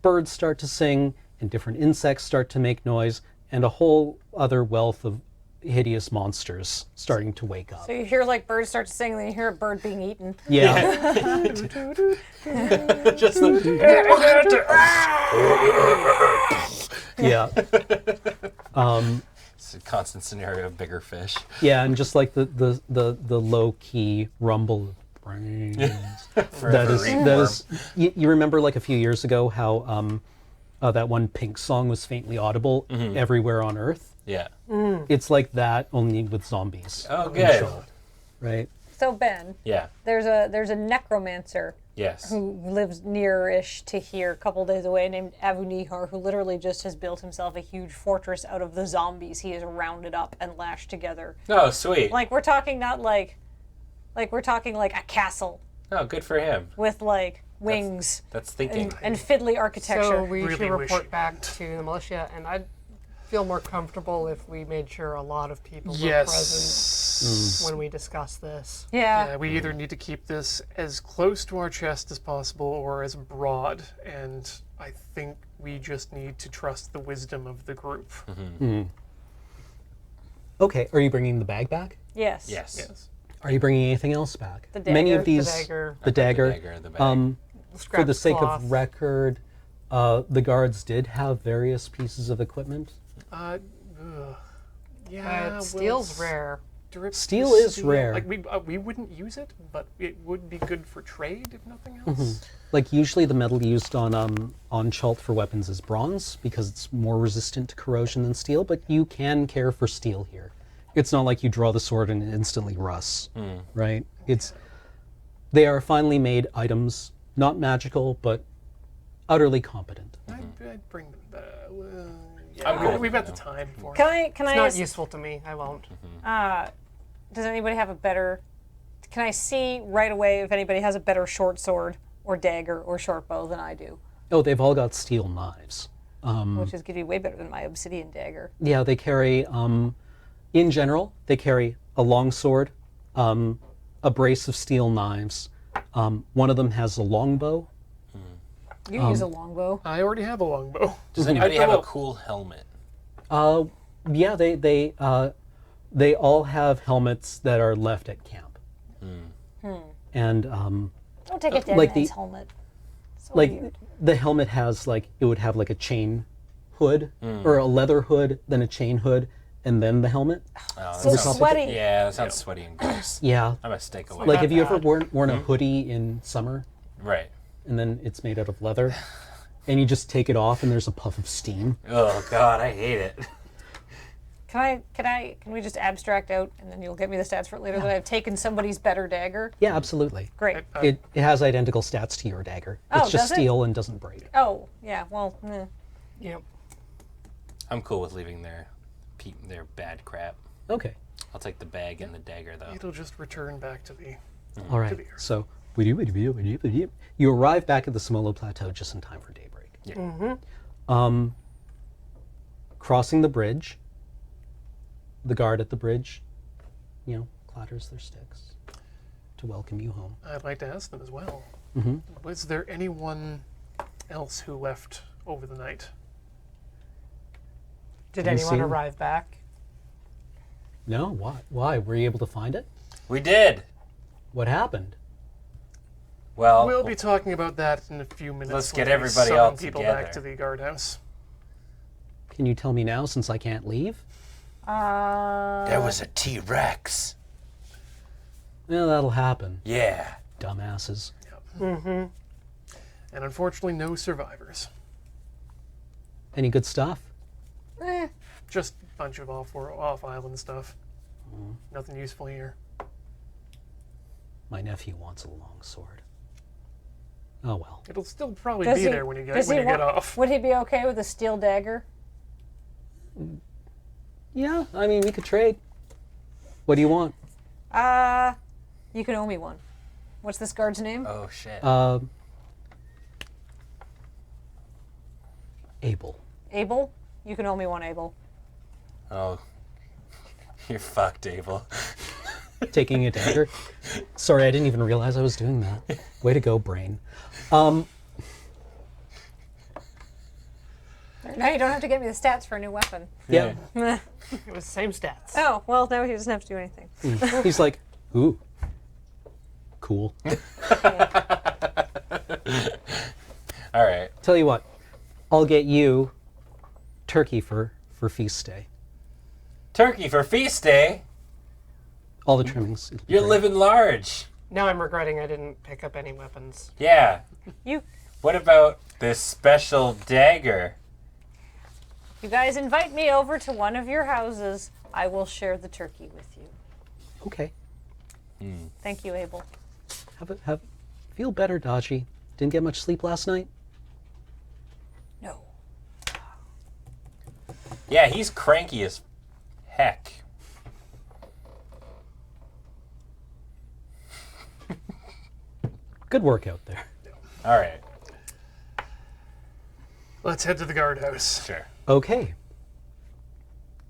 birds start to sing, and different insects start to make noise, and a whole other wealth of hideous monsters starting to wake up. So you hear like birds start to sing, and then you hear a bird being eaten. Yeah. Just the, Yeah. it's a constant scenario of bigger fish. Yeah, and just like the low key rumble of brains. that is you remember like a few years ago how that one Pink song was faintly audible everywhere on Earth? Yeah. It's like that, only with zombies. Oh, in good. Chult, right? So Ben, Yeah. there's a necromancer Yes. who lives near-ish to here, a couple days away, named Avunihar, who literally just has built himself a huge fortress out of the zombies he has rounded up and lashed together. Oh, sweet. Like we're talking not like we're talking like a castle Oh, good for him. with like wings That's thinking. and fiddly architecture. So we Really should report wishy. back to the militia, and I'd feel more comfortable if we made sure a lot of people were yes. present when we discuss this. yeah. We either need to keep this as close to our chest as possible or as broad, and I think we just need to trust the wisdom of the group. Okay, are you bringing the bag back? Yes. Yes. Yes. Are you bringing anything else back? The Many dagger, of the these, dagger. the dagger. The bag. For Scrapped the sake cloth. of record, the guards did have various pieces of equipment. Yeah. Steel's we'll rare. strip Steel the is steel? rare. Like we wouldn't use it, but it would be good for trade if nothing else. Mm-hmm. Like usually the metal used on Chult for weapons is bronze because it's more resistant to corrosion than steel, but you can care for steel here. It's not like you draw the sword and it instantly rusts, right? They are finely made items, not magical, but utterly competent. I'd bring them back. I'm cool with we've got it, the time for it. Can I It's not ask- useful to me. I won't. does anybody have a better? Can I see right away if anybody has a better short sword or dagger or short bow than I do? Oh, they've all got steel knives. Which is going to be way better than my obsidian dagger. Yeah, they carry, in general, they carry a long sword, a brace of steel knives. One of them has a longbow. You use a longbow. I already have a longbow. Does anybody have a cool helmet? Yeah, they all have helmets that are left at camp. And Don't take a dead like man's the- helmet. So like weird. the helmet has like it would have like a chain hood or a leather hood, then a chain hood, and then the helmet. Oh, So that sounds- sweaty. Yeah, that sounds sweaty and gross. Yeah, I'm a steak away. like have you Not ever bad. worn a hoodie in summer Right. and then it's made out of leather, and you just take it off and there's a puff of steam. Oh God, I hate it. Can we just abstract out and then you'll get me the stats for it later that I've taken somebody's better dagger? Yeah, absolutely. Great. It has identical stats to your dagger. Oh, It's just does it? steel and doesn't break. Oh, yeah, well, Yep. I'm cool with leaving their bad crap. Okay. I'll take the bag and the dagger though. It'll just return back to the. All right. the earth. So you arrive back at the Semolo Plateau just in time for daybreak. Yeah. Crossing the bridge, the guard at the bridge, clatters their sticks to welcome you home. I'd like to ask them as well. Was there anyone else who left over the night? Did you anyone see him? arrive back? No? Why? Were you able to find it? We did. What happened? Well, We'll be talking about that in a few minutes. Let's when get we everybody summon all people together. back to the guardhouse. Can you tell me now since I can't leave? There was a T-Rex. Yeah, that'll happen. yeah. Dumbasses. And unfortunately, no survivors. Any good stuff? Just a bunch of off-island stuff. Nothing useful here. My nephew wants a long sword. Oh well. It'll still probably Does be he- there when you does get he get want- off. would he be okay with a steel dagger? Yeah, I mean we could trade. What do you want? You can owe me one. What's this guard's name? Oh shit. Abel. Abel? You can owe me one, Abel. Oh. You're fucked, Abel. Taking a dagger. Sorry, I didn't even realize I was doing that. Way to go, brain. Um, Now you don't have to get me the stats for a new weapon. yeah. Meh. It was the same stats. Oh, well, now he doesn't have to do anything. He's like, ooh, cool. All right. Tell you what, I'll get you turkey for feast day. Turkey for feast day. All the trimmings. It'll be You're great. living large. Now I'm regretting I didn't pick up any weapons. Yeah. You What about this special dagger? guys invite me over to one of your houses. I will share the turkey with you. Okay. Thank you, Abel. Feel better, Dodgy. Didn't get much sleep last night? No. Yeah, he's cranky as heck. Good work out there. All right. Let's head to the guardhouse. Sure. Okay.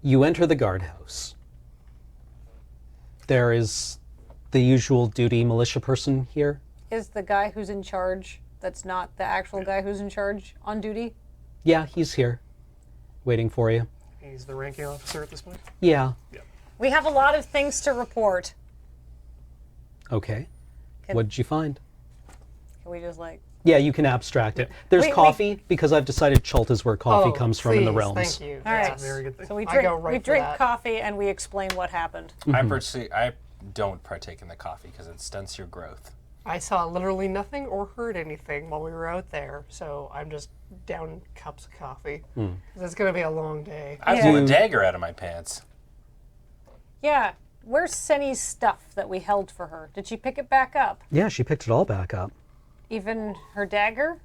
You enter the guardhouse. There is the usual duty militia person here. Is the guy who's in charge, that's not the actual guy who's in charge, on duty? Yeah, he's here. Waiting for you. He's the ranking officer at this point. Yeah. We have a lot of things to report. Okay. Can- What did you find? Can we just like? Yeah, you can abstract it. There's We- coffee because I've decided Chult is where coffee Oh, comes from in the please, realms. Thank you. All right. Yes. Very good thing. So we I drink. go right we for drink that. coffee and we explain what happened. I don't partake in the coffee because it stunts your growth. I saw literally nothing or heard anything while we were out there, so I'm just down cups of coffee. 'Cause it's going to be a long day. I pulled a dagger out of my pants. Yeah. Where's Senny's stuff that we held for her? Did she pick it back up? Yeah, she picked it all back up. Even her dagger?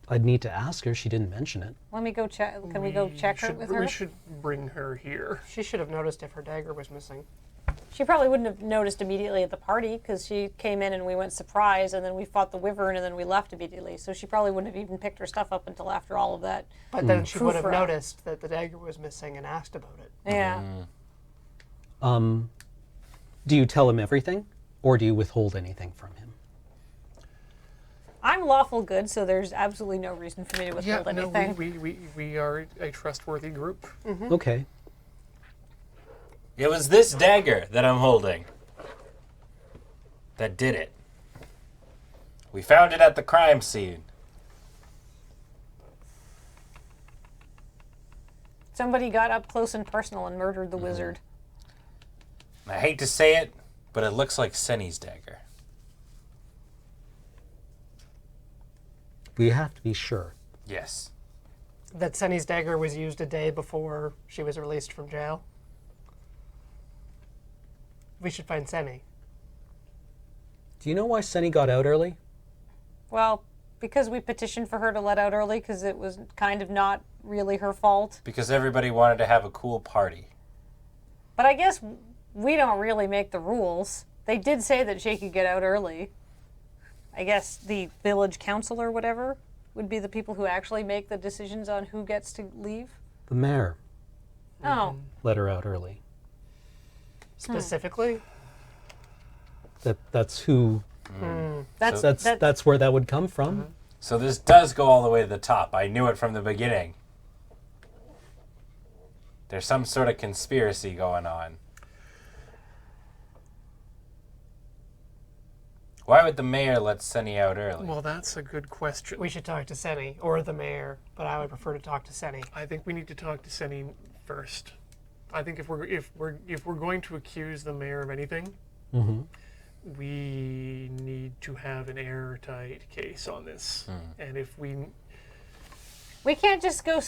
I'd need to ask her. She didn't mention it. Let me go check. Can we go check her with her? We should bring her here. She should have noticed if her dagger was missing. She probably wouldn't have noticed immediately at the party because she came in and we went surprise and then we fought the Wyvern and then we left immediately. So she probably wouldn't have even picked her stuff up until after all of that. But then she would have Proof route. noticed that the dagger was missing and asked about it. Yeah. Do you tell him everything, or do you withhold anything from him? I'm lawful good, so there's absolutely no reason for me to Yeah, withhold no, anything. we are a trustworthy group. Okay. It was this dagger that I'm holding that did it. We found it at the crime scene. Somebody got up close and personal and murdered the wizard. I hate to say it, but it looks like Senny's dagger. We have to be sure. Yes. That Senny's dagger was used a day before she was released from jail. We should find Senny. Do you know why Senny got out early? Well, because we petitioned for her to let out early because it was kind of not really her fault. Because everybody wanted to have a cool party. But I guess we don't really make the rules. They did say that she could get out early. I guess the village council or whatever would be the people who actually make the decisions on who gets to leave. The mayor Oh, let her out early. Specifically? That's who. that's That's where that would come from. So this does go all the way to the top. I knew it from the beginning. There's some sort of conspiracy going on. Why would the mayor let Senny out early? Well, that's a good question. We should talk to Senny or the mayor, but I would prefer to talk to Senny. I think we need to talk to Senny first. I think if we're going to accuse the mayor of anything, we need to have an airtight case on this. And if we can't just go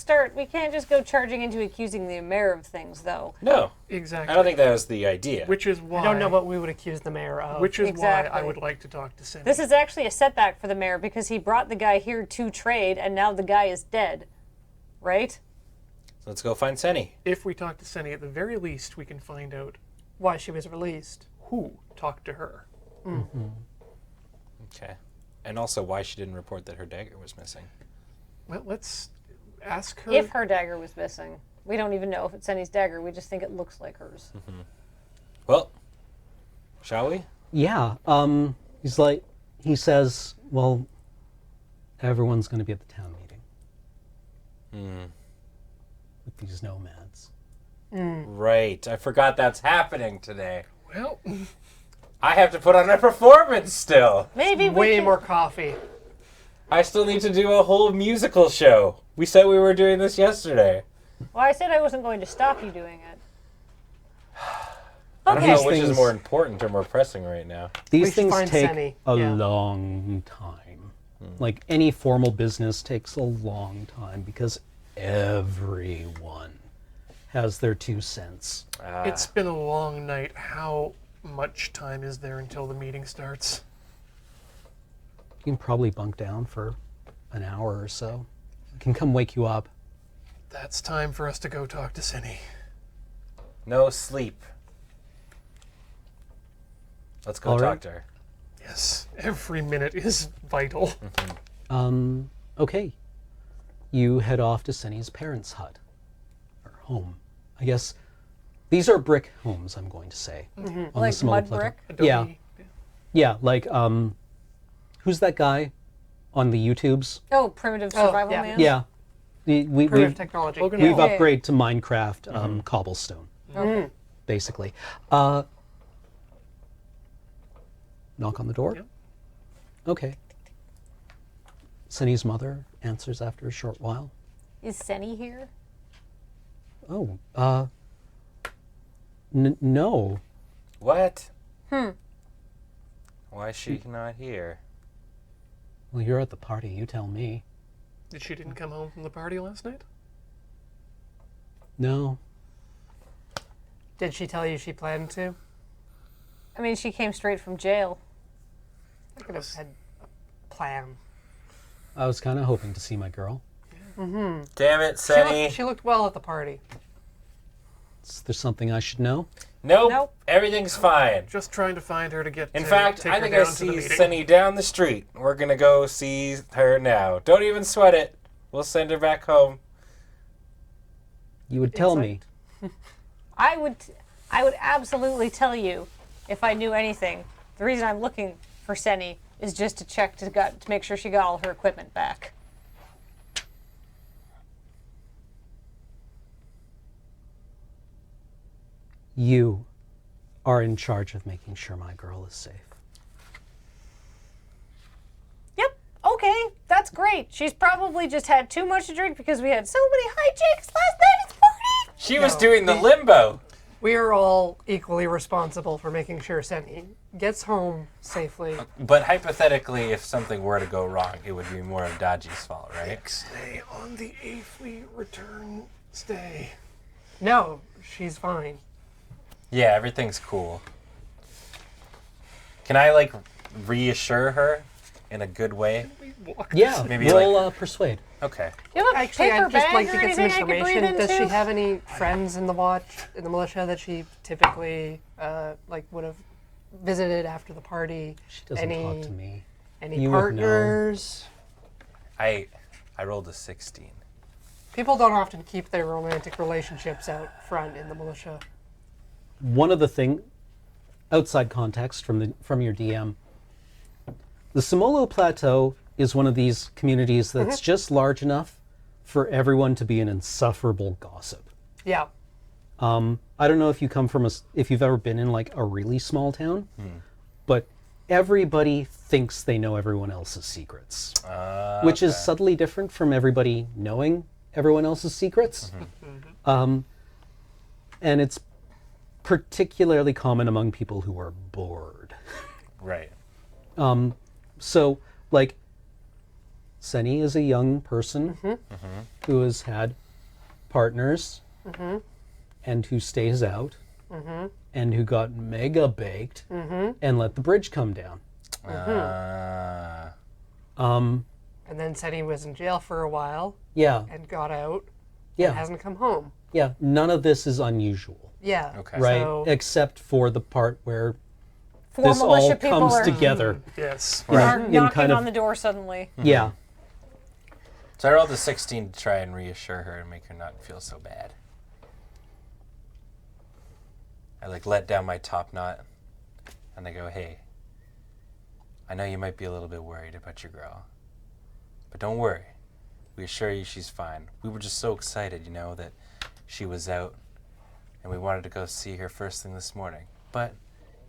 charging into accusing the mayor of things, though. No, exactly, I don't think that was the idea. which is why I don't know what we would accuse the mayor of. Which is why Exactly. I would like to talk to Senny. This is actually a setback for the mayor because he brought the guy here to trade, and now the guy is dead, right? So let's go find Senny. If we talk to Senny, at the very least, we can find out why she was released. who talked to her. Okay. And also why she didn't report that her dagger was missing. Well, let's ask her. If her dagger was missing. We don't even know if it's Senny's dagger. We just think it looks like hers. Well, shall we? Yeah. He says, well, everyone's going to be at the town meeting. With these nomads. Right. I forgot that's happening today. Well, I have to put on a performance still. Maybe we Way can- more coffee. I still need to do a whole musical show. We said we were doing this yesterday. Well, I said I wasn't going to stop you doing it. I don't Okay. know which is things- more important or more pressing right now. These We should things find take Senny, a yeah. long time. Like any formal business takes a long time because everyone has their 2 cents. it's been a long night. How much time is there until the meeting starts? You can probably bunk down for an hour or so. I can come wake you up. That's time for us to go talk to Senny. No sleep. Let's go All talk right. to her. Yes, every minute is vital. Okay. You head off to Senny's parents' hut. Or home. I guess these are brick homes, I'm going to say. On the Like Semolo mud Plateau. brick? Adobe, Yeah. Yeah, like, who's that guy on the YouTubes? Oh, primitive survival yeah. man? Yeah. We've Primitive technology. Logan we've Paul. Yeah. upgraded to Minecraft cobblestone, Okay. basically. Knock on the door. Yep. Okay. Sunny's mother answers after a short while. Is Senny here? Oh, no. What? Why is she not here? Well, you're at the party, you tell me. She didn't come home from the party last night? No. Did she tell you she planned to? I mean, she came straight from jail. I could have had a plan. I was kind of hoping to see my girl. Damn it, Senny. She looked well at the party. Is there something I should know? Nope. Nope. Everything's fine. Just trying to find her to get. In to fact, take I her think I down to the see meeting. Senny down the street. We're gonna go see her now. Don't even sweat it. We'll send her back home. You would tell me. I would absolutely tell you if I knew anything. The reason I'm looking for Senny is just to check to make sure she got all her equipment back. You are in charge of making sure my girl is safe. Yep. Okay. That's great. She's probably just had too much to drink because we had so many hijinks last night at the party. She was doing the limbo. We are all equally responsible for making sure Senny gets home safely. But hypothetically, if something were to go wrong, it would be more of Dodgy's fault, right? Stay on the A Fleet return stay. No, she's fine. Yeah, everything's cool. Can I, like, reassure her in a good way? Yeah, Maybe roll persuade. Okay. You have a Actually, paper I'd just bag like or to get some anything I could breathe information. Does she into? have any friends in the watch, in the militia, that she typically, would have visited after the party? She doesn't talk to me. Any You would know. partners? I rolled a 16. People don't often keep their romantic relationships out front in the militia. One of the thing, outside context from your DM, the Semolo Plateau is one of these communities that's just large enough for everyone to be an insufferable gossip. Yeah. I don't know if you come from if you've ever been in like a really small town, but everybody thinks they know everyone else's secrets, which is subtly different from everybody knowing everyone else's secrets. And it's particularly common among people who are bored. Right. So, like, Senny is a young person who has had partners and who stays out and who got mega baked and let the bridge come down. And then said he was in jail for a while Yeah, and got out and yeah, hasn't come home. yeah. None of this is unusual, Yeah. Okay. right? So, Except for the part where Four this all militia people comes are, together. Yes. are in knocking kind of- on the door suddenly. Yeah. So I rolled a 16 to try and reassure her and make her not feel so bad. I like let down my top knot and I go, hey, I know you might be a little bit worried about your girl, but don't worry. We assure you she's fine. We were just so excited, you know, that she was out and we wanted to go see her first thing this morning. But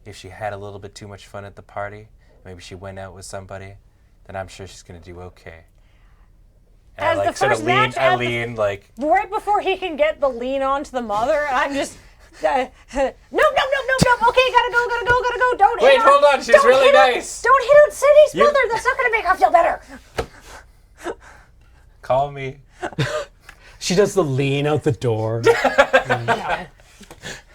if she had a little bit too much fun at the party, maybe she went out with somebody, then I'm sure she's going to do okay. And As I like the sort of first lean, match I at the- lean like, Right before he can get the lean onto the mother, I'm just. No, okay, gotta go. Don't wait, hit hold on, she's don't really hit on- nice. Don't hit on Cindy's You- mother. That's not gonna make her feel better. Call me. She does the lean out the door. yeah.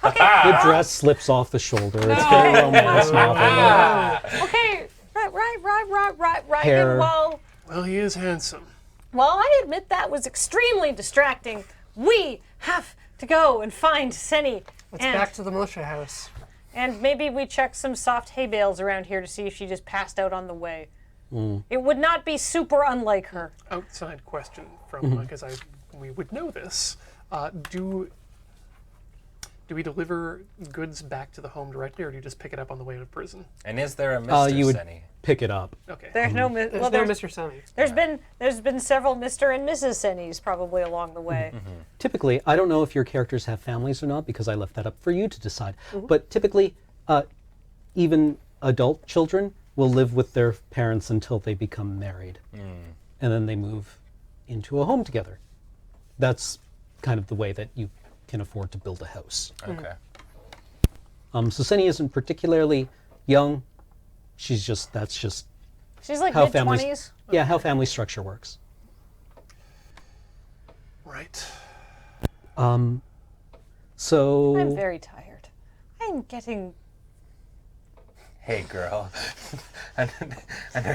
The dress slips off the shoulder. It's very romance novel. Okay, right. Hair. And while Well, he is handsome. I admit that was extremely distracting, we have to go and find Senny. Let's back to the militia house. And maybe we check some soft hay bales around here to see if she just passed out on the way. It would not be super unlike her. Outside question from because we would know this. Do we deliver goods back to the home directly, or do you just pick it up on the way to prison? And is there a Mr. You would Senny? pick it up. Okay. There's no There's well, no there's, Mr. Sunny. there's been several Mr. and Mrs. Sennys probably along the way. Typically, I don't know if your characters have families or not because I left that up for you to decide. But typically, even adult children will live with their parents until they become married. And then they move into a home together. That's kind of the way that you can afford to build a house. Okay. So Senny isn't particularly young. She's like how mid-20s. Yeah, how family structure works. Right. So I'm very tired. I'm getting... Hey, girl. I know.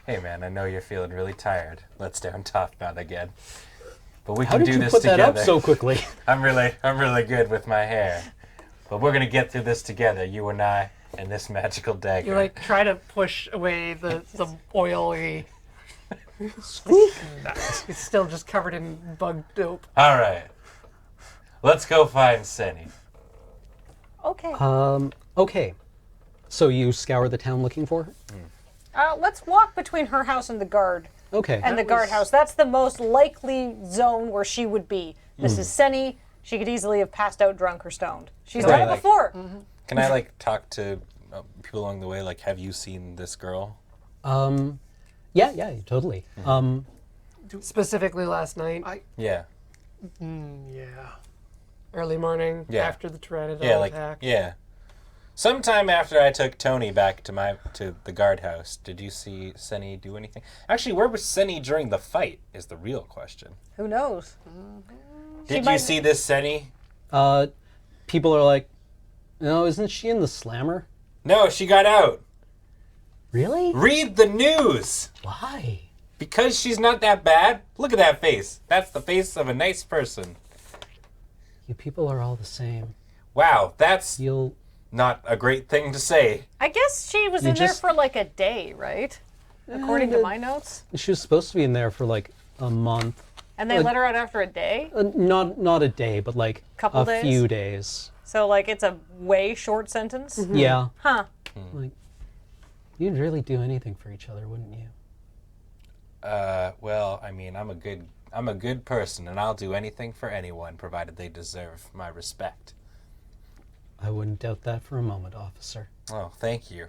Hey, man. I know you're feeling really tired. Let's don't talk about again. But we how can did do you this put together. that up so quickly? I'm really good with my hair. But we're gonna get through this together, you and I, and this magical dagger. You like try to push away the oily. It's still just covered in bug dope. All right. Let's go find Senny. Okay. Okay. So you scour the town looking for her? Let's walk between her house and the guard. Okay. And the guardhouse. That's the most likely zone where she would be. This is Senny. She could easily have passed out drunk or stoned. She's done it Right. before. Can I like talk to people along the way? Like, have you seen this girl? Yeah, totally. Specifically last night, Yeah. Yeah. early morning, Yeah. after the pteranodon Yeah, like attack. yeah. Sometime after I took Tony back to the guardhouse, did you see Senny do anything? Actually, where was Senny during the fight? Is the real question. Who knows? Did might- you see this Senny? People are like, no, isn't she in the slammer? No, she got out. Really? Read the news. Why? Because she's not that bad. Look at that face. That's the face of a nice person. You people are all the same. Wow, that's You'll... not a great thing to say. I guess she was You in there just- for like a day, right? According to my notes. She was supposed to be in there for like a month. And they let her out after a day? Not a day, but like Couple a days? few days. So like it's a way short sentence? Yeah. Huh. Like, you'd really do anything for each other, wouldn't you? Well, I mean, I'm a good person, and I'll do anything for anyone, provided they deserve my respect. I wouldn't doubt that for a moment, officer. Oh, thank you.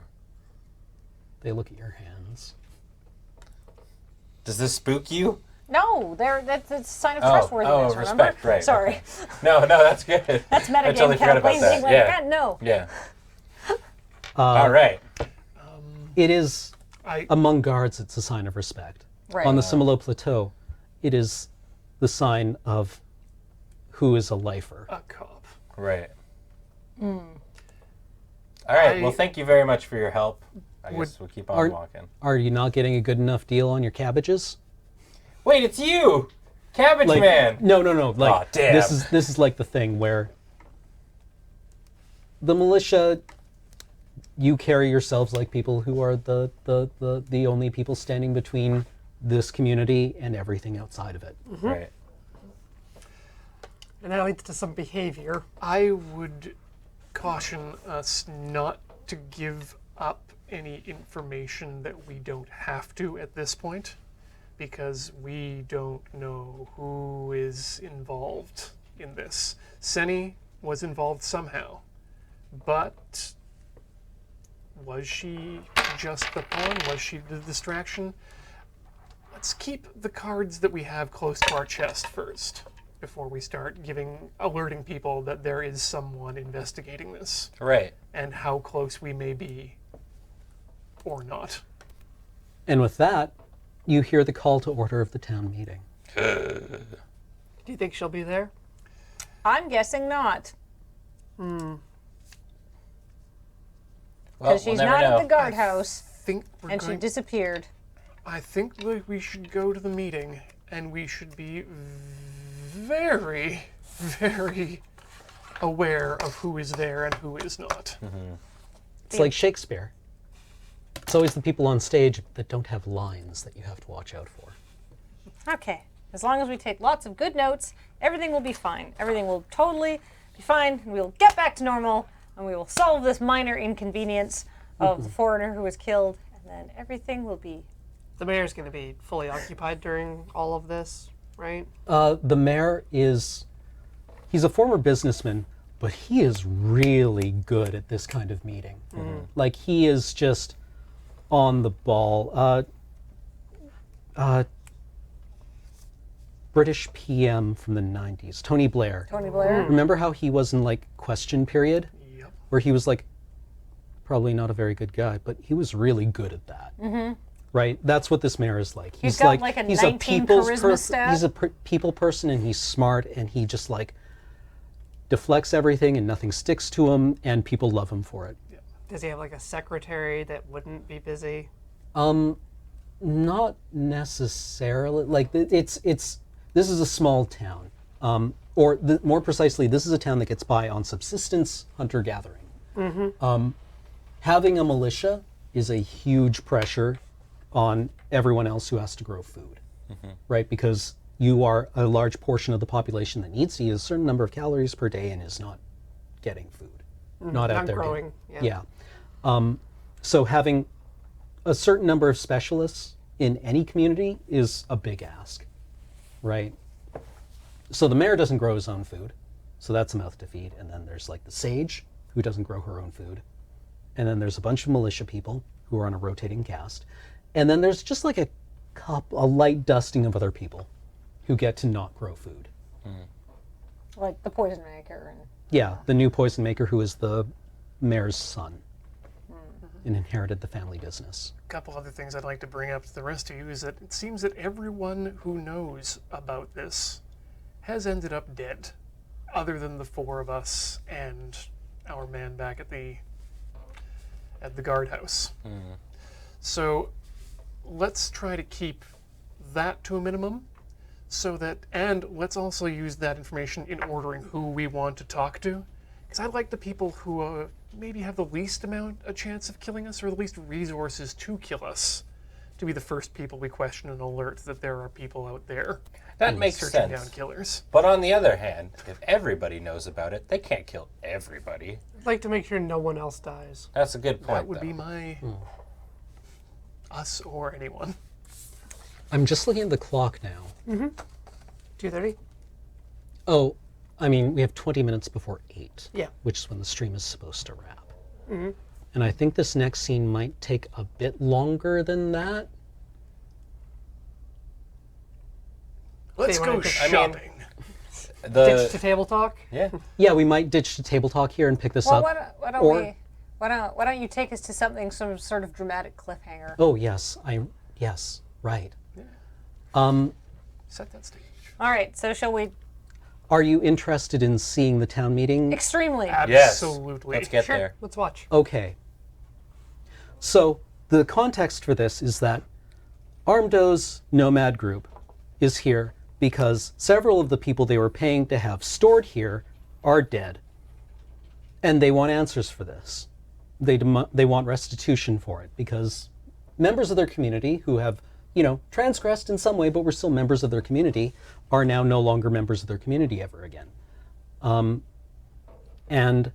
They look at your hands. Does this spook you? No, that's a sign of Oh, trustworthiness, remember? respect, right. Sorry. Okay. No, that's good. That's metagame I totally forgot about Kathleen that. being like, Yeah. "God, no. Yeah. All right. It is, I among guards, it's a sign of respect. Right. On the Semolo Plateau, it is the sign of who is a lifer. a cop. Right. All right. Well, thank you very much for your help. I Would- guess we'll keep on Are- walking. Are you not getting a good enough deal on your cabbages? Wait, it's you, Cabbage Like, Man. No. Like, Aw, damn. this is like the thing where the militia, you carry yourselves like people who are the only people standing between this community and everything outside of it. Right. And that leads to some behavior. I would caution us not to give up any information that we don't have to at this point, because we don't know who is involved in this. Senny was involved somehow, but was she just the pawn? Was she the distraction? Let's keep the cards that we have close to our chest first, before we start alerting people that there is someone investigating this, Right. and how close we may be or not. And with that, you hear the call to order of the town meeting. Do you think she'll be there? I'm guessing not. Well, Because she's we'll never not know. at the guardhouse, Think we're and she going. disappeared. I think that we should go to the meeting, and we should be very, very aware of who is there and who is not. It's like Shakespeare. It's always the people on stage that don't have lines that you have to watch out for. Okay. As long as we take lots of good notes, everything will be fine. Everything will totally be fine, and we will get back to normal, and we will solve this minor inconvenience of the foreigner who was killed, and then everything will be... The mayor's going to be fully occupied during all of this, right? The mayor he's a former businessman, but he is really good at this kind of meeting. Like, he is just on the ball. British PM from the 90s, Tony Blair. Tony Blair. Remember how he was in like question period? Yep. Where he was like, probably not a very good guy, but he was really good at that. Right? That's what this mayor is like. He's got like a 19 charisma stat. He's a people person, and he's smart, and he just like deflects everything, and nothing sticks to him, and people love him for it. Does he have like a secretary that wouldn't be busy? Not necessarily. Like this is a small town, more precisely, this is a town that gets by on subsistence hunter-gathering. Having a militia is a huge pressure on everyone else who has to grow food, right? Because you are a large portion of the population that needs to eat a certain number of calories per day and is not getting food, not out there growing. Yeah. So having a certain number of specialists in any community is a big ask, right? So the mayor doesn't grow his own food, so that's a mouth to feed. And then there's like the sage, who doesn't grow her own food. And then there's a bunch of militia people who are on a rotating cast. And then there's just like a light dusting of other people who get to not grow food. Like the poison maker. And Yeah, the new poison maker who is the mayor's son and inherited the family business. A couple other things I'd like to bring up to the rest of you is that it seems that everyone who knows about this has ended up dead, other than the four of us and our man back at the guardhouse. So let's try to keep that to a minimum, so that, and let's also use that information in ordering who we want to talk to, because I like the people who maybe have the least amount a chance of killing us, or the least resources to kill us, to be the first people we question and alert that there are people out there That makes searching sense. down killers. But on the other hand, if everybody knows about it, they can't kill everybody. I'd like to make sure no one else dies. That's a good point, That would though. be my us or anyone. I'm just looking at the clock now. 2:30? Oh, I mean, we have 20 minutes before 8. Yeah. Which is when the stream is supposed to wrap. And I think this next scene might take a bit longer than that. Let's you go wanna pick- shopping. Ditch to table talk? Yeah. Yeah, we might ditch the table talk here and pick this well, up. why don't you take us to something, some sort of dramatic cliffhanger? Oh, yes. Yes, right. Set that stage. All right, so shall we? Are you interested in seeing the town meeting? Extremely. Yes. Absolutely. Let's get Sure. there. Let's watch. Okay. So the context for this is that Armdo's nomad group is here because several of the people they were paying to have stored here are dead. And they want answers for this. They want restitution for it because members of their community who have, transgressed in some way, but were still members of their community, are now no longer members of their community ever again. And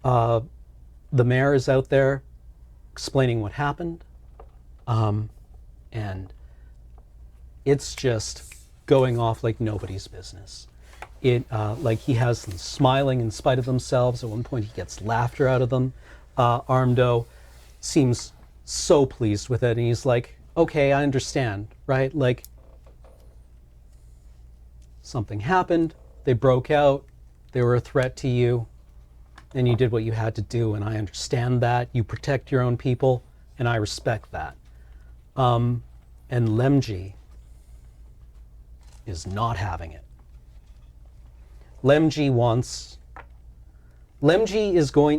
the mayor is out there explaining what happened. And it's just going off like nobody's business. Like he has them smiling in spite of themselves. At one point he gets laughter out of them. Armdo seems so pleased with it, and he's like, okay, I understand, right? Like, something happened, they broke out, they were a threat to you, and you did what you had to do, and I understand that. You protect your own people, and I respect that. And Lemji is not having it. Lemji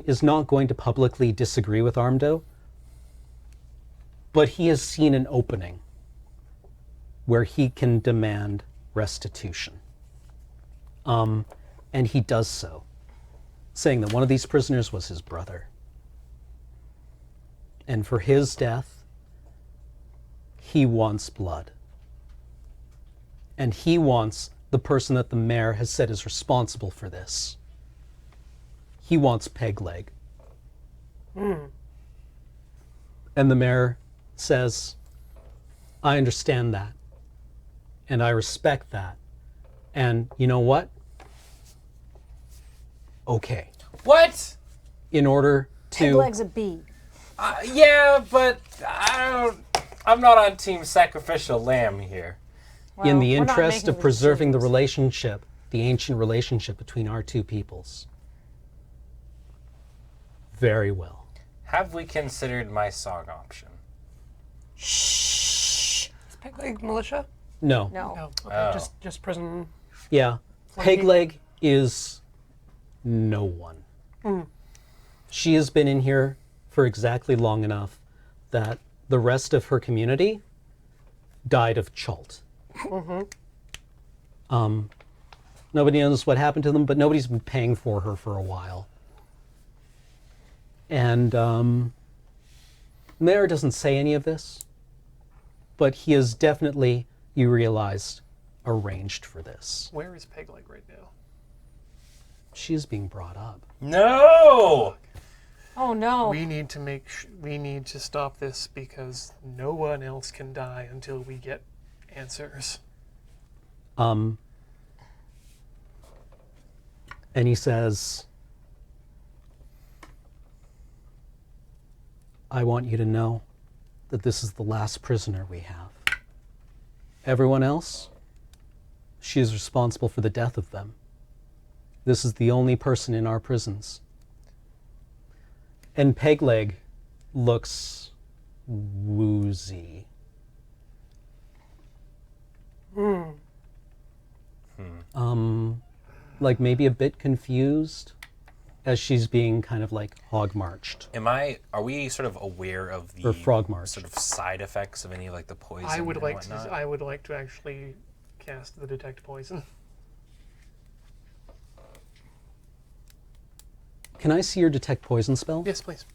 is not going to publicly disagree with Armdo, but he has seen an opening where he can demand restitution. And he does so, saying that one of these prisoners was his brother. And for his death, he wants blood. And he wants the person that the mayor has said is responsible for this. He wants Peg Leg. And the mayor says, I understand that. And I respect that. And you know what? Okay. What? In order Peg to... Leg's a bee. Yeah, but I'm not on team sacrificial lamb here. In the we're not interest making of the preserving the decisions. relationship, the ancient relationship between our two peoples. Very well. Have we considered my song option? Is Pegleg militia? No. No. No. Okay, Oh. just prison. Yeah. Pegleg is no one. She has been in here for exactly long enough that the rest of her community died of Chult. Nobody knows what happened to them, but nobody's been paying for her for a while. And Mayor doesn't say any of this, but he is definitely, you realized, arranged for this. Where is Pegleg right now? She's being brought up. No! Oh no. We need to we need to stop this because no one else can die until we get answers. And he says, I want you to know that this is the last prisoner we have. Everyone else, she is responsible for the death of them. This is the only person in our prisons. And Pegleg looks woozy. Like maybe a bit confused as she's being kind of like hog marched. Are we sort of aware of the Or frog march. sort of side effects of any of like the poison I would and like whatnot? I would like to actually cast the detect poison. Can I see your detect poison spell? Yes, please.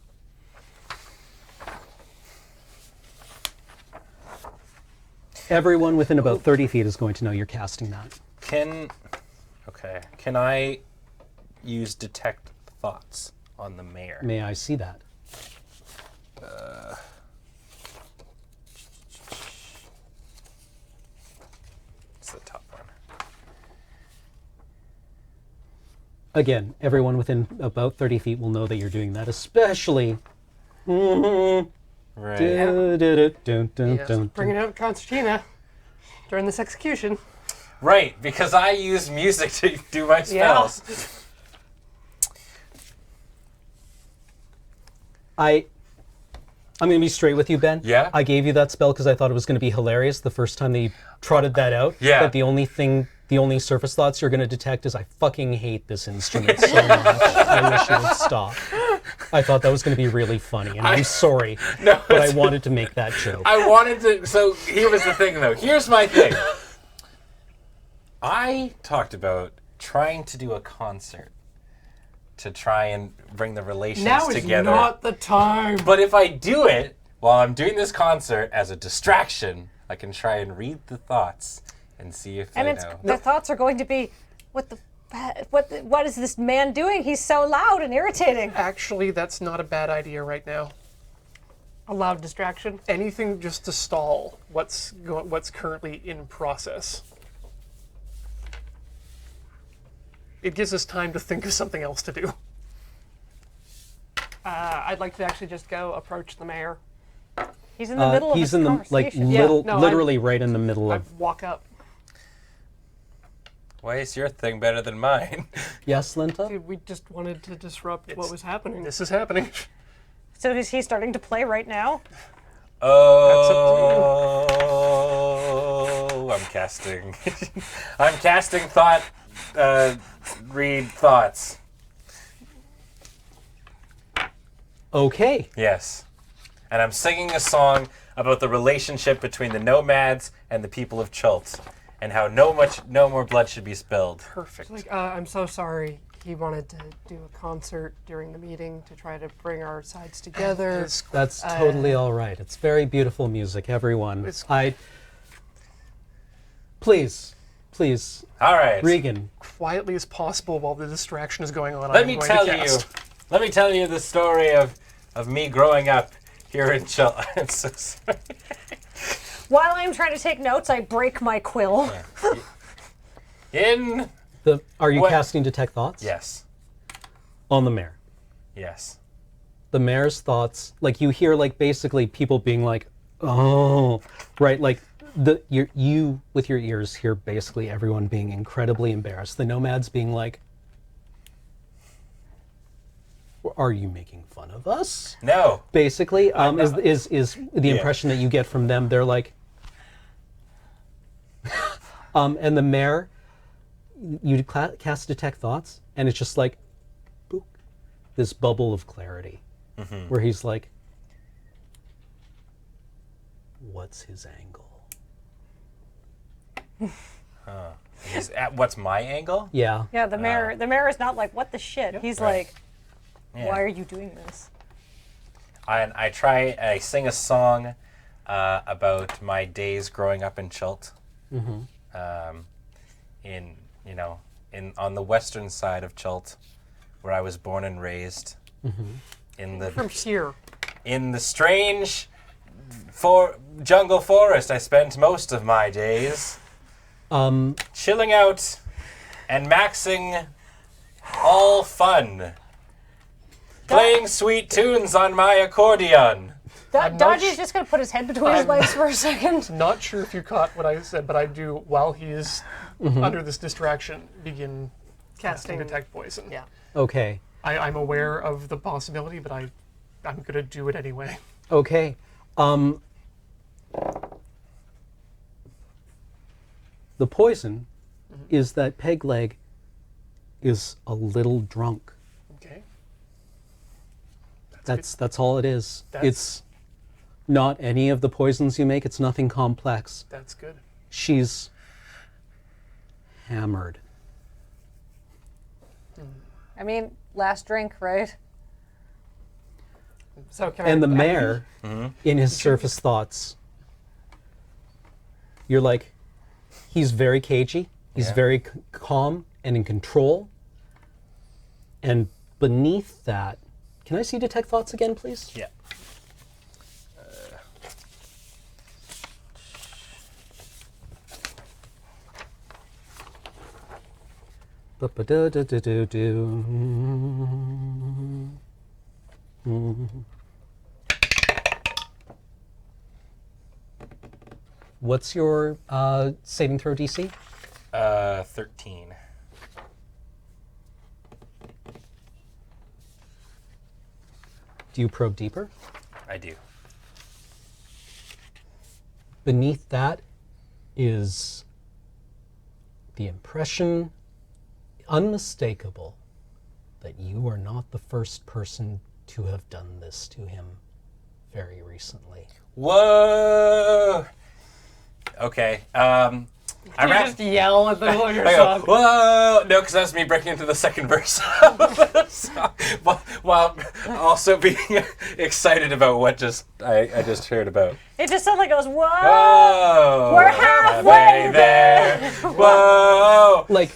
Everyone within about 30 feet is going to know you're casting that. Can I use detect thoughts on the mayor? May I see that? It's the top one. Again, everyone within about 30 feet will know that you're doing that, especially... Right. Bringing out concertina during this execution. Right, because I use music to do my spells. I'm going to be straight with you, Ben. Yeah? I gave you that spell because I thought it was going to be hilarious the first time that you trotted that out. Yeah. But the only surface thoughts you're going to detect is I fucking hate this instrument so much. I wish it would stop. I thought that was going to be really funny, and I'm sorry, No, but I wanted to make that joke. I wanted to. So here was the thing, though. Here's my thing. I talked about trying to do a concert to try and bring the relations Now is together. not the time. But if I do it while I'm doing this concert as a distraction, I can try and read the thoughts and see if And they it's know. the thoughts are going to be, what is this man doing? He's so loud and irritating. Actually, that's not a bad idea right now. A loud distraction. Anything just to stall what's currently in process. It gives us time to think of something else to do. I'd like to actually just go approach the mayor. He's in the middle of he's his in the conversation. literally right in the middle I of. walk up. Why is your thing better than mine? Yes, Linta? Dude, we just wanted to disrupt what was happening. This is happening. So is he starting to play right now? Oh, I'm casting. I'm casting thought. Read thoughts. Okay. Yes, and I'm singing a song about the relationship between the nomads and the people of Chult, and how no more blood should be spilled. Perfect. Like, I'm so sorry. He wanted to do a concert during the meeting to try to bring our sides together. That's totally all right. It's very beautiful music, everyone. Please, All right. Regan. Quietly as possible while the distraction is going on. Let me tell you the story of me growing up here in Chult. I'm so sorry. While I'm trying to take notes, I break my quill. Are you What? casting Detect Thoughts? Yes. On the mayor. Yes. the mayor's thoughts, like you hear like basically people being like, oh, right, like you with your ears hear basically everyone being incredibly embarrassed. The nomads being like, are you making fun of us? No. Basically, is the impression that you get from them. They're like, and the mayor, you cast detect thoughts, and it's just like, boop, this bubble of clarity, where he's like, what's his angle? What's my angle? Yeah. Yeah, the mayor is not like, what the shit? He's like, Yeah. why are you doing this? I sing a song about my days growing up in Chult. On the western side of Chult, where I was born and raised. From here. In the strange jungle forest, I spent most of my days. Chilling out and maxing all fun. Playing sweet tunes on my accordion. Dodgy's just gonna put his head between his legs for a second. Not sure if you caught what I said, but I do, while he is under this distraction, begin casting Detect Poison. Yeah. Okay. I'm aware of the possibility, but I'm going to do it anyway. Okay. The poison is that Pegleg is a little drunk. Okay. That's all it is. That's- It's not any of the poisons you make. It's nothing complex. That's good. She's hammered. I mean, last drink, right? So can And I, the mayor, in his surface thoughts, you're like, he's very cagey. He's very calm and in control. And beneath that, can I see Detect Thoughts again, please? Yeah. What's your saving throw DC? 13. Do you probe deeper? I do. Beneath that is the impression, unmistakable, that you are not the first person to have done this to him very recently. Whoa! Okay. you just yell at the whole your I go, song. whoa! No, because that's me breaking into the second verse. So, while also being excited about what I just heard about. It just sounds like it goes, whoa! Whoa! We're halfway there. Whoa! Like,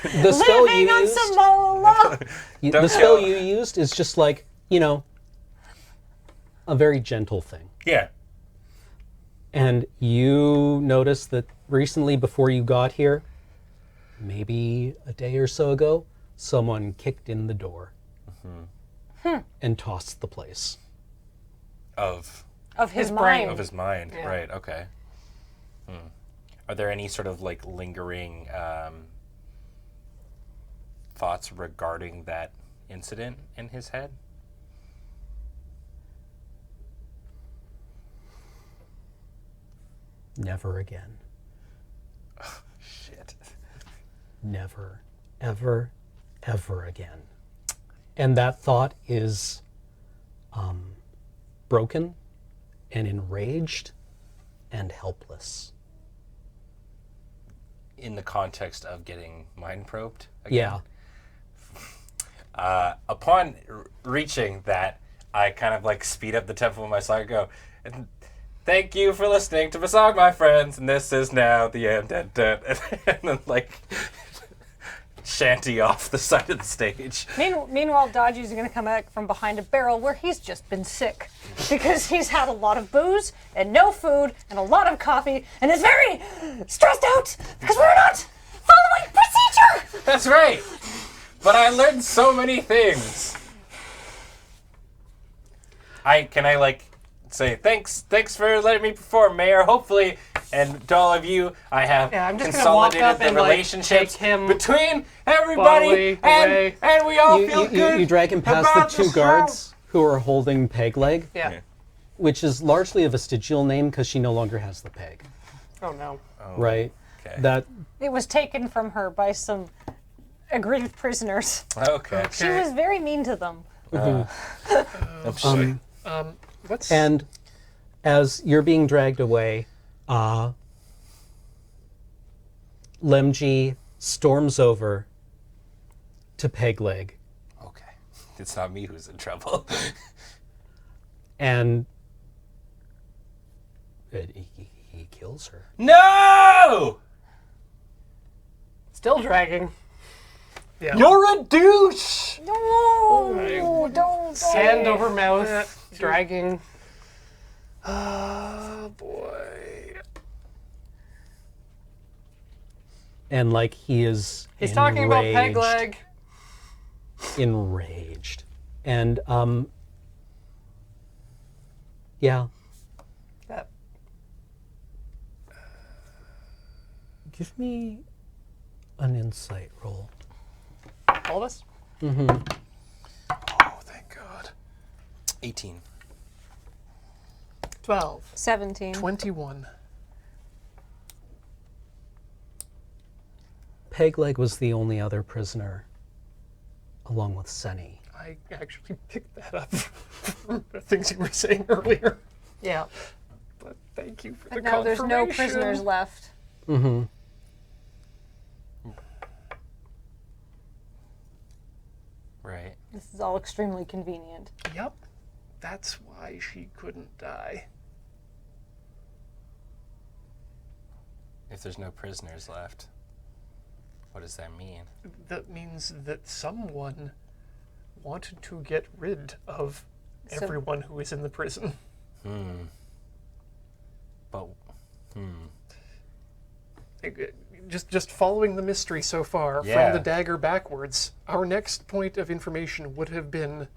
the spell you Living on used, Semolo! the Don't spell kill. you used is just like, you know, a very gentle thing. Yeah. And you notice that recently, before you got here, maybe a day or so ago, someone kicked in the door and tossed the place. Of His brain. mind. of his mind. Yeah. Right. Okay. Are there any sort of like lingering thoughts regarding that incident in his head? Never again. Shit. Never, ever, ever again. And that thought is broken and enraged and helpless. In the context of getting mind probed again? Yeah. Upon reaching that, I kind of like speed up the tempo of my song and go, thank you for listening to my song, my friends, and this is now the end. And then like shanty off the side of the stage. Meanwhile, Dodgy's going to come back from behind a barrel where he's just been sick because he's had a lot of booze and no food and a lot of coffee and is very stressed out because we're not following procedure. That's right. But I learned so many things. Can I like say thanks for letting me perform, Mayor. Hopefully, and to all of you, I have I'm just gonna walk consolidated up the and, like, relationships take him between everybody, bodily away. and we all feel good. You drag him past the about two this guards who are holding Peg Leg, Yeah. which is largely a vestigial name because she no longer has the peg, Oh no. right? Okay. That It was taken from her by some aggrieved prisoners. Okay. She was very mean to them. I'm sure. What's and as you're being dragged away, Lemji storms over to Peg Leg Okay. It's not me who's in trouble. and he kills her. No! Still dragging. yeah. You're a douche! No, don't. Hand over mouth, dragging. Oh boy. And like he is He's talking about Peg enraged. Leg. Enraged. And yeah, That give me an insight roll. all of us? Oh, thank God. 18. 12. 17. 21. Peg Leg was the only other prisoner, along with Senny. I actually picked that up from the things you were saying earlier. Yeah. But thank you for the And now there's no confirmation. prisoners left. Mm-hmm. Right. This is all extremely convenient. Yep. That's why she couldn't die. If there's no prisoners left, what does that mean? That means that someone wanted to get rid of So- everyone who is in the prison. But, Just following the mystery so far Yeah. from the dagger backwards, our next point of information would have been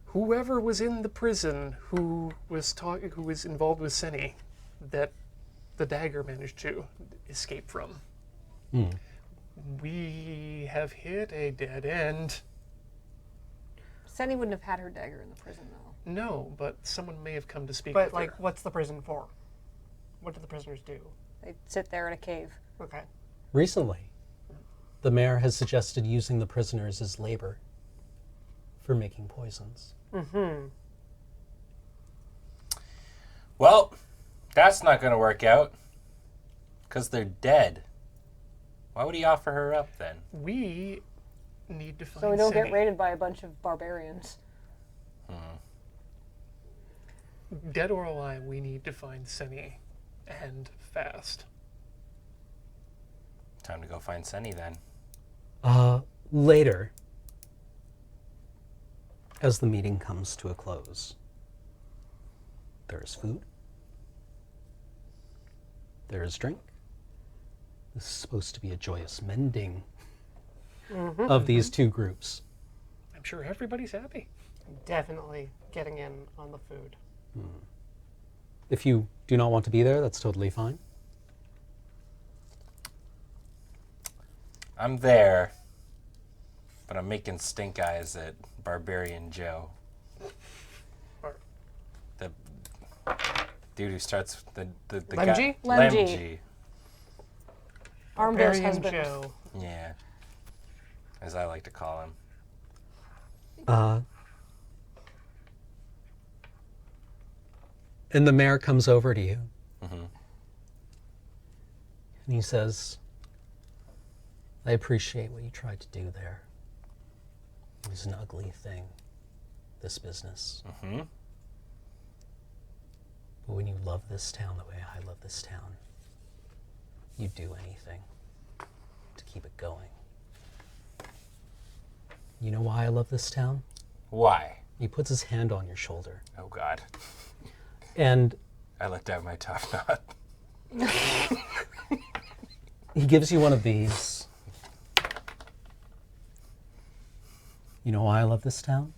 whoever was in the prison who was involved with Senny that the dagger managed to escape from. We have hit a dead end. Senny wouldn't have had her dagger in the prison, though. No, but someone may have come to speak But, with like, her. what's the prison for? What do the prisoners do? They'd sit there in a cave. Okay. Recently, the mayor has suggested using the prisoners as labor for making poisons. well, that's not going to work out. Because they're dead. Why would he offer her up then? We need to find So we don't Senny. get raided by a bunch of barbarians. Dead or alive, we need to find Senny, and fast. Time to go find Senny then. Later, as the meeting comes to a close, there is food, there is drink. This is supposed to be a joyous mending of these two groups. I'm sure everybody's happy. Definitely getting in on the food. If you do not want to be there, that's totally fine. I'm there, but I'm making stink eyes at Barbarian Joe. The dude who starts the Lemji? guy. Lemji. Armbear's Barbarian husband. Joe. Yeah. As I like to call him. And the mayor comes over to you. And he says, I appreciate what you tried to do there. It was an ugly thing, this business. But when you love this town the way I love this town, you'd do anything to keep it going. You know why I love this town? Why? He puts his hand on your shoulder. Oh God. And I let down my top knot. he gives you one of these. You know why I love this town?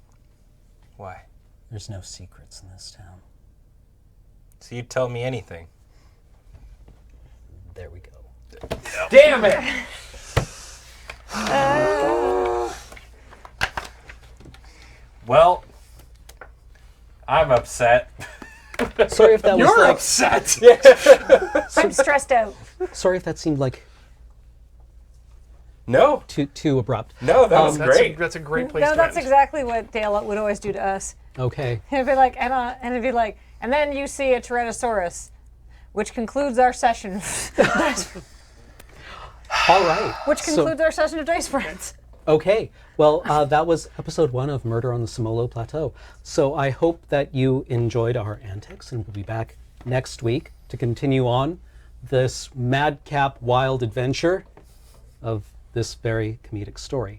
Why? There's no secrets in this town. So you tell me anything. There we go. Damn it! Well, I'm upset. Sorry if that was You're like. upset. I'm stressed out. Sorry if that seemed like No, too abrupt. no, that was That's great. that's a great place No, to that's end. exactly what Dale would always do to us. Okay. It'd be like, and it'd be like, and then you see a Tyrannosaurus, which concludes our session. All right. Which So- concludes our session of Dice Friends. Okay. Well, that was episode 1 of Murder on the Semolo Plateau. So I hope that you enjoyed our antics, and we'll be back next week to continue on this madcap wild adventure of this very comedic story.